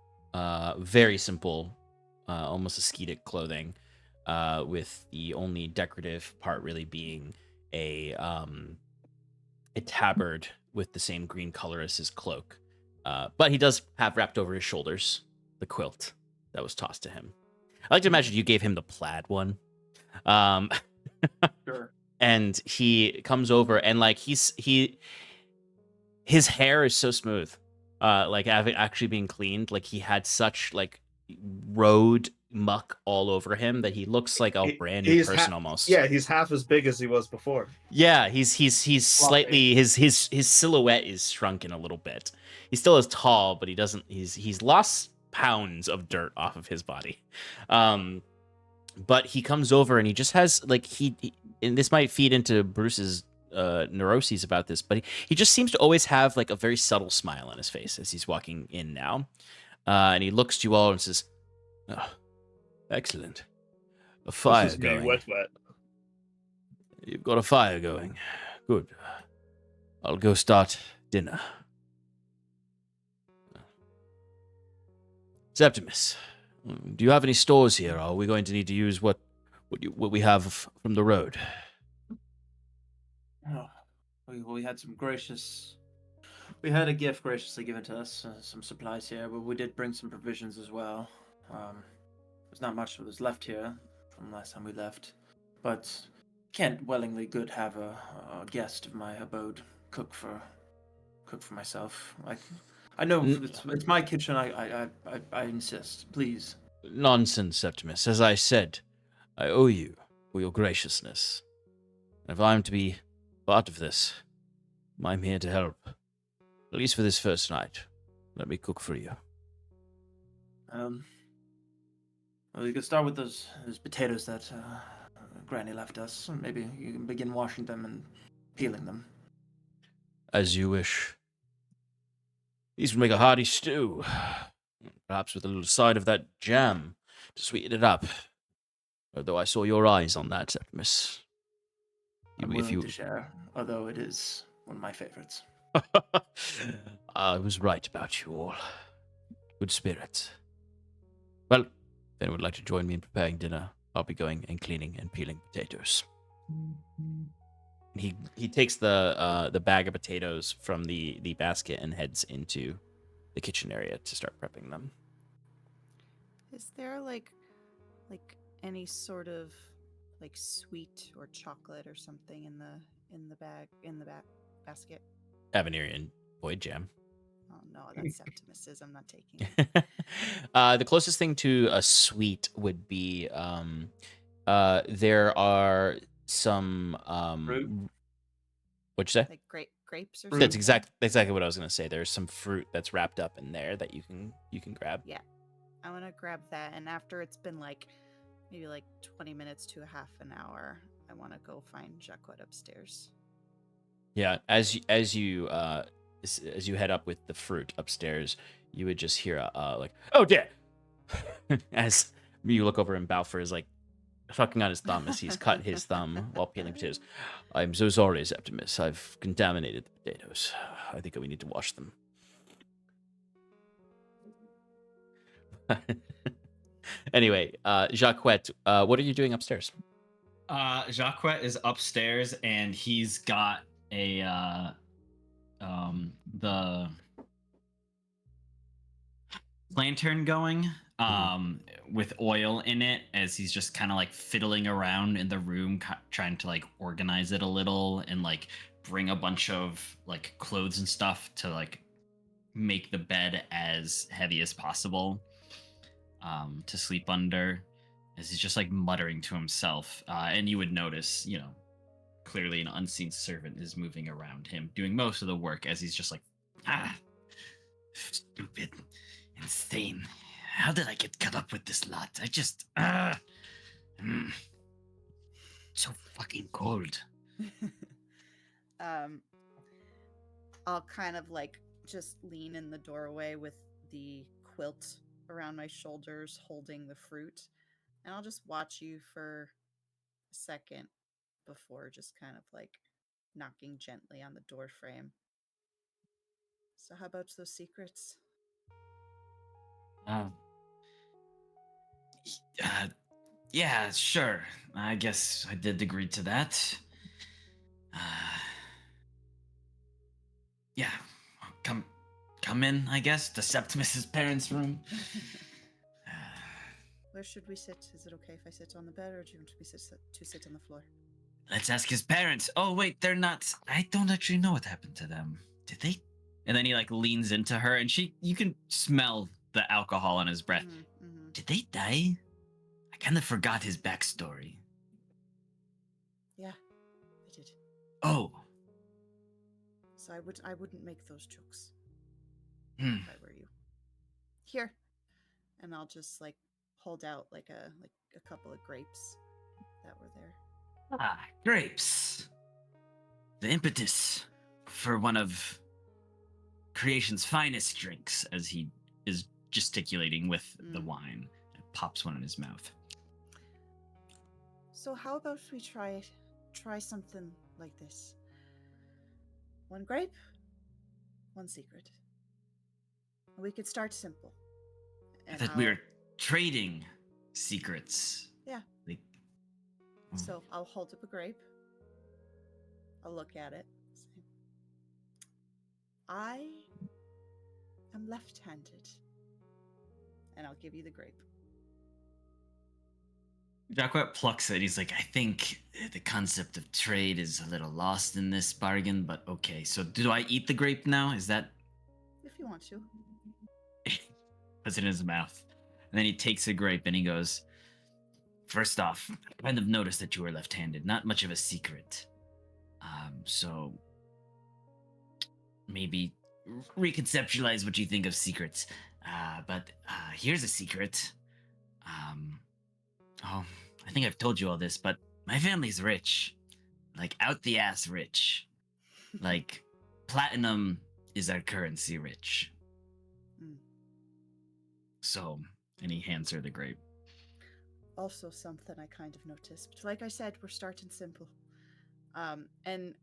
almost ascetic clothing, with the only decorative part really being a tabard with the same green color as his cloak. But he does have wrapped over his shoulders the quilt that was tossed to him. I like to imagine you gave him the plaid one. Sure. And he comes over and like his hair is so smooth. Like actually being cleaned, like he had such like road muck all over him that he looks like a brand new person almost. Yeah, he's half as big as he was before. Yeah, he's slightly his silhouette is shrunken a little bit. He still is tall, but he's lost pounds of dirt off of his body. But he comes over and he just has like and this might feed into Bruce's neuroses about this, but he just seems to always have like a very subtle smile on his face as he's walking in now. And he looks to you all and says, "Oh, excellent. A fire This is me, going. wet. You've got a fire going. Good. I'll go start dinner." Septimus, do you have any stores here? Are we going to need to use what we have from the road? Oh, we had some gracious. We had a gift graciously given to us, some supplies here, but we did bring some provisions as well. There's not much that was left here from last time we left, but can't willingly good have a guest of my abode cook for myself. I know it's my kitchen. I insist. Please. Nonsense, Septimus. As I said, I owe you for your graciousness. And if I'm to be part of this, I'm here to help. At least for this first night. Let me cook for you. Well, you could start with those potatoes that Granny left us. Maybe you can begin washing them and peeling them. As you wish. These would make a hearty stew. Perhaps with a little side of that jam to sweeten it up. Although I saw your eyes on that, Septimus. I'm willing to share, although it is one of my favorites. I was right about you all. Good spirits. Well, if anyone would like to join me in preparing dinner, I'll be going and cleaning and peeling potatoes. He takes the bag of potatoes from the basket and heads into the kitchen area to start prepping them. Is there like any sort of like sweet or chocolate or something in the basket? Avenirian Void Jam. Oh no, that's Septimus's. I'm not taking it. The closest thing to a sweet would be there are some Fruit? What'd you say? Like grapes or something? That's exactly what I was gonna say. There's some fruit that's wrapped up in there that you can grab. Yeah. I want to grab that, and after it's been like maybe like 20 minutes to a half an hour, I want to go find Jaquet upstairs. Yeah, as you head up with the fruit upstairs, you would just hear like, "Oh dear!" as you look over and Balfour is like sucking on his thumb as he's cut his thumb while peeling potatoes. "I'm so sorry, Septimus. I've contaminated the potatoes. I think we need to wash them." Anyway, Jaquet, what are you doing upstairs? Jaquet is upstairs and he's got a the lantern going with oil in it as he's just kind of like fiddling around in the room trying to like organize it a little and like bring a bunch of like clothes and stuff to like make the bed as heavy as possible to sleep under, as he's just like muttering to himself. And you would notice, you know, clearly an unseen servant is moving around him, doing most of the work as he's just like, stupid, insane. How did I get cut up with this lot? I just, so fucking cold. I'll kind of like just lean in the doorway with the quilt around my shoulders holding the fruit, and I'll just watch you for a second before just kind of like knocking gently on the door frame. So how about those secrets? Uh, yeah, sure. I guess I did agree to that. Yeah, come in, I guess, to Septimus's parents' room. Where should we sit? Is it okay if I sit on the bed, or do you want me to sit on the floor? Let's ask his parents. Oh, wait, they're not. I don't actually know what happened to them. Did they? And then he like leans into her, and you can smell the alcohol on his breath. Mm-hmm. Did they die? I kind of forgot his backstory. Yeah, I did. Oh. So I wouldn't make those jokes Hmm. if I were you. Here, and I'll just like hold out like a couple of grapes that were there. Ah, grapes. The impetus for one of creation's finest drinks, as he is gesticulating with the wine. And pops one in his mouth. So how about we try something like this? One grape, one secret. We could start simple. I thought we were trading secrets. Yeah. Like, So I'll hold up a grape. I'll look at it. Say, I am left-handed. And I'll give you the grape. Jaquet plucks it. He's like, I think the concept of trade is a little lost in this bargain, but okay. So do I eat the grape now? Is that... If you want to. Puts it in his mouth. And then he takes a grape and he goes, first off, I kind of noticed that you were left-handed. Not much of a secret. So maybe reconceptualize what you think of secrets. But here's a secret. Oh, I think I've told you all this, but my family's rich. Like, out the ass rich. Like, platinum is our currency rich. So, and he hands her the grape. Also something I kind of noticed. But like I said, we're starting simple. And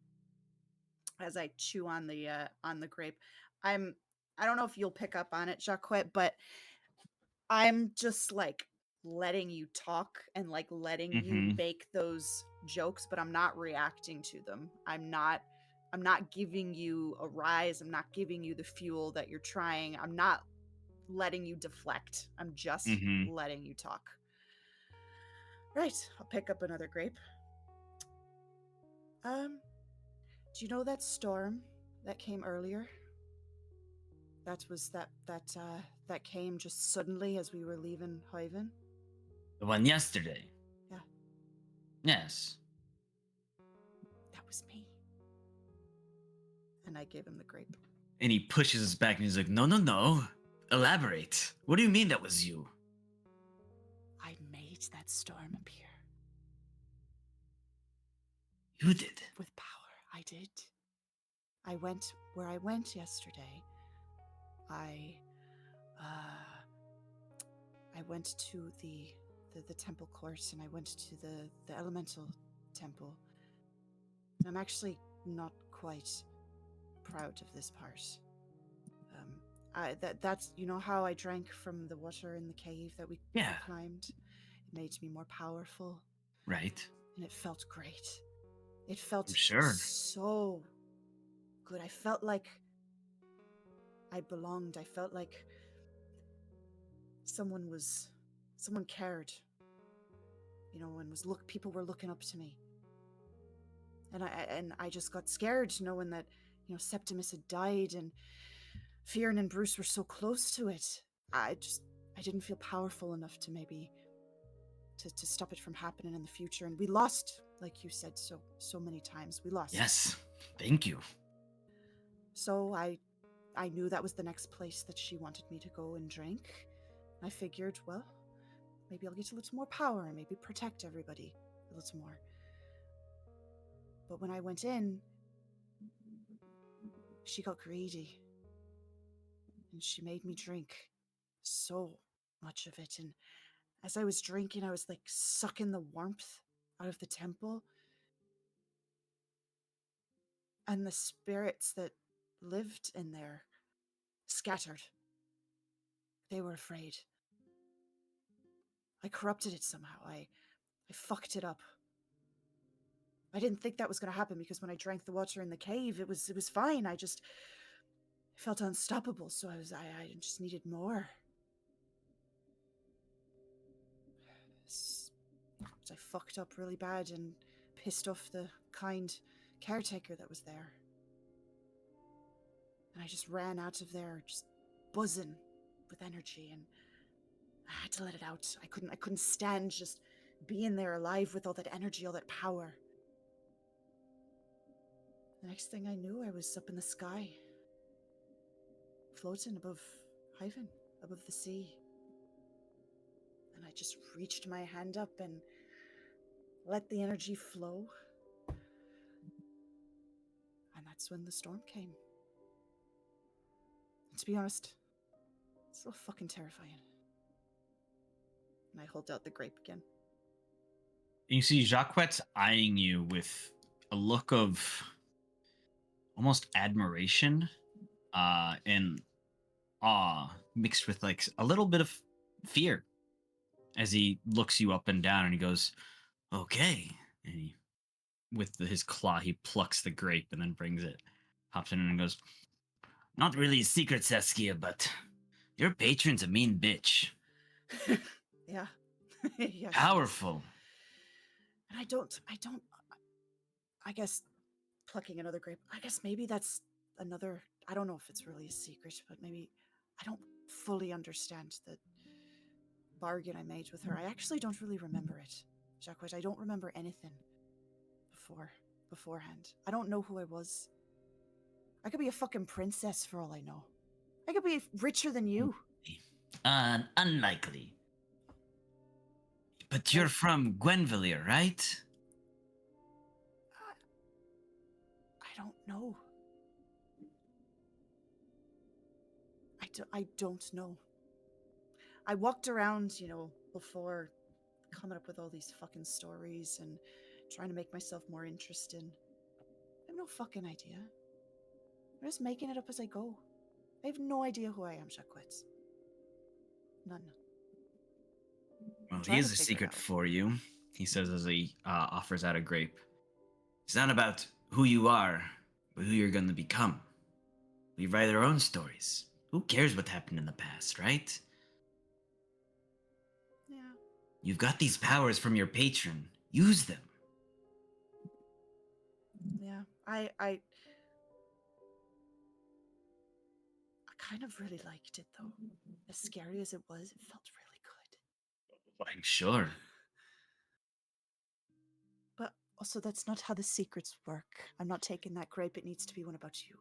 as I chew on the grape, I don't know if you'll pick up on it, Jaquet, but I'm just like letting you talk and like letting you make those jokes, but I'm not reacting to them. I'm not giving you a rise. I'm not giving you the fuel that you're trying. I'm not letting you deflect. I'm just letting you talk. Right, I'll pick up another grape. Do you know that storm that came earlier? That came just suddenly as we were leaving Haven? The one yesterday? Yeah. Yes. That was me. And I gave him the grape. And he pushes us back and he's like, no. Elaborate. What do you mean that was you? I made that storm appear. You did? With power, I did. I went where I went yesterday. I went to the temple course, and I went to the elemental temple. And I'm actually not quite proud of this part. That's you know how I drank from the water in the cave that we climbed? It made me more powerful. Right. And it felt great. It felt so good. I felt like I belonged. I felt like someone cared. You know, and people were looking up to me. And I just got scared knowing that, you know, Septimus had died and Fyrn and Bruce were so close to it. I didn't feel powerful enough to maybe to stop it from happening in the future. And we lost, like you said, so many times. We lost. Yes. Thank you. So I knew that was the next place that she wanted me to go and drink. I figured, well, maybe I'll get a little more power and maybe protect everybody a little more. But when I went in, she got greedy. And she made me drink so much of it. And as I was drinking, I was like sucking the warmth out of the temple. And the spirits that lived in there scattered. They were afraid. I corrupted it somehow. I fucked it up. I didn't think that was going to happen because when I drank the water in the cave, it was fine. I felt unstoppable, so I just needed more. So I fucked up really bad and pissed off the kind caretaker that was there. And I just ran out of there, just buzzing with energy, and I had to let it out. I couldn't stand just being there alive with all that energy, all that power. The next thing I knew, I was up in the sky, floating above Hyven, above the sea. And I just reached my hand up and let the energy flow. And that's when the storm came. And to be honest, it's so fucking terrifying. And I hold out the grape again. You see Jaquet's eyeing you with a look of almost admiration and awe mixed with like a little bit of fear as he looks you up and down and he goes, okay. And he, with his claw, he plucks the grape and then brings it, hops in and goes, not really a secret, Saskia, but your patron's a mean bitch. Yeah. Yeah. Powerful. And I guess plucking another grape, I guess maybe that's another, I don't know if it's really a secret, but maybe I don't fully understand the bargain I made with her. I actually don't really remember it, Jaquet. I don't remember anything beforehand. I don't know who I was. I could be a fucking princess for all I know. I could be richer than you. Unlikely. But you're from Gwenville, right? I don't know. I don't know. I walked around, before coming up with all these fucking stories and trying to make myself more interesting. I have no fucking idea. I'm just making it up as I go. I have no idea who I am, Jaquet. None. Well, trying here's to a figure it secret out. for you, he says as he offers out a grape. It's not about who you are, but who you're going to become. We write our own stories. Who cares what happened in the past, right? Yeah. You've got these powers from your patron. Use them. Yeah. I kind of really liked it, though. As scary as it was, it felt really good. I'm sure. But also, that's not how the secrets work. I'm not taking that grape. It needs to be one about you.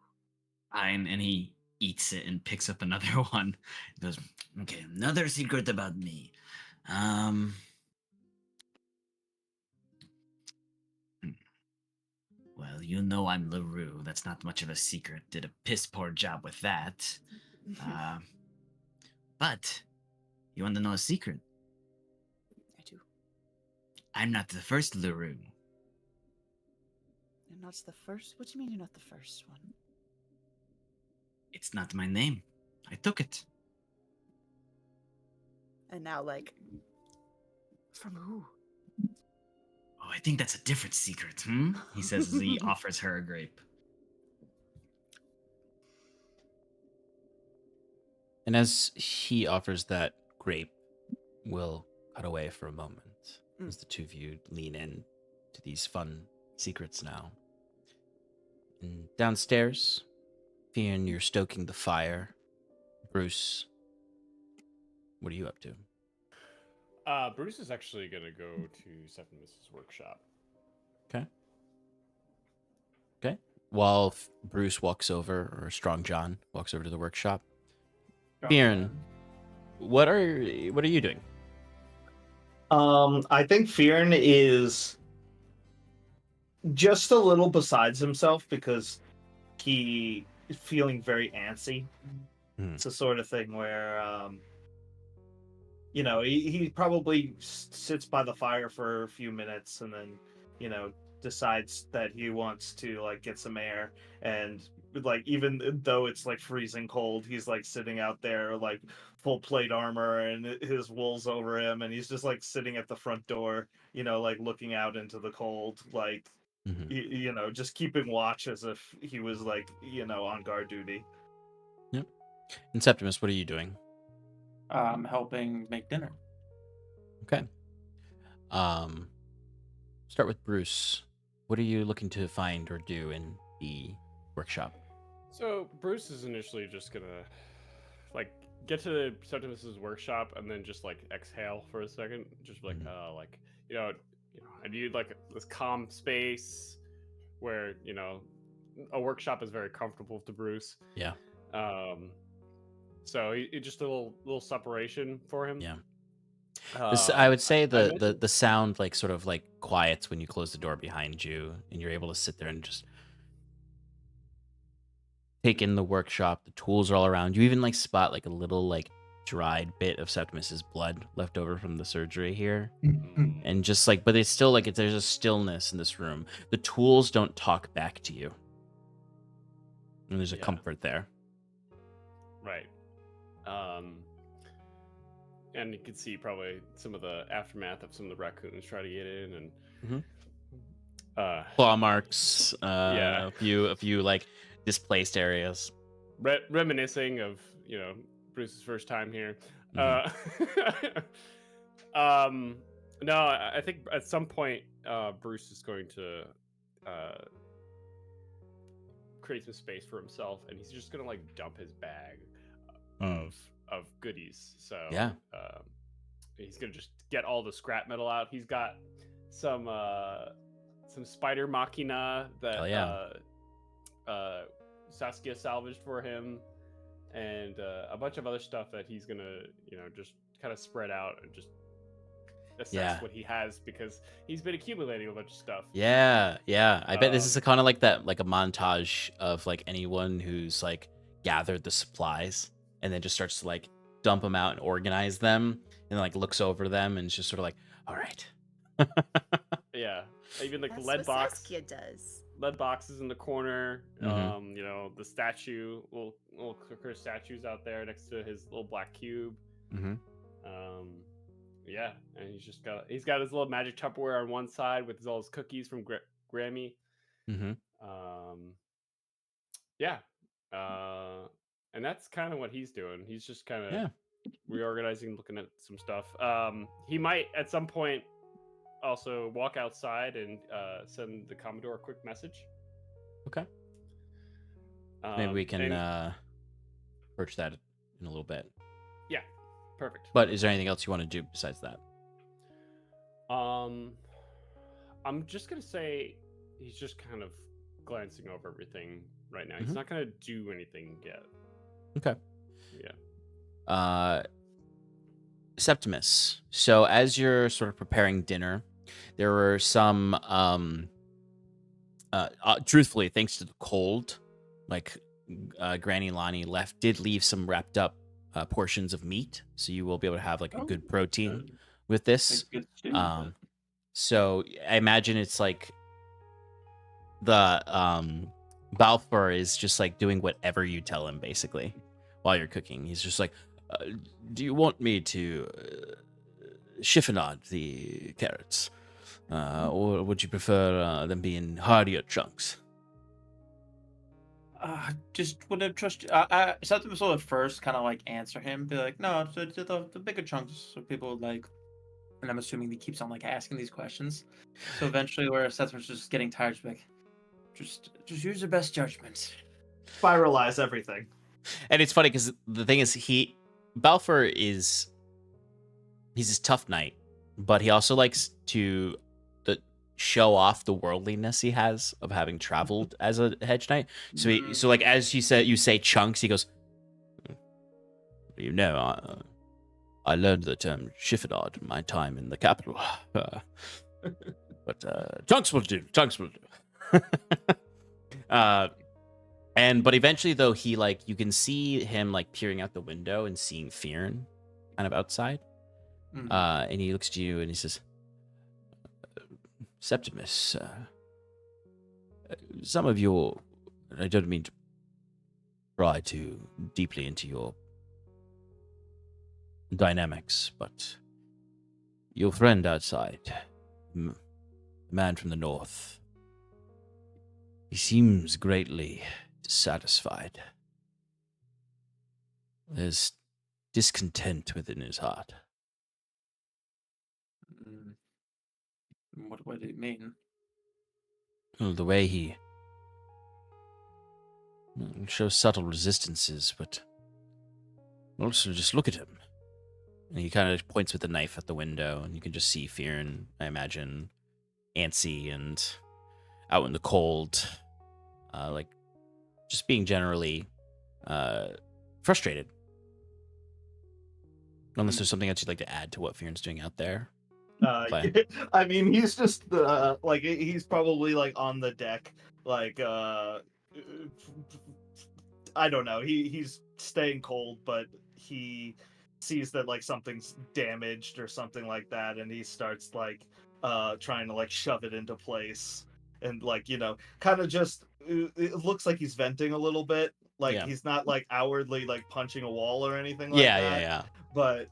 Fine, and he eats it and picks up another one. He goes, okay, another secret about me. Well, you know I'm LaRue. That's not much of a secret. Did a piss poor job with that. But you want to know a secret? I do. I'm not the first LaRue. You're not the first? What do you mean you're not the first one? It's not my name. I took it. And now, from who? Oh, I think that's a different secret, He says as he offers her a grape. And as he offers that grape, we'll cut away for a moment as the two of you lean in to these fun secrets now. And downstairs, Fyrn, you're stoking the fire. Bruce, what are you up to? Bruce is actually going to go to Septimus's workshop. Okay. While Bruce walks over, or Strong John walks over to the workshop, Fyrn, what are you doing? I think Fyrn is just a little besides himself because he is feeling very antsy. It's the sort of thing where, he probably sits by the fire for a few minutes and then, decides that he wants to like get some air, and like even though it's like freezing cold, he's like sitting out there like full plate armor and his wool's over him, and he's just like sitting at the front door, like looking out into the cold, like just keeping watch as if he was like on guard duty. Yep. And Septimus, what are you doing? Helping make dinner. Okay. Start with Bruce. What are you looking to find or do in the workshop? So Bruce is initially just gonna like get to Septimus's workshop and then just like exhale for a second, just like I need like this calm space where a workshop is very comfortable to Bruce. Yeah. So it just a little separation for him. Yeah. I would say the mentioned- sound like sort of like quiets when you close the door behind you, and you're able to sit there and just take in the workshop. The tools are all around you. Even like spot like a little like dried bit of Septimus's blood left over from the surgery here, and just like, but it's still like there's a stillness in this room. The tools don't talk back to you, and there's a comfort there. Right. And you can see probably some of the aftermath of some of the raccoons try to get in, and Claw marks, Yeah. a few like displaced areas. Reminiscing of Bruce's first time here. No, I think at some point Bruce is going to create some space for himself, and he's just gonna like dump his bag of goodies. So Yeah. he's gonna just get all the scrap metal out. He's got some spider machina that Saskia salvaged for him, and a bunch of other stuff that he's gonna just kind of spread out and just assess what he has, because he's been accumulating a bunch of stuff. Yeah. I bet this is kind of like that, like a montage of like anyone who's like gathered the supplies and then just starts to like dump them out and organize them, and like looks over them and is just sort of like, all right. Yeah, even like That's the lead what box. Saskia does. Lead boxes in the corner. Mhm. The statue, little clicker statues out there next to his little black cube. Mm-hmm. Yeah, and he's got his little magic Tupperware on one side with all his cookies from Grammy. Mm-hmm. Yeah, and that's kind of what he's doing. He's just kind of reorganizing, looking at some stuff. He might at some point also walk outside and send the Commodore a quick message. Okay. Maybe we can approach that in a little bit. Yeah, perfect. But is there anything else you want to do besides that? I'm just gonna say he's just kind of glancing over everything right now. He's not gonna do anything yet. Okay. Yeah. Septimus. So as you're sort of preparing dinner, there were some truthfully, thanks to the cold, like Granny Lonnie did leave some wrapped up portions of meat, so you will be able to have like a good protein with this. So I imagine it's like the Balfour is just like doing whatever you tell him basically while you're cooking. He's just like, do you want me to chiffonade the carrots, or would you prefer them being heartier chunks? Just wouldn't trust you. Septimus will at first kind of like answer him, be like, no, the bigger chunks so people would like. And I'm assuming he keeps on like asking these questions. So eventually, where Septimus is just getting tired, she's like, just use your best judgment. Spiralize everything. And it's funny because the thing is, Balfour he's this tough knight, but he also likes to show off the worldliness he has of having traveled as a hedge knight. So like as you say chunks, he goes, I learned the term chiffonade in my time in the capital. But chunks will do. Chunks will do. But eventually, though, he like you can see him like peering out the window and seeing Fyrn kind of outside. Mhm. And he looks at you and he says, Septimus, some of your, I don't mean to pry too deeply into your dynamics, but your friend outside, the man from the north, he seems greatly dissatisfied. There's discontent within his heart. Mm. What do you mean? Well, the way he shows subtle resistances, but also just look at him. And he kind of points with the knife at the window, and you can just see Fyrn, I imagine, antsy and out in the cold, like just being generally frustrated. Unless there's something else you'd like to add to what Fyrn's doing out there. Play. I mean, he's just like he's probably like on the deck, like I don't know. He's staying cold, but he sees that like something's damaged or something like that, and he starts like trying to like shove it into place, and like kind of just it looks like he's venting a little bit. Like Yeah. he's not like outwardly like punching a wall or anything like that. Yeah. But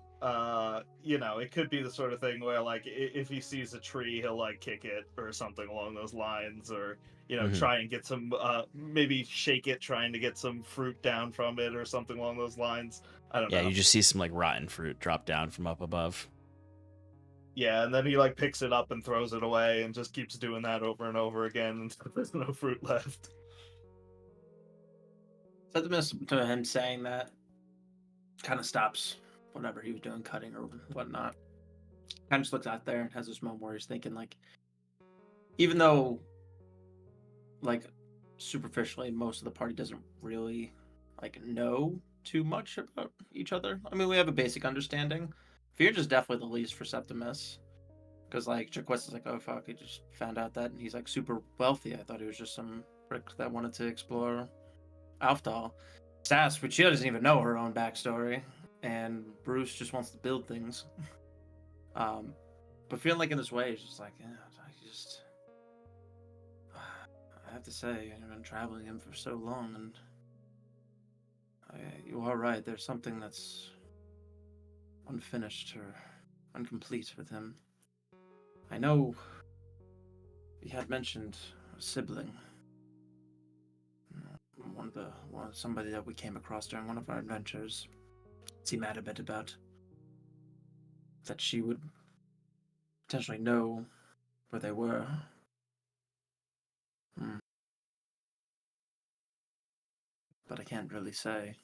it could be the sort of thing where like if he sees a tree, he'll like kick it or something along those lines, or Mhm. try and get some maybe shake it, trying to get some fruit down from it or something along those lines. I don't know. Yeah, you just see some like rotten fruit drop down from up above. Yeah, and then he like picks it up and throws it away and just keeps doing that over and over again until there's no fruit left. Septimus, to him saying that, kind of stops whatever he was doing, cutting or whatnot. Kind of just looks out there and has this moment where he's thinking, like, even though, like, superficially, most of the party doesn't really, like, know too much about each other. I mean, we have a basic understanding. Fyrn is definitely the least for Septimus. Because, like, Jaquet is like, oh, fuck, he just found out that, and he's, like, super wealthy. I thought he was just some prick that wanted to explore Aldhalor. Sass, but she doesn't even know her own backstory, and Bruce just wants to build things. But feeling like in this way, he's just like, I have to say, I've been traveling him for so long, and you are right. There's something that's unfinished or incomplete with him. I know he had mentioned a sibling. Somebody that we came across during one of our adventures. Seemed mad a bit about that she would potentially know where they were. But I can't really say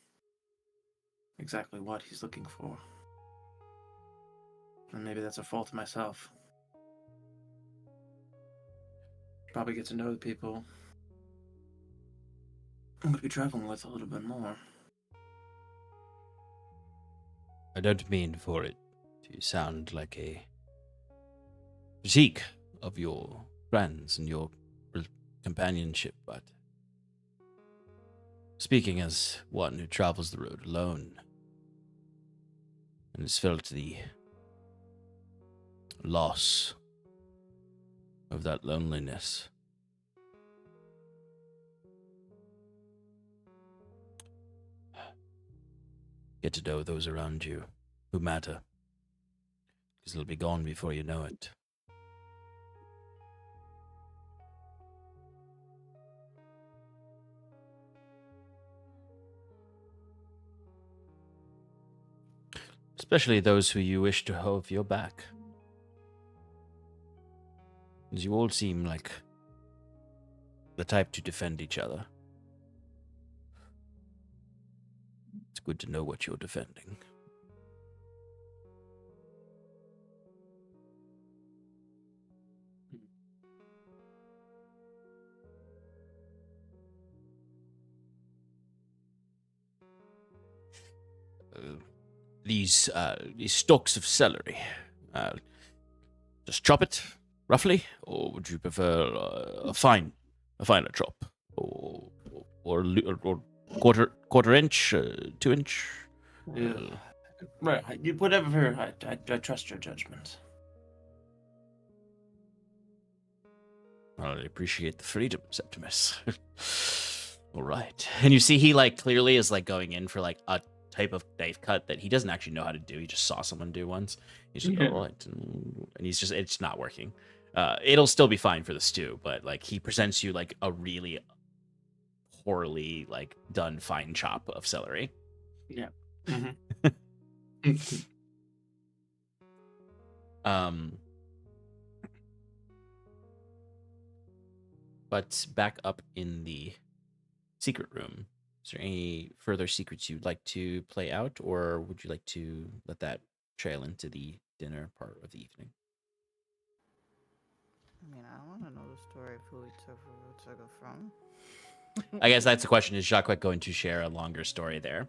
exactly what he's looking for. And maybe that's a fault of myself. Probably get to know the people I'm going to be traveling with a little bit more. I don't mean for it to sound like a critique of your friends and your companionship, but speaking as one who travels the road alone and has felt the loss of that loneliness, get to know those around you who matter, because they'll be gone before you know it. Especially those who you wish to have your back. As you all seem like the type to defend each other. It's good to know what you're defending. These stalks of celery. Just chop it, roughly, or would you prefer a finer chop, or quarter inch, 2 inch? Yeah. Right. Whatever. I trust your judgment. I appreciate the freedom, Septimus. All right. And you see he like clearly is like going in for like a type of knife cut that he doesn't actually know how to do. He just saw someone do once. He's just Yeah. all right. And it's not working. It'll still be fine for the stew, but like he presents you like a really poorly like done fine chop of celery. Yeah. Mm-hmm. But back up in the secret room, is there any further secrets you'd like to play out, or would you like to let that trail into the dinner part of the evening? I mean, I want to know the story of who we took it from. I guess that's the question. Is Jaquet going to share a longer story there?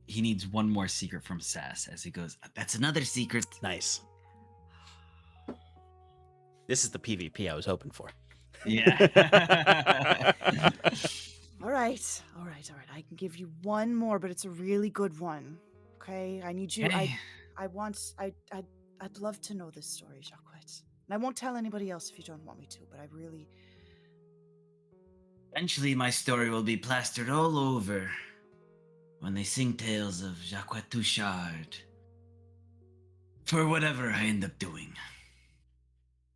He needs one more secret from Sass as he goes, that's another secret. Nice. This is the PvP I was hoping for. Yeah. All right. I can give you one more, but it's a really good one. Okay, I need you. Okay. I'd love to know this story, Jaquet. And I won't tell anybody else if you don't want me to, but I really. Eventually, my story will be plastered all over when they sing tales of Jaquet Touchard. For whatever I end up doing.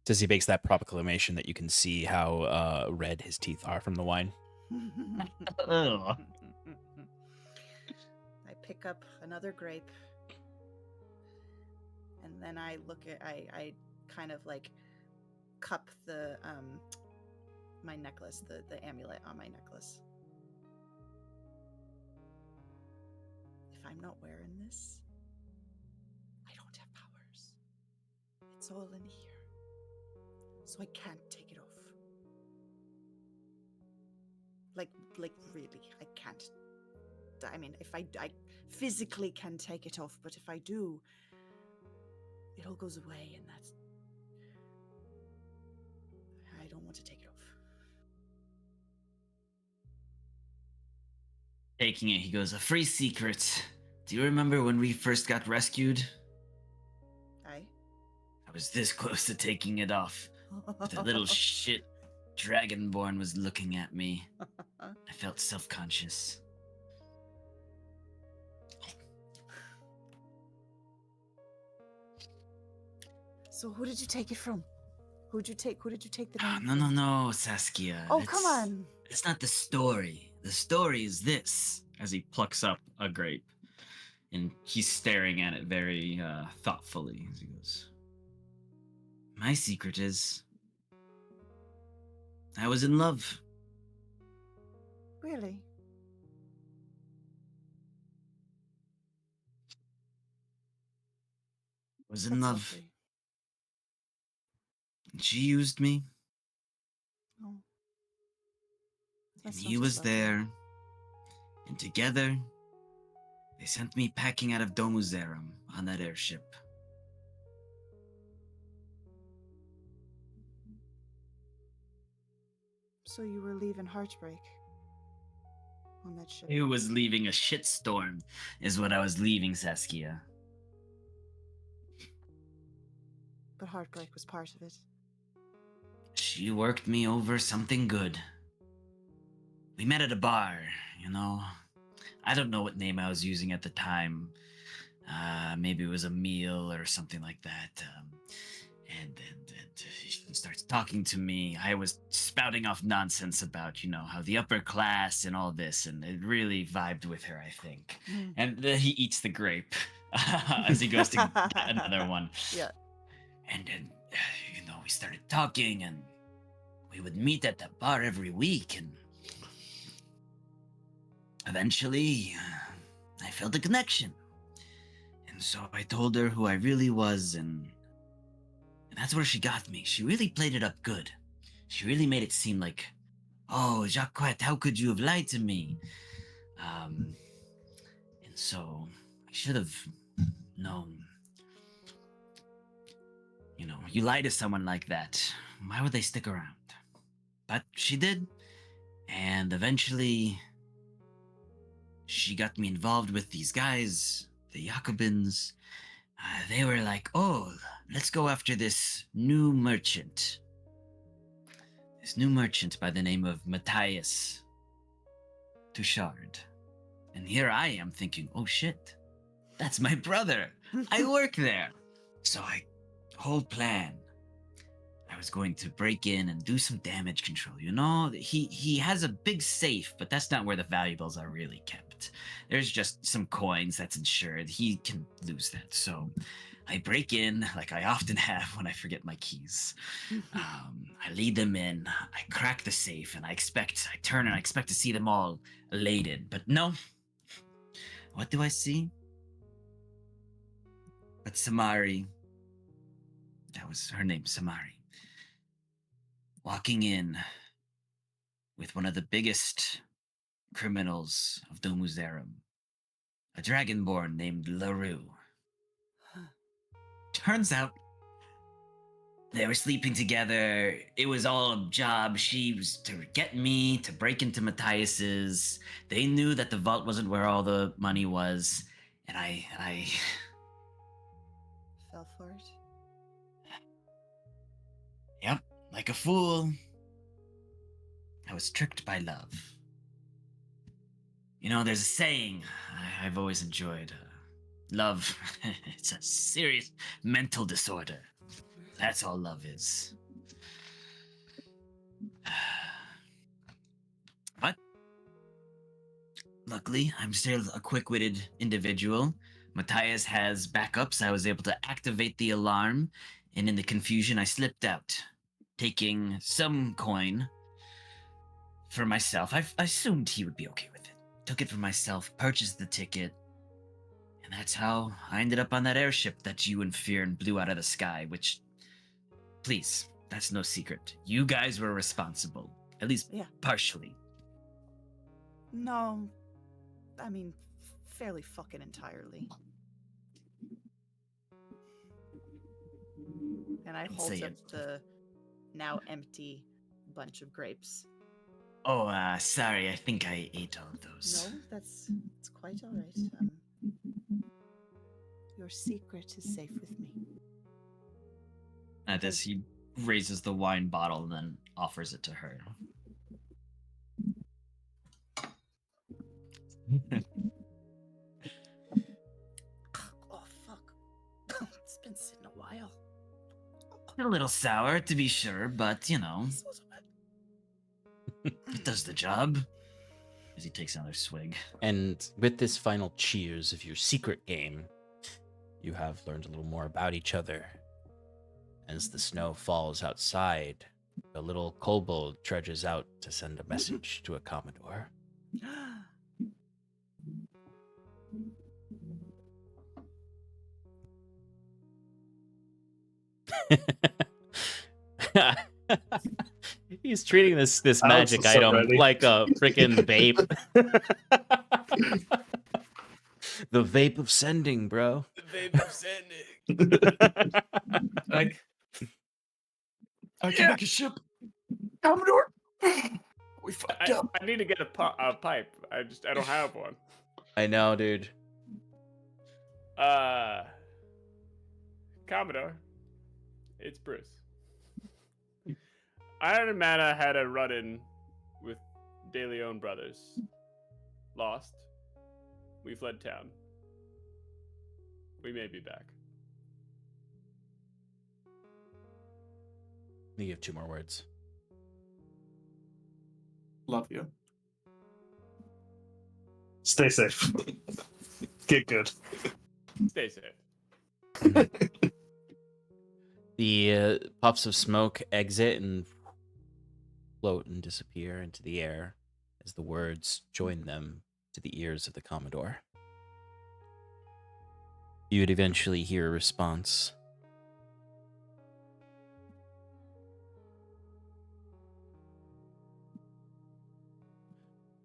As he makes that proclamation that you can see how red his teeth are from the wine. Ugh. I pick up another grape, and then I I kind of like cup the my necklace, the amulet on my necklace. If I'm not wearing this, I don't have powers. It's all in here. So I can't take it off. Like really, I can't. I mean, if I physically can take it off, but if I do, it all goes away, and that's. I don't want to take it off. Taking it, he goes, a free secret. Do you remember when we first got rescued? I was this close to taking it off. But the little shit Dragonborn was looking at me. I felt self-conscious. So who did you take it from? Who did you take the name No, from? no, Saskia. Oh, come on. It's not the story. The story is this. As he plucks up a grape, and he's staring at it very thoughtfully as he goes, My secret is I was in love. Really? Was in That's love. lovely. And she used me. Oh. And That's he not was just lovely. there. And together, they sent me packing out of Domuzerum on that airship. So you were leaving heartbreak on that ship. It was leaving a shitstorm, is what I was leaving, Saskia. But heartbreak was part of it. She worked me over something good. We met at a bar, you know. I don't know what name I was using at the time. Maybe it was a meal or something like that. And she starts talking to me. I was spouting off nonsense about, how the upper class and all this, and it really vibed with her, I think. And then he eats the grape as he goes to get another one. Yeah. And then, we started talking, and we would meet at the bar every week, and eventually, I felt a connection. And so I told her who I really was, and that's where she got me. She really played it up good. She really made it seem like, oh, Jaquet, how could you have lied to me? And so I should have known. You lie to someone like that. Why would they stick around? But she did. And eventually, she got me involved with these guys, the Jacobins. They were like, oh, let's go after this new merchant. This new merchant by the name of Matthias Touchard. And here I am thinking, oh shit, that's my brother. I work there. So whole plan. I was going to break in and do some damage control. He has a big safe, but that's not where the valuables are really kept. There's just some coins that's insured. He can lose that. So I break in like I often have when I forget my keys. I lead them in. I crack the safe, and I turn and I expect to see them all elated. But no. What do I see? But Samari. That was her name, Samari. Walking in with one of the biggest criminals of Domuzerum, a dragonborn named LaRue. Turns out they were sleeping together. It was all a job. She was to get me to break into Matthias's. They knew that the vault wasn't where all the money was, and I Fell for it. Yep, like a fool. I was tricked by love. There's a saying I've always enjoyed. Love, it's a serious mental disorder. That's all love is. But luckily, I'm still a quick-witted individual. Matthias has backups. I was able to activate the alarm, and in the confusion, I slipped out, taking some coin for myself. I assumed he would be okay with it. Took it for myself, purchased the ticket, and that's how I ended up on that airship that you and Fyrn blew out of the sky, which, please, that's no secret. You guys were responsible, at least partially. No, I mean, fairly fucking entirely. And I hold up the now empty bunch of grapes. Oh, sorry, I think I ate all of those. No, that's quite all right. Your secret is safe with me. At this, he raises the wine bottle and then offers it to her. Oh, fuck. It's been sitting a while. A little sour, to be sure, but, it does the job. As he takes another swig. And with this final cheers of your secret game, you have learned a little more about each other. As the snow falls outside, a little kobold trudges out to send a message to a Commodore. He's treating this magic item like a freaking vape. The vape of sending, bro. The vape of sending. I can make a ship. Commodore! We fucked up. I need to get a pipe. I don't have one. I know, dude. Commodore, it's Bruce. Iron and Mana had a run-in with De Leon brothers. Lost. We fled town. We may be back. You have 2 more words. Love you. Stay safe. Get good. Stay safe. The puffs of smoke exit and float and disappear into the air as the words join them to the ears of the Commodore. You would eventually hear a response.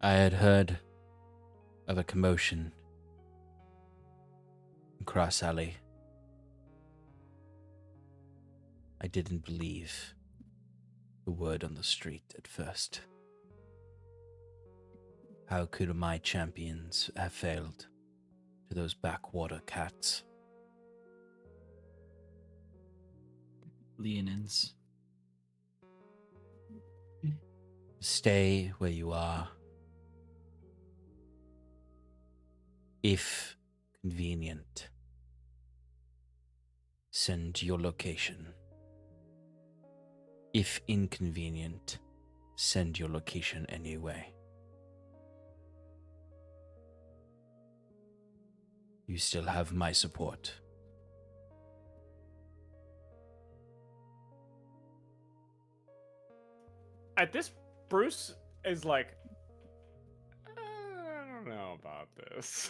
I had heard of a commotion in Cross Alley. I didn't believe the word on the street at first. How could my champions have failed to those backwater cats? Leonins. Stay where you are. If convenient, send your location. If inconvenient, send your location anyway. You still have my support. At this, Bruce is like, I don't know about this.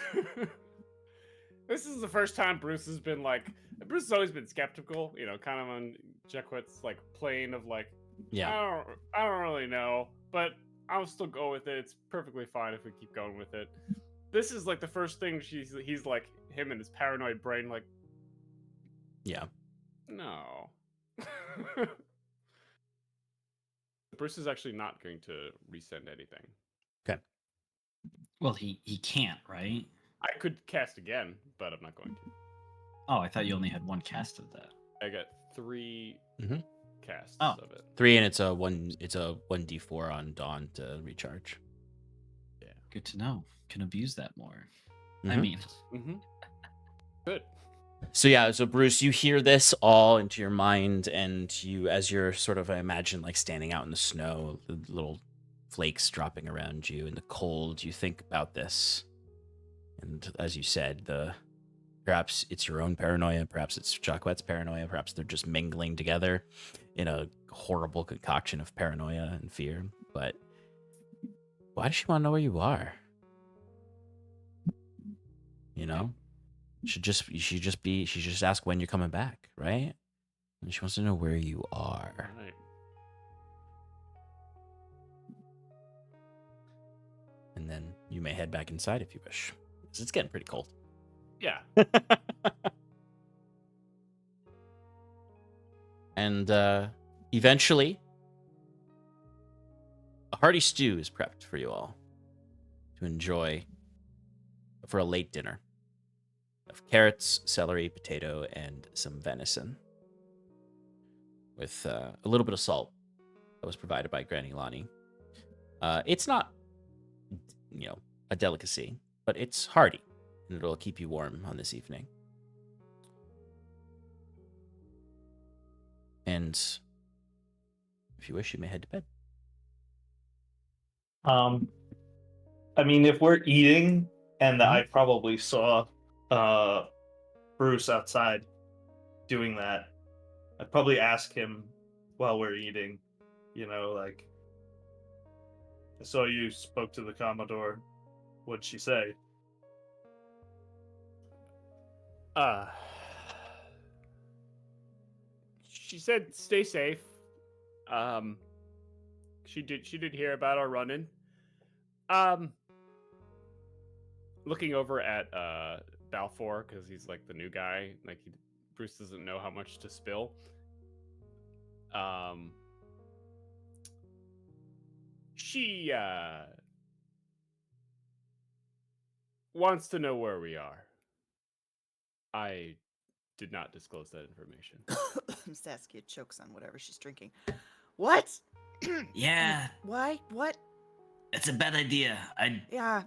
This is the first time Bruce has been like, Bruce has always been skeptical, you know, kind of on Jaquet's like plane of like, Yeah. I don't really know, but I'll still go with it. It's perfectly fine if we keep going with it. This is like the first thing he's like, him and his paranoid brain, like, Yeah. no. Bruce is actually not going to resend anything. Okay. Well, he can't, right? I could cast again, but I'm not going to. Oh, I thought you only had one cast of that. I got 3 Mhm. casts Oh. of it. 3, and it's a 1d4 on Dawn to recharge. Yeah. Good to know. Can abuse that more. I Mhm. mean, Mm-hmm. Good. So Bruce, you hear this all into your mind, and you, as you're sort of, I imagine, like standing out in the snow, the little flakes dropping around you in the cold, you think about this. And as you said, perhaps it's your own paranoia, perhaps it's Jaquet's paranoia, perhaps they're just mingling together in a horrible concoction of paranoia and fear. But why does she want to know where you are? You know? She just ask when you're coming back, right? And she wants to know where you are. All right. And then you may head back inside if you wish. 'Cause it's getting pretty cold. Yeah. And eventually, a hearty stew is prepped for you all to enjoy for a late dinner of carrots, celery, potato, and some venison, with a little bit of salt that was provided by Granny Lonnie. It's not, a delicacy, but it's hearty, and it'll keep you warm on this evening. And if you wish, you may head to bed. I mean, if we're eating, and I probably saw Bruce outside doing that, I'd probably ask him while we're eating, like, I saw you spoke to the Commodore. What'd she say? She said stay safe. She did hear about our run-in. Looking over at Balfour, because he's like the new guy, like Bruce doesn't know how much to spill. She wants to know where we are. I did not disclose that information. Saskia chokes on whatever she's drinking. What? Yeah, Why? What? that's a bad idea. I Yeah.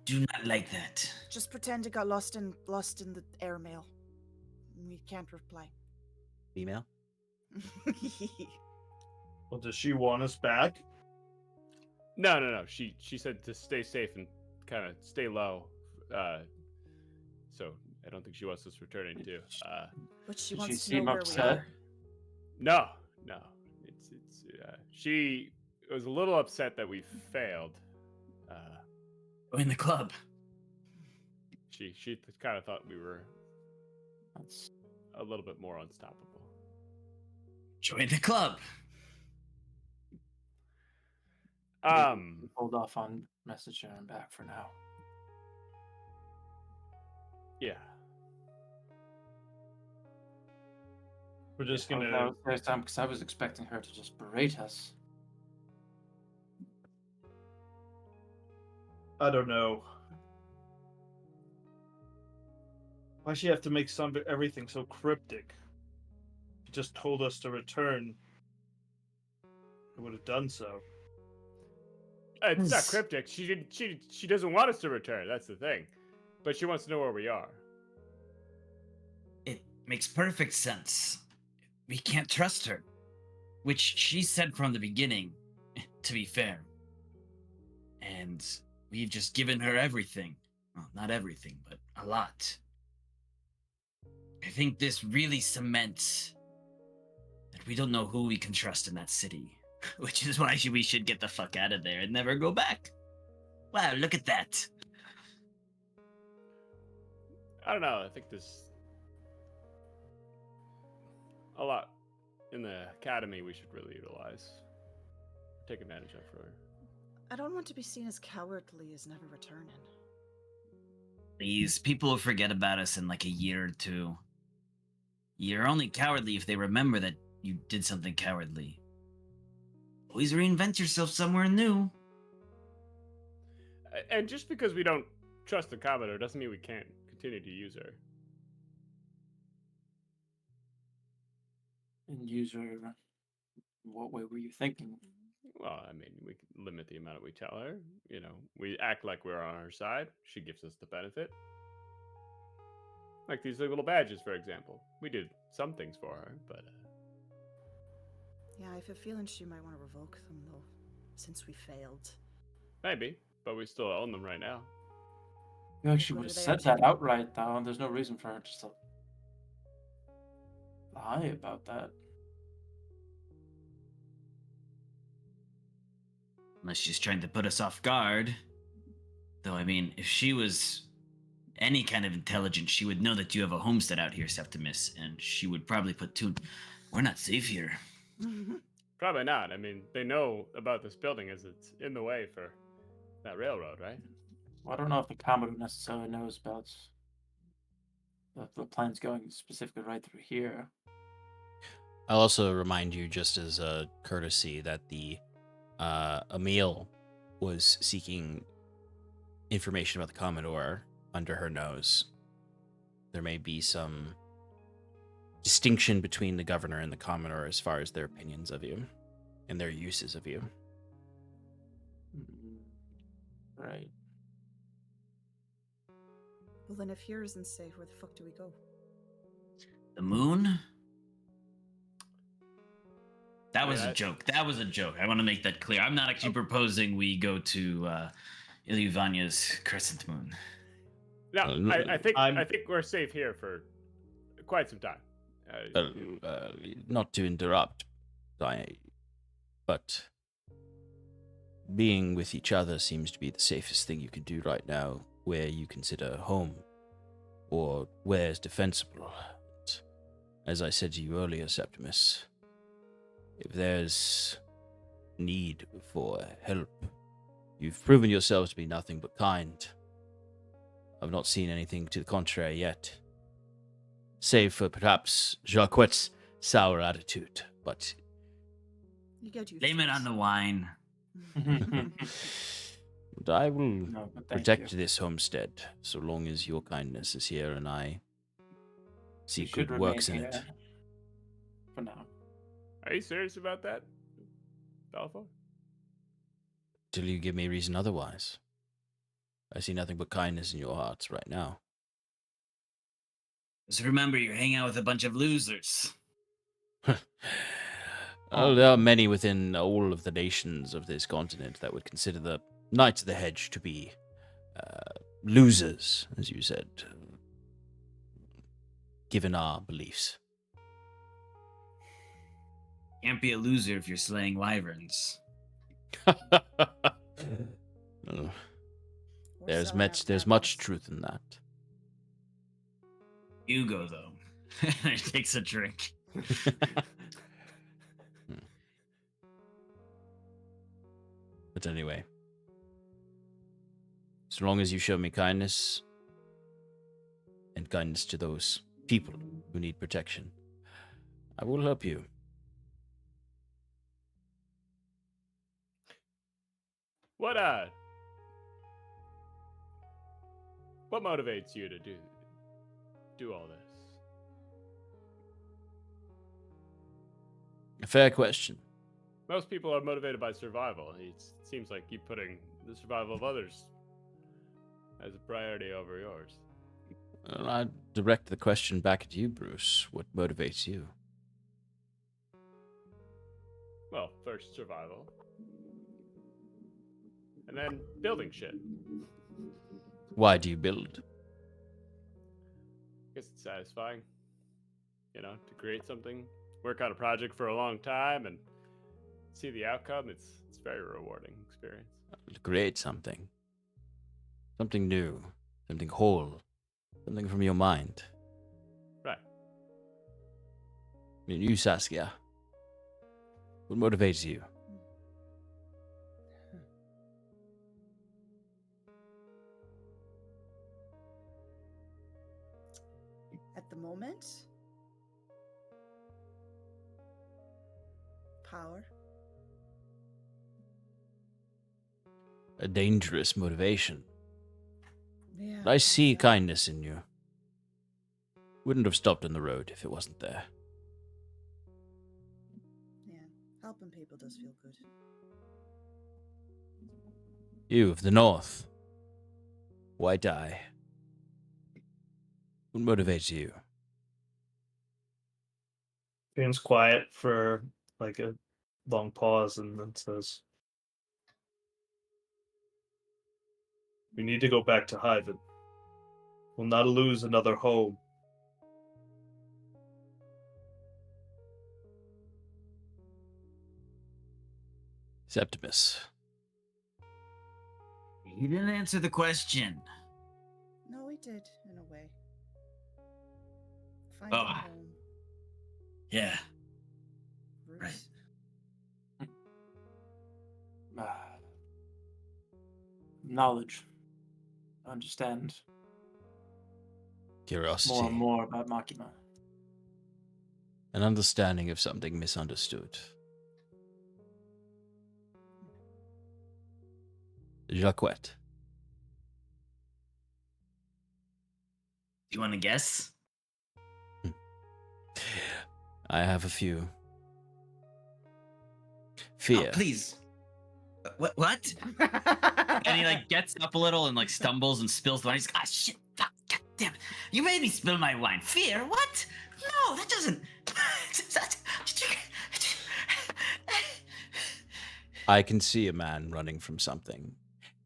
do not like that. Just pretend it got lost in the airmail. We can't reply. Female? Well, does she want us back? No. She said to stay safe and kind of stay low. So I don't think she wants us returning too. But she Did wants she to know seem where upset? we are. No. It's she was a little upset that we failed. Join the club. She kind of thought we were That's a little bit more unstoppable. Join the club. hold off on messaging him back for now. Yeah. We're just Oh, that gonna. was the first time because I was expecting her to just berate us. I don't know. Why'd she have to make everything so cryptic? She just told us to return. I would have done so. It's not cryptic. She doesn't want us to return. That's the thing. But she wants to know where we are. It makes perfect sense. We can't trust her. Which she said from the beginning, to be fair. And we've just given her everything. Well, not everything, but a lot. I think this really cements that we don't know who we can trust in that city. Which is why we should get the fuck out of there and never go back. Wow, look at that. I don't know. I think there's a lot in the academy we should really utilize. Take advantage of for her. I don't want to be seen as cowardly as never returning. Please, people will forget about us in like a year or two. You're only cowardly if they remember that you did something cowardly. Always reinvent yourself somewhere new. And just because we don't trust the Commodore doesn't mean we can't continue to use her. And use her. What way were you thinking? Well, I mean, we can limit the amount we tell her. You know, we act like we're on her side. She gives us the benefit. Like these little badges, for example. We did some things for her, but... Yeah, I have a feeling she might want to revoke them, though, since we failed. maybe, but we still own them right now. I feel like she What would have are they said up to? that outright, though, and there's no reason for her just to lie about that. Unless she's trying to put us off guard. Though, I mean, if she was any kind of intelligent, she would know that you have a homestead out here, Septimus, and she would probably put two... We're not safe here. Probably not. I mean, they know about this building as it's in the way for that railroad, right? Well, I don't know if the Commodore necessarily knows about the plans going specifically right through here. I'll also remind you, just as a courtesy, that the Emil was seeking information about the Commodore under her nose. There may be some distinction between the governor and the Commodore as far as their opinions of you and their uses of you. Right. Well, then if here isn't safe, where the fuck do we go? The moon? That was Yeah, a joke. That was a joke. I want to make that clear. I'm not actually proposing we go to Ilyvanya's crescent moon. No, I think I'm- I think we're safe here for quite some time. Not to interrupt, but being with each other seems to be the safest thing you can do right now, where you consider home, or where is defensible. As I said to you earlier, Septimus, if there's need for help, you've proven yourselves to be nothing but kind. I've not seen anything to the contrary yet, save for perhaps Jaquet's sour attitude, but You go to Blame it on the wine. I will No, but thank protect you. this homestead so long as your kindness is here and I see You should good works in remain it. here for now. Are you serious about that, Balfour? Till you give me reason otherwise. I see nothing but kindness in your hearts right now. Just remember, you're hanging out with a bunch of losers. Oh, there are many within all of the nations of this continent that would consider the Knights of the Hedge to be losers, as you said, given our beliefs. Can't be a loser if you're slaying wyverns. Oh, Or there's selling much, our there's much families. truth in that. Hugo, though. He takes a drink. But anyway, so long as you show me kindness and kindness to those people who need protection, I will help you. What motivates you to do all this? A fair question. Most people are motivated by survival. It seems like you putting the survival of others as a priority over yours. Well, I direct the question back at you, Bruce. What motivates you? Well, first survival. And then building shit. Why do you build? I guess it's satisfying. You know, to create something, work on a project for a long time and see the outcome. It's very rewarding experience. To create something. Something new. Something whole. Something from your mind. Right. I mean, you, Saskia. What motivates you? At the moment, power. A dangerous motivation. Yeah. I see kindness in you. Wouldn't have stopped on the road if it wasn't there. Yeah, helping people does feel good. You of the North. White Eye. What motivates you? Fyrn's quiet for like a long pause and then says, "We need to go back to Hyven. We'll not lose another home." Septimus. You didn't answer the question. No, we did, in a way. Find a Oh. home. Yeah. Roots. Knowledge. Understand Curiosity. more and more about Makima. An understanding of something misunderstood. Jaquet. Do you want to guess? I have a few. Fear. Oh, please. What? And he like gets up a little and like stumbles and spills the wine. He's like, ah, shit, fuck, god damn it. You made me spill my wine. Fear? What? No, that doesn't. I can see a man running from something.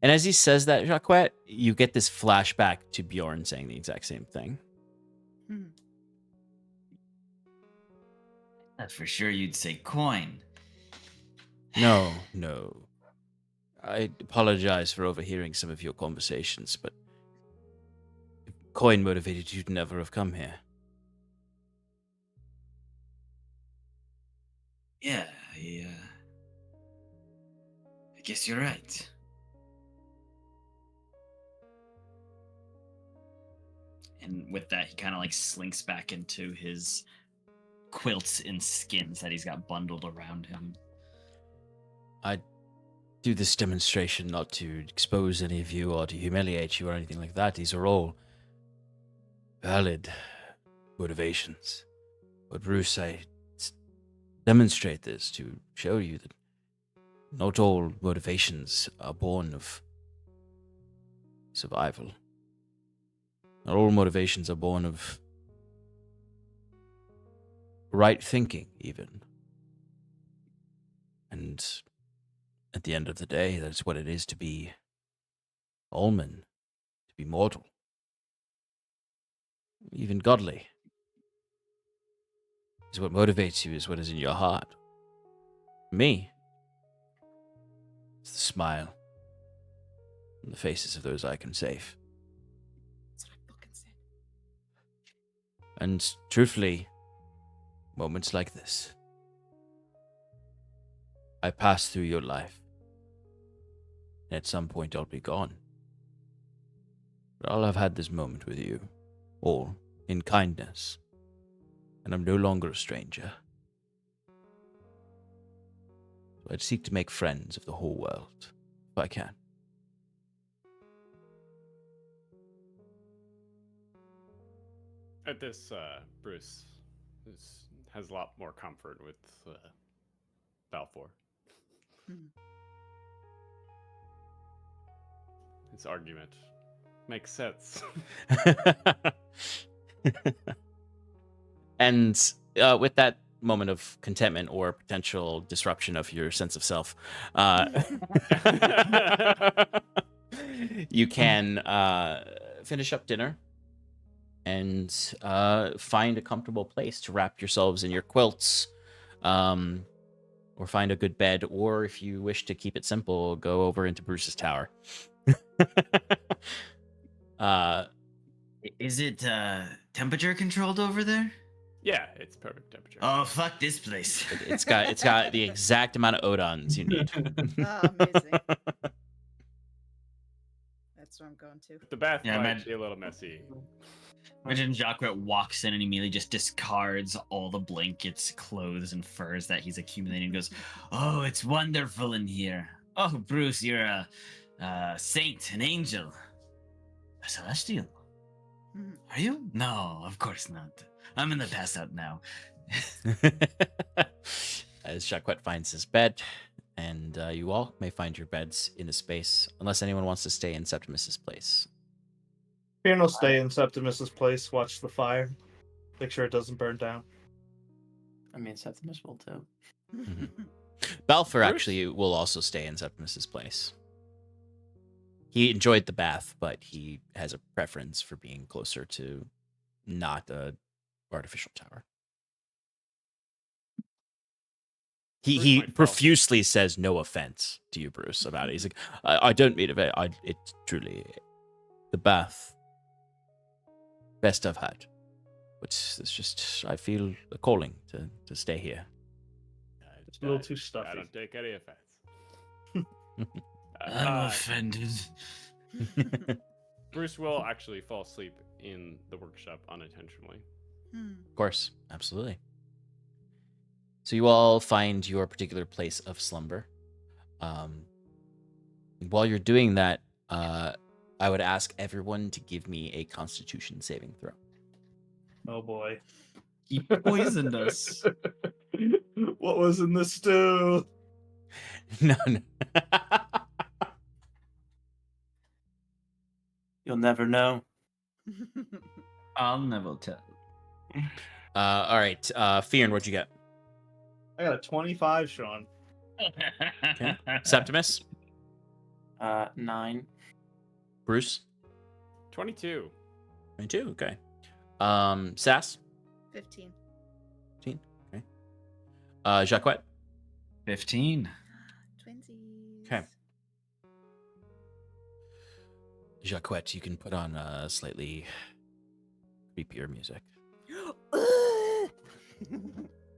And as he says that, Jaquet, you get this flashback to Bjorn saying the exact same thing. Hmm. That's for sure you'd say coin. No. I apologize for overhearing some of your conversations, but if coin motivated you'd never have come here. Yeah, I guess you're right. And with that, he kind of like slinks back into his quilts and skins that he's got bundled around him. I do this demonstration not to expose any of you or to humiliate you or anything like that. These are all valid motivations. But Bruce, I demonstrate this to show you that not all motivations are born of survival. Not all motivations are born of right thinking, even. And at the end of the day, that's what it is to be Allman, to be mortal. Even godly. Is what motivates you, is what is in your heart. Me, it's the smile on the faces of those I can save. That's what I fucking said. And truthfully, moments like this, I pass through your life. And at some point I'll be gone. But I'll have had this moment with you, all in kindness. And I'm no longer a stranger. I'd seek to make friends of the whole world, if I can. At this, Bruce has a lot more comfort with Balfour. Hmm. His argument makes sense. And with that moment of contentment or potential disruption of your sense of self, you can finish up dinner and find a comfortable place to wrap yourselves in your quilts, or find a good bed, or if you wish to keep it simple, go over into Bruce's tower. Is it temperature controlled over there? Yeah, it's perfect temperature. Oh, fuck this place. It's got the exact amount of odons you need. Oh, amazing. That's what I'm going to. The bath Yeah, might imagine- be a little messy. Imagine Jaquet walks in and immediately just discards all the blankets, clothes, and furs that he's accumulating and goes, "Oh, it's wonderful in here. Oh, Bruce, you're a saint, an angel. A celestial. Mhm. Are you? No, of course not. I'm in the pass out now." As Jaquet finds his bed, and you all may find your beds in a space, unless anyone wants to stay in Septimus's place. Fyrn will stay in Septimus's place, watch the fire, make sure it doesn't burn down. I mean, Septimus will too. Balfour Bruce? actually will also stay in Septimus's place. He enjoyed the bath, but he has a preference for being closer to not a artificial tower. Bruce He might fall. profusely says no offense to you, Bruce, about it. He's like, I don't mean it. It's truly the bath best I've had. But it's just, I feel a calling to stay here. It's a little too stuffy. I don't take any offense. I'm offended. Bruce will actually fall asleep in the workshop unintentionally. Of course, absolutely. So you all find your particular place of slumber. While you're doing that, I would ask everyone to give me a Constitution saving throw. Oh boy. He poisoned us. What was in the stew? No. You'll never know. I'll never tell. All right, Fyrn, what'd you get? I got a 25, Sean. Okay. Septimus, 9. Bruce, 22. 22. Okay. Sass, 15. okay. Jaquet, 15. Twinsies. Okay. Jaquet, you can put on slightly creepier music.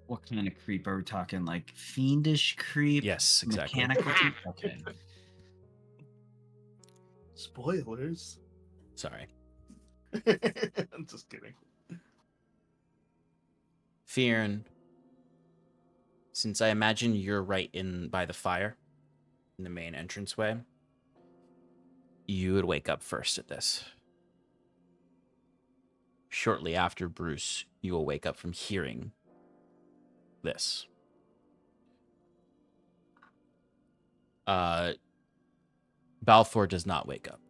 What kind of creep are we talking? Like fiendish creep? Yes, exactly. Mechanical creep? Okay. Spoilers. Sorry. I'm just kidding. Fyrn, since I imagine you're right in by the fire in the main entranceway, you would wake up first at this. Shortly after Bruce, you will wake up from hearing this. Balfour does not wake up.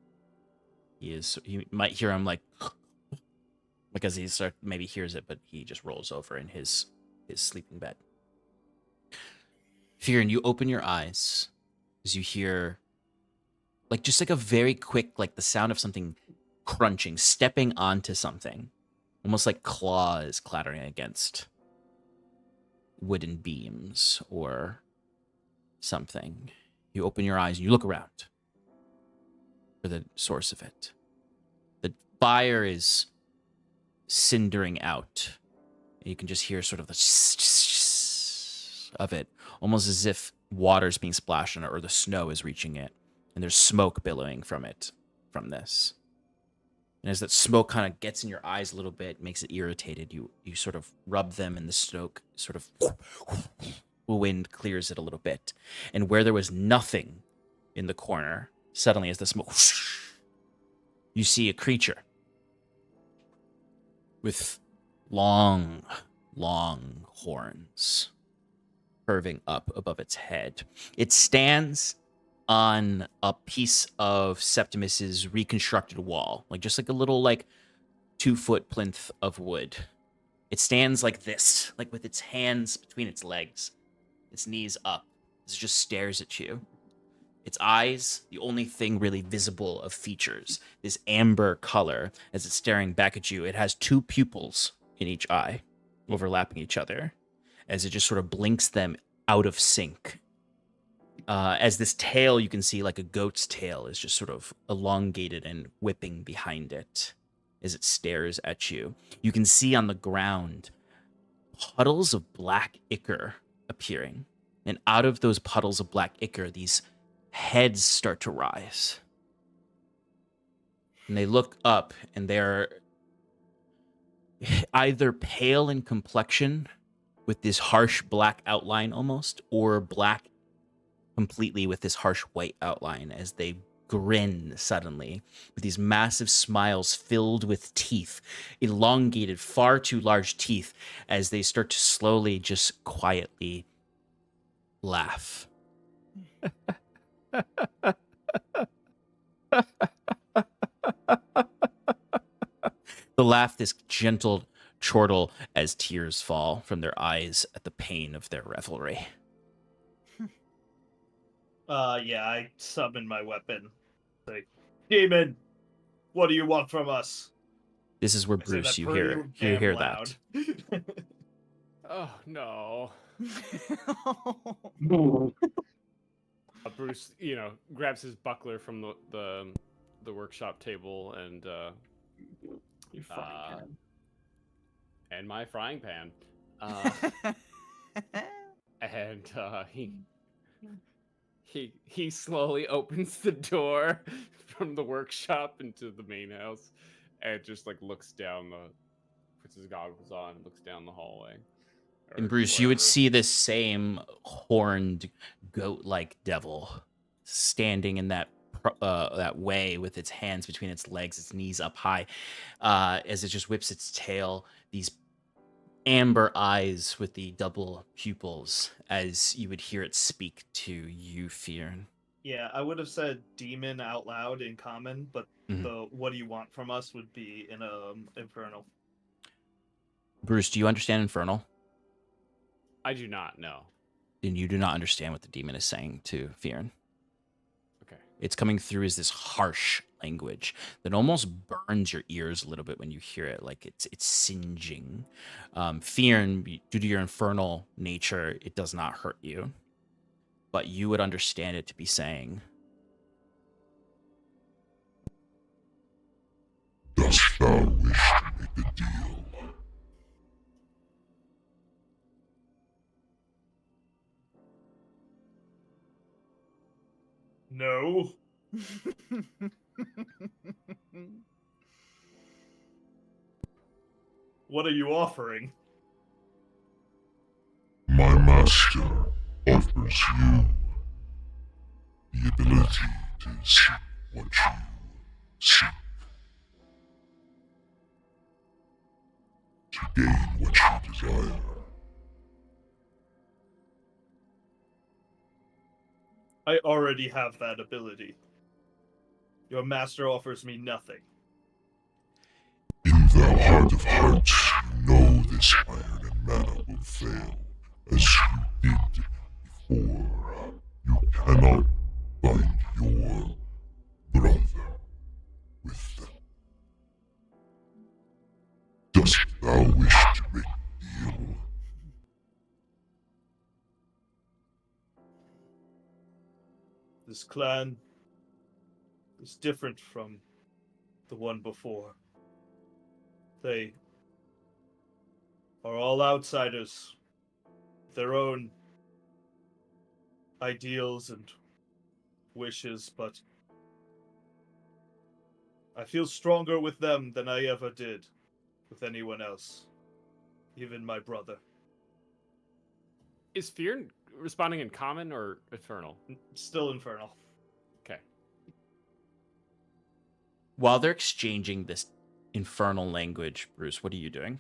You might hear him like because he maybe hears it, but he just rolls over in his sleeping bed. Fyrn, you open your eyes as you hear just like a very quick, like the sound of something crunching, stepping onto something. Almost like claws clattering against wooden beams or something. You open your eyes and you look around for the source of it. The fire is cindering out. You can just hear sort of the of it, almost as if water's being splashed on it or the snow is reaching it. And there's smoke billowing from it, from this. And as that smoke kind of gets in your eyes a little bit, makes it irritated, you sort of rub them and the smoke sort of wind clears it a little bit. And where there was nothing in the corner, suddenly as the smoke, you see a creature with long, long horns curving up above its head. It stands on a piece of Septimus's reconstructed wall, just like a little 2-foot plinth of wood. It stands like this, with its hands between its legs, its knees up. It just stares at you. Its eyes, the only thing really visible of features, this amber color as it's staring back at you. It has 2 pupils in each eye, overlapping each other, as it just sort of blinks them out of sync. As this tail, you can see like a goat's tail is just sort of elongated and whipping behind it as it stares at you. You can see on the ground puddles of black ichor appearing. And out of those puddles of black ichor, these heads start to rise. And they look up, and they're either pale in complexion with this harsh black outline almost, or black completely with this harsh white outline as they grin suddenly with these massive smiles filled with teeth, elongated, far too large teeth, as they start to slowly just quietly laugh. The laugh, this gentle chortle as tears fall from their eyes at the pain of their revelry. Yeah, I summon my weapon. Say, demon, what do you want from us? This is where I say Bruce, that you pretty hear damn that. loud. Oh no. Bruce, grabs his buckler from the workshop table and Your frying pan. and my frying pan. And he slowly opens the door from the workshop into the main house, and just looks down puts his goggles on, and looks down the hallway. And Bruce, you would wherever. see this same horned goat-like devil standing in that way with its hands between its legs, its knees up high, as it just whips its tail. These amber eyes with the double pupils, as you would hear it speak to you, Fyrn. Yeah, I would have said demon out loud in common, but Mhm. the what do you want from us would be in infernal. Bruce, do you understand Infernal? I do not know. Then you do not understand what the demon is saying to Fyrn. Okay. It's coming through as this harsh language that almost burns your ears a little bit when you hear it, like it's singeing. Fyrn, due to your infernal nature, it does not hurt you, but you would understand it to be saying, Dost thou wish to make a deal? No. What are you offering? My master offers you the ability to seek what you seek. To gain what you desire. I already have that ability. Your master offers me nothing. In the heart of hearts, you know this iron and mana will fail, as you did before. You cannot bind your brother with them. Dost thou wish to make a deal? This clan is different from the one before. They are all outsiders, their own ideals and wishes, but I feel stronger with them than I ever did with anyone else, even my brother. Is Fyrn responding in common or infernal? Still infernal. Okay. While they're exchanging this infernal language, Bruce, what are you doing?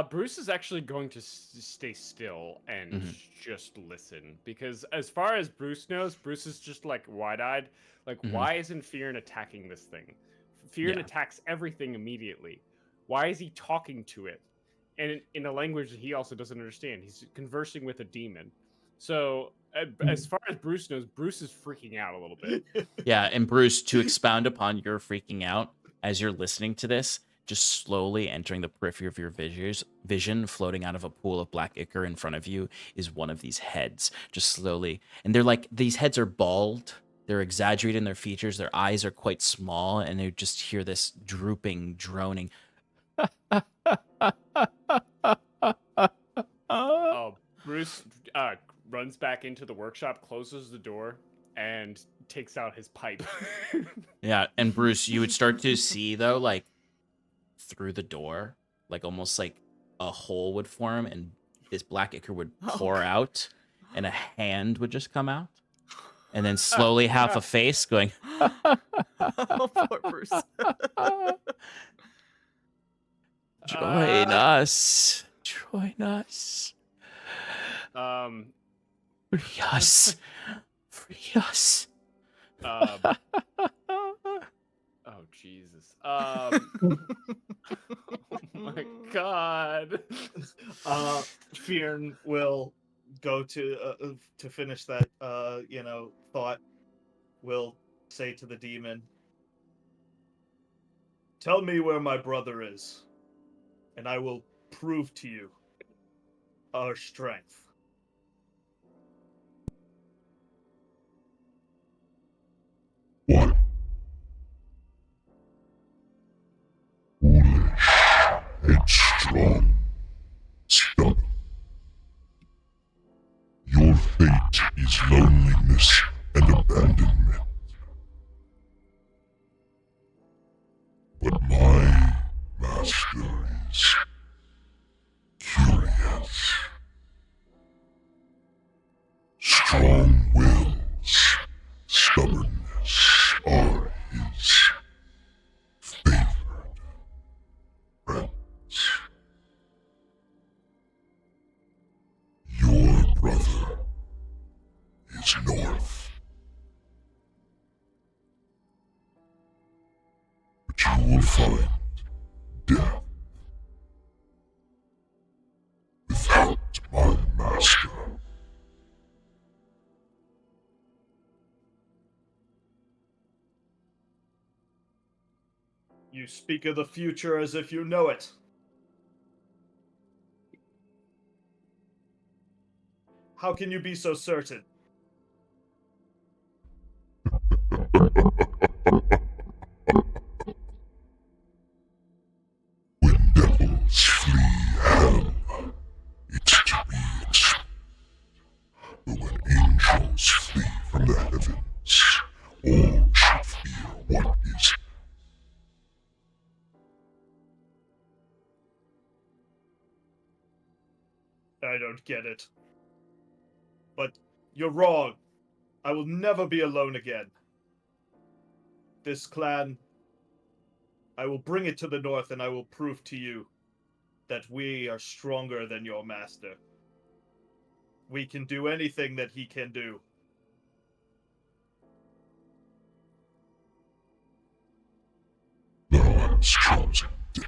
Bruce is actually going to stay still and Mhm. just listen, because as far as Bruce knows, Bruce is just like wide-eyed. Like, Mhm. why isn't Fyrn attacking this thing? Fyrn Yeah. attacks everything immediately. Why is he talking to it? And in a language that he also doesn't understand. He's conversing with a demon. So, as far as Bruce knows, Bruce is freaking out a little bit. Yeah, and Bruce, to expound upon your freaking out as you're listening to this, just slowly entering the periphery of your vision, floating out of a pool of black ichor in front of you, is one of these heads. Just slowly. And they're like, these heads are bald. They're exaggerated in their features. Their eyes are quite small, and you just hear this drooping, droning. Bruce runs back into the workshop, closes the door, and takes out his pipe. Yeah, and Bruce, you would start to see, though, like, through the door, like almost like a hole would form, and this black ichor would pour out, and a hand would just come out, and then slowly half a face going, Oh, poor Bruce. join us. Join us. Free us. Free us. Oh Jesus. Oh my God. Fyrn will go to finish that thought. Will say to the demon, "Tell me where my brother is, and I will prove to you our strength." What? Foolish, headstrong, stubborn. Your fate is loneliness and abandonment. But my master is curious. Strong wills, stubbornness are his favored friends. Your brother is north. But you will find death without my master. You speak of the future as if you know it. How can you be so certain? When devils flee hell, it's to be expected. But when angels flee from the heavens, all should fear what is. I don't get it. But you're wrong. I will never be alone again. This clan, I will bring it to the north, and I will prove to you that we are stronger than your master. We can do anything that he can do. Thou hast chosen death.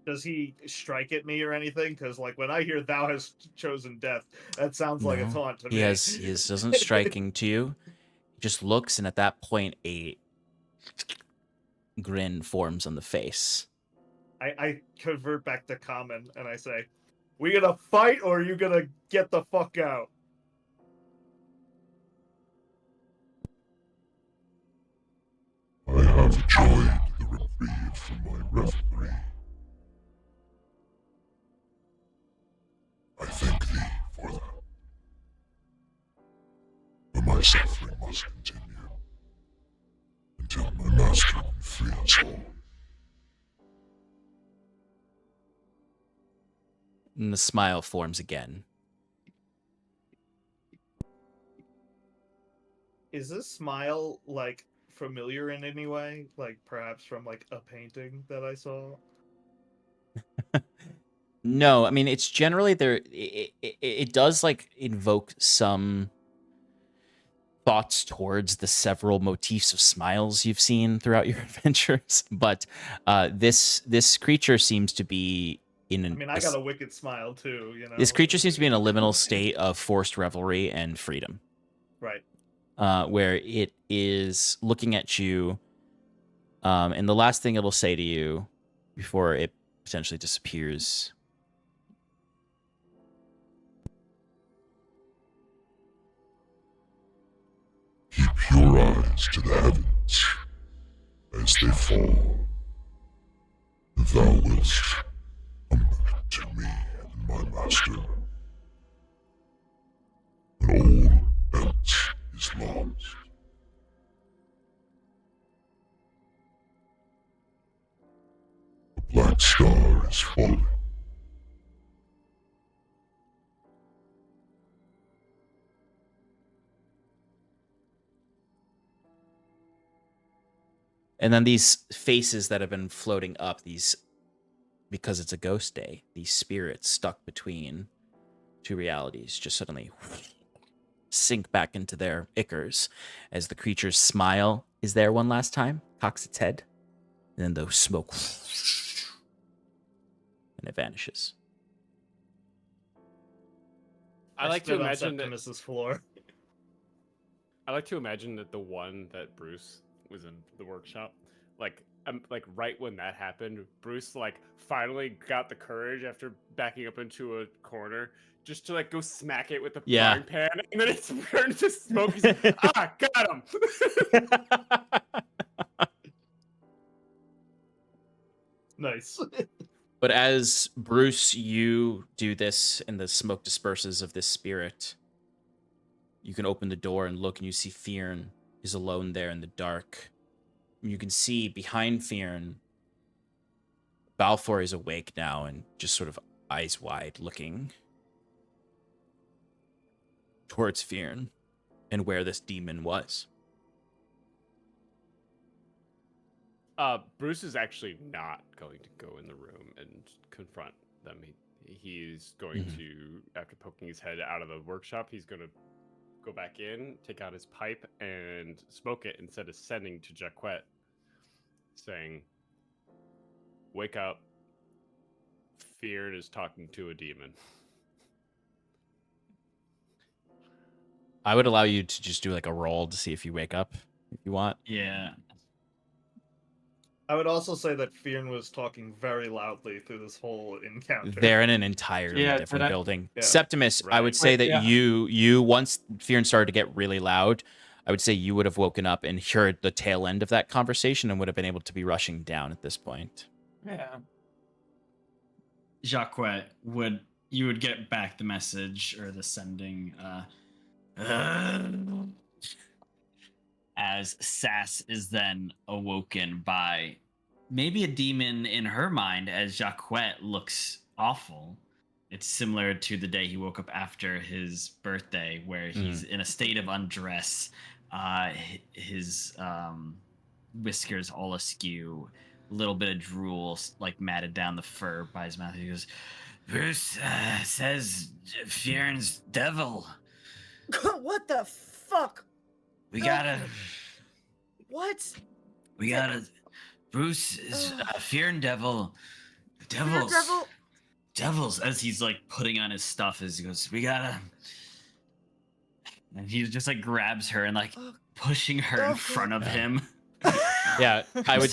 Does he strike at me or anything? Because, like, when I hear "thou hast chosen death," that sounds like a No, taunt to he me. doesn't striking to you. He just looks, and at that point, a grin forms on the face. I convert back to common, and I say, "We gonna fight, or are you gonna get the fuck out?" I have enjoyed the reprieve from my revelry. I thank thee for that. But my suffering must continue until my master will free us all. And the smile forms again. Is this smile like familiar in any way? Like perhaps from like a painting that I saw? No, I mean it's generally there. It does like invoke some thoughts towards the several motifs of smiles you've seen throughout your adventures, but this creature seems to be in an. I mean, I got a wicked smile too, you know. This creature seems to be in a liminal state of forced revelry and freedom. Right. Where it is looking at you, and the last thing it'll say to you before it potentially disappears. Keep your eyes to the heavens as they fall. Thou wilt come back to me and my master. When all else is lost. The black star is falling. And then these faces that have been floating up, these, because it's a ghost day, these spirits stuck between two realities just suddenly sink back into their ichors as the creature's smile is there one last time, cocks its head, and then the smoke and it vanishes. I like to spit on imagine that. Septimus's floor. I like to imagine that the one that Bruce was in the workshop, like right when that happened, Bruce like finally got the courage after backing up into a corner just to like go smack it with the frying pan, and then it's turned to smoke. He's like, got him. Nice. But as Bruce, you do this and the smoke disperses of this spirit, you can open the door and look and you see Fyrn is alone there in the dark. You can see behind Fyrn, Balfour is awake now and just sort of eyes wide looking towards Fyrn and where this demon was. Bruce is actually not going to go in the room and confront them. He's going to, after poking his head out of the workshop, he's going to go back in, take out his pipe, and smoke it instead of sending to Jaquet, saying, "Wake up. Fyrn is talking to a demon." I would allow you to just do like a roll to see if you wake up, if you want. Yeah. I would also say that Fyrn was talking very loudly through this whole encounter. They're in an entirely different building. Yeah. Septimus, I would say that you once Fyrn started to get really loud, I would say you would have woken up and heard the tail end of that conversation and would have been able to be rushing down at this point. Yeah. Jaquet would get back the message or the sending as Sass is then awoken by maybe a demon in her mind as Jaquet looks awful. It's similar to the day he woke up after his birthday where he's in a state of undress. His whiskers all askew, a little bit of drool like matted down the fur by his mouth. He goes, "Bruce says Fyrn's devil. What the fuck? We gotta. What? We gotta. Bruce is Fyrn devil. Fear devil? Devils," as he's like putting on his stuff, as he goes, "We gotta," and he just like grabs her and like pushing her in front of him. Yeah, I would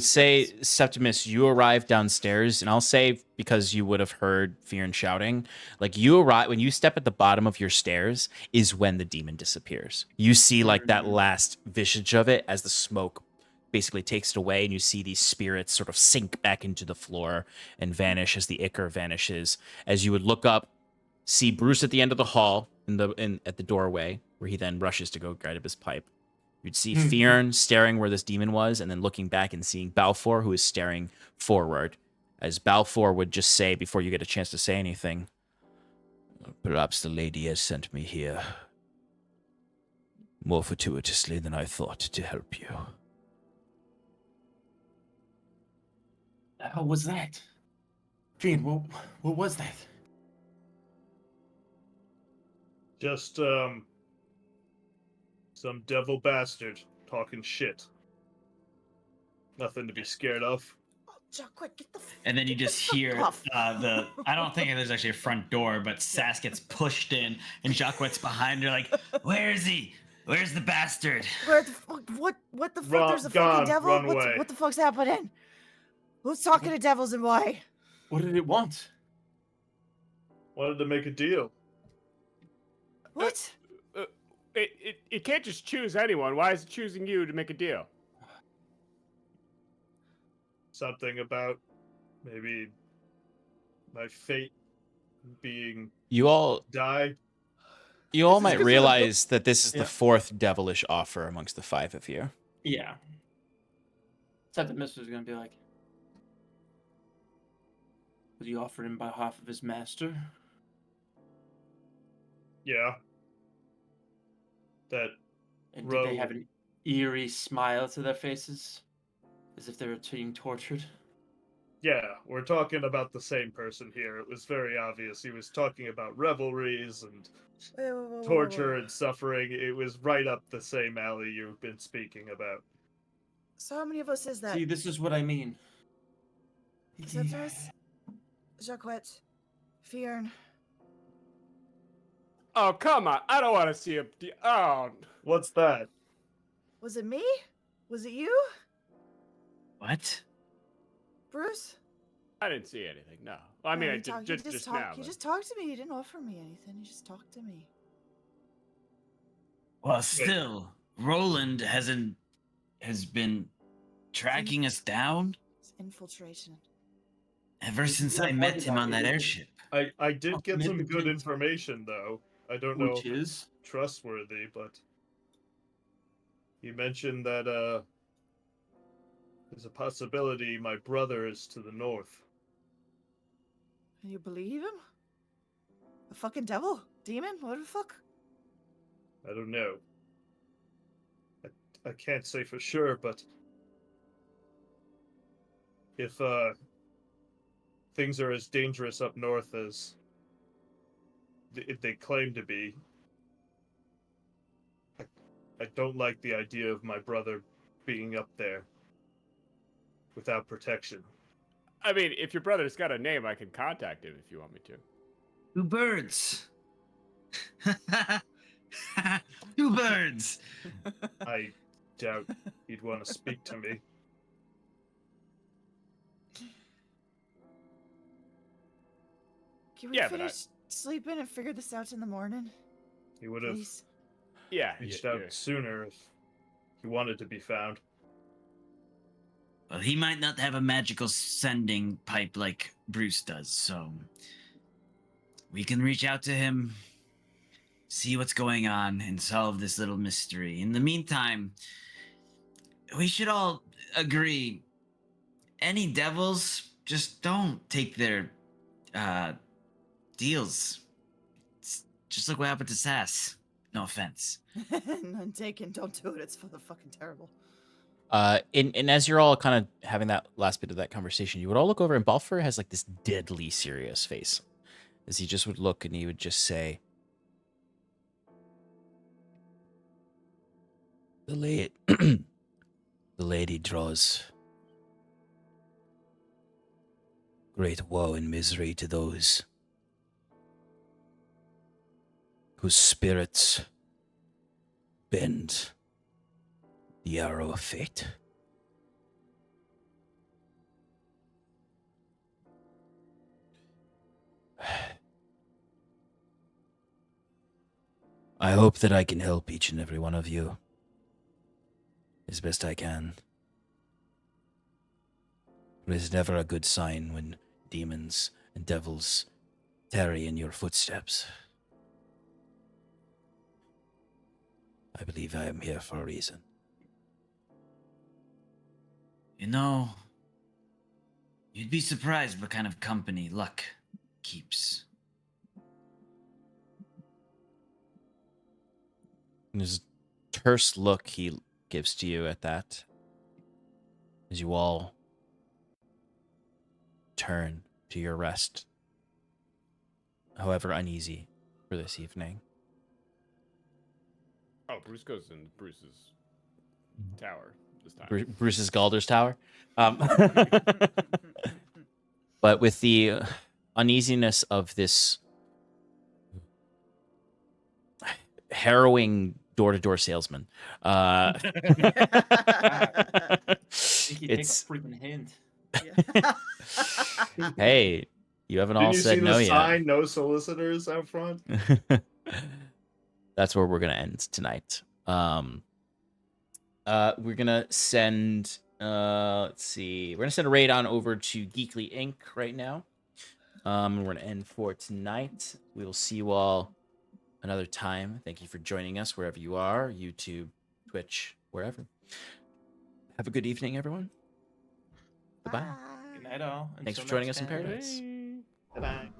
say, Septimus, you arrive downstairs, and I'll say, because you would have heard Fyrn shouting, like you arrive, when you step at the bottom of your stairs is when the demon disappears. You see like that last visage of it as the smoke basically takes it away, and you see these spirits sort of sink back into the floor and vanish as the ichor vanishes. As you would look up, see Bruce at the end of the hall at the doorway, where he then rushes to go grab his pipe. You'd see Fyrn staring where this demon was, and then looking back and seeing Balfour, who is staring forward, as Balfour would just say before you get a chance to say anything, "Perhaps the lady has sent me here more fortuitously than I thought to help you." How was that? Gene, what was that? Just some devil bastard talking shit. Nothing to be scared of. Oh, Jaquet, get the. And then you get the just fuck hear off. I don't think there's actually a front door, but Sass gets pushed in, and Jaquet's behind her, like, "Where is he? Where's the bastard?" Where the fuck? What the fuck? Run- There's a gone, fucking devil. run away. What the fuck's happening? Who's talking to devils and why? What did it want? Wanted to make a deal. What? It can't just choose anyone. Why is it choosing you to make a deal? Something about maybe my fate being You all die. might realize that this is the fourth devilish offer amongst the five of you. Yeah. Septimus was gonna be like, was he offered him by half of his master? Yeah. That And did they have an eerie smile to their faces? As if they were being tortured? yeah, we're talking about the same person here. It was very obvious. He was talking about revelries and Wait. torture and suffering. It was right up the same alley you've been speaking about. So how many of us is that? See, this is what I mean. Septimus, Jaquet, Fyrn. Oh, come on. I don't want to see a... Oh. What's that? Was it me? Was it you, What? Bruce? I didn't see anything, no. I mean, No, I you did talk- just you now. You just talked to me. You didn't offer me anything. You just talked to me. Well, still, Roland has been tracking us down It's infiltration. ever This is since what I I'm met talking him about, on that isn't it? airship. I did get some good Omnipotent. information, though. I don't know Which if it's is? trustworthy, but he mentioned that there's a possibility my brother is to the north. And you believe him? A fucking devil? Demon? What the fuck? I don't know. I can't say for sure, but if things are as dangerous up north as if they claim to be, I don't like the idea of my brother being up there without protection. I mean, if your brother's got a name, I can contact him if you want me to. 2 birds. 2 birds. I doubt he'd want to speak to me. Can we Yeah, but finish sleeping and figure this out in the morning? He would have Please. Yeah. reached yeah, out sooner if he wanted to be found. Well, he might not have a magical sending pipe like Bruce does, so we can reach out to him, see what's going on, and solve this little mystery. In the meantime, we should all agree, any devils, just don't take their deals. Just look what happened to Sass. No offense. None taken. Don't do it. It's fucking terrible. And as you're all kind of having that last bit of that conversation, you would all look over, and Balfour has like this deadly serious face, as he just would look and he would just say, the lady draws great woe and misery to those whose spirits bend the arrow of fate. I hope that I can help each and every one of you as best I can. It is never a good sign when demons and devils tarry in your footsteps. I believe I am here for a reason. You know, you'd be surprised what kind of company luck keeps. And there's a terse look he gives to you at that, as you all turn to your rest, however uneasy for this evening. Oh, Bruce goes in Bruce's tower this time. Bruce's Galder's tower. But with the uneasiness of this harrowing door-to-door salesman, it's freaking hint. hey, you haven't all Didn't you said see no the yet. sign, no solicitors out front? That's where we're gonna end tonight. We're gonna send let's see, we're gonna send a raid on over to Geekly Inc. right now. And we're gonna end for tonight. We will see you all another time. Thank you for joining us wherever you are, YouTube, Twitch, wherever. Have a good evening, everyone. Goodbye. Good night, all. Thanks for Until joining next us in time. Paradise. Good night.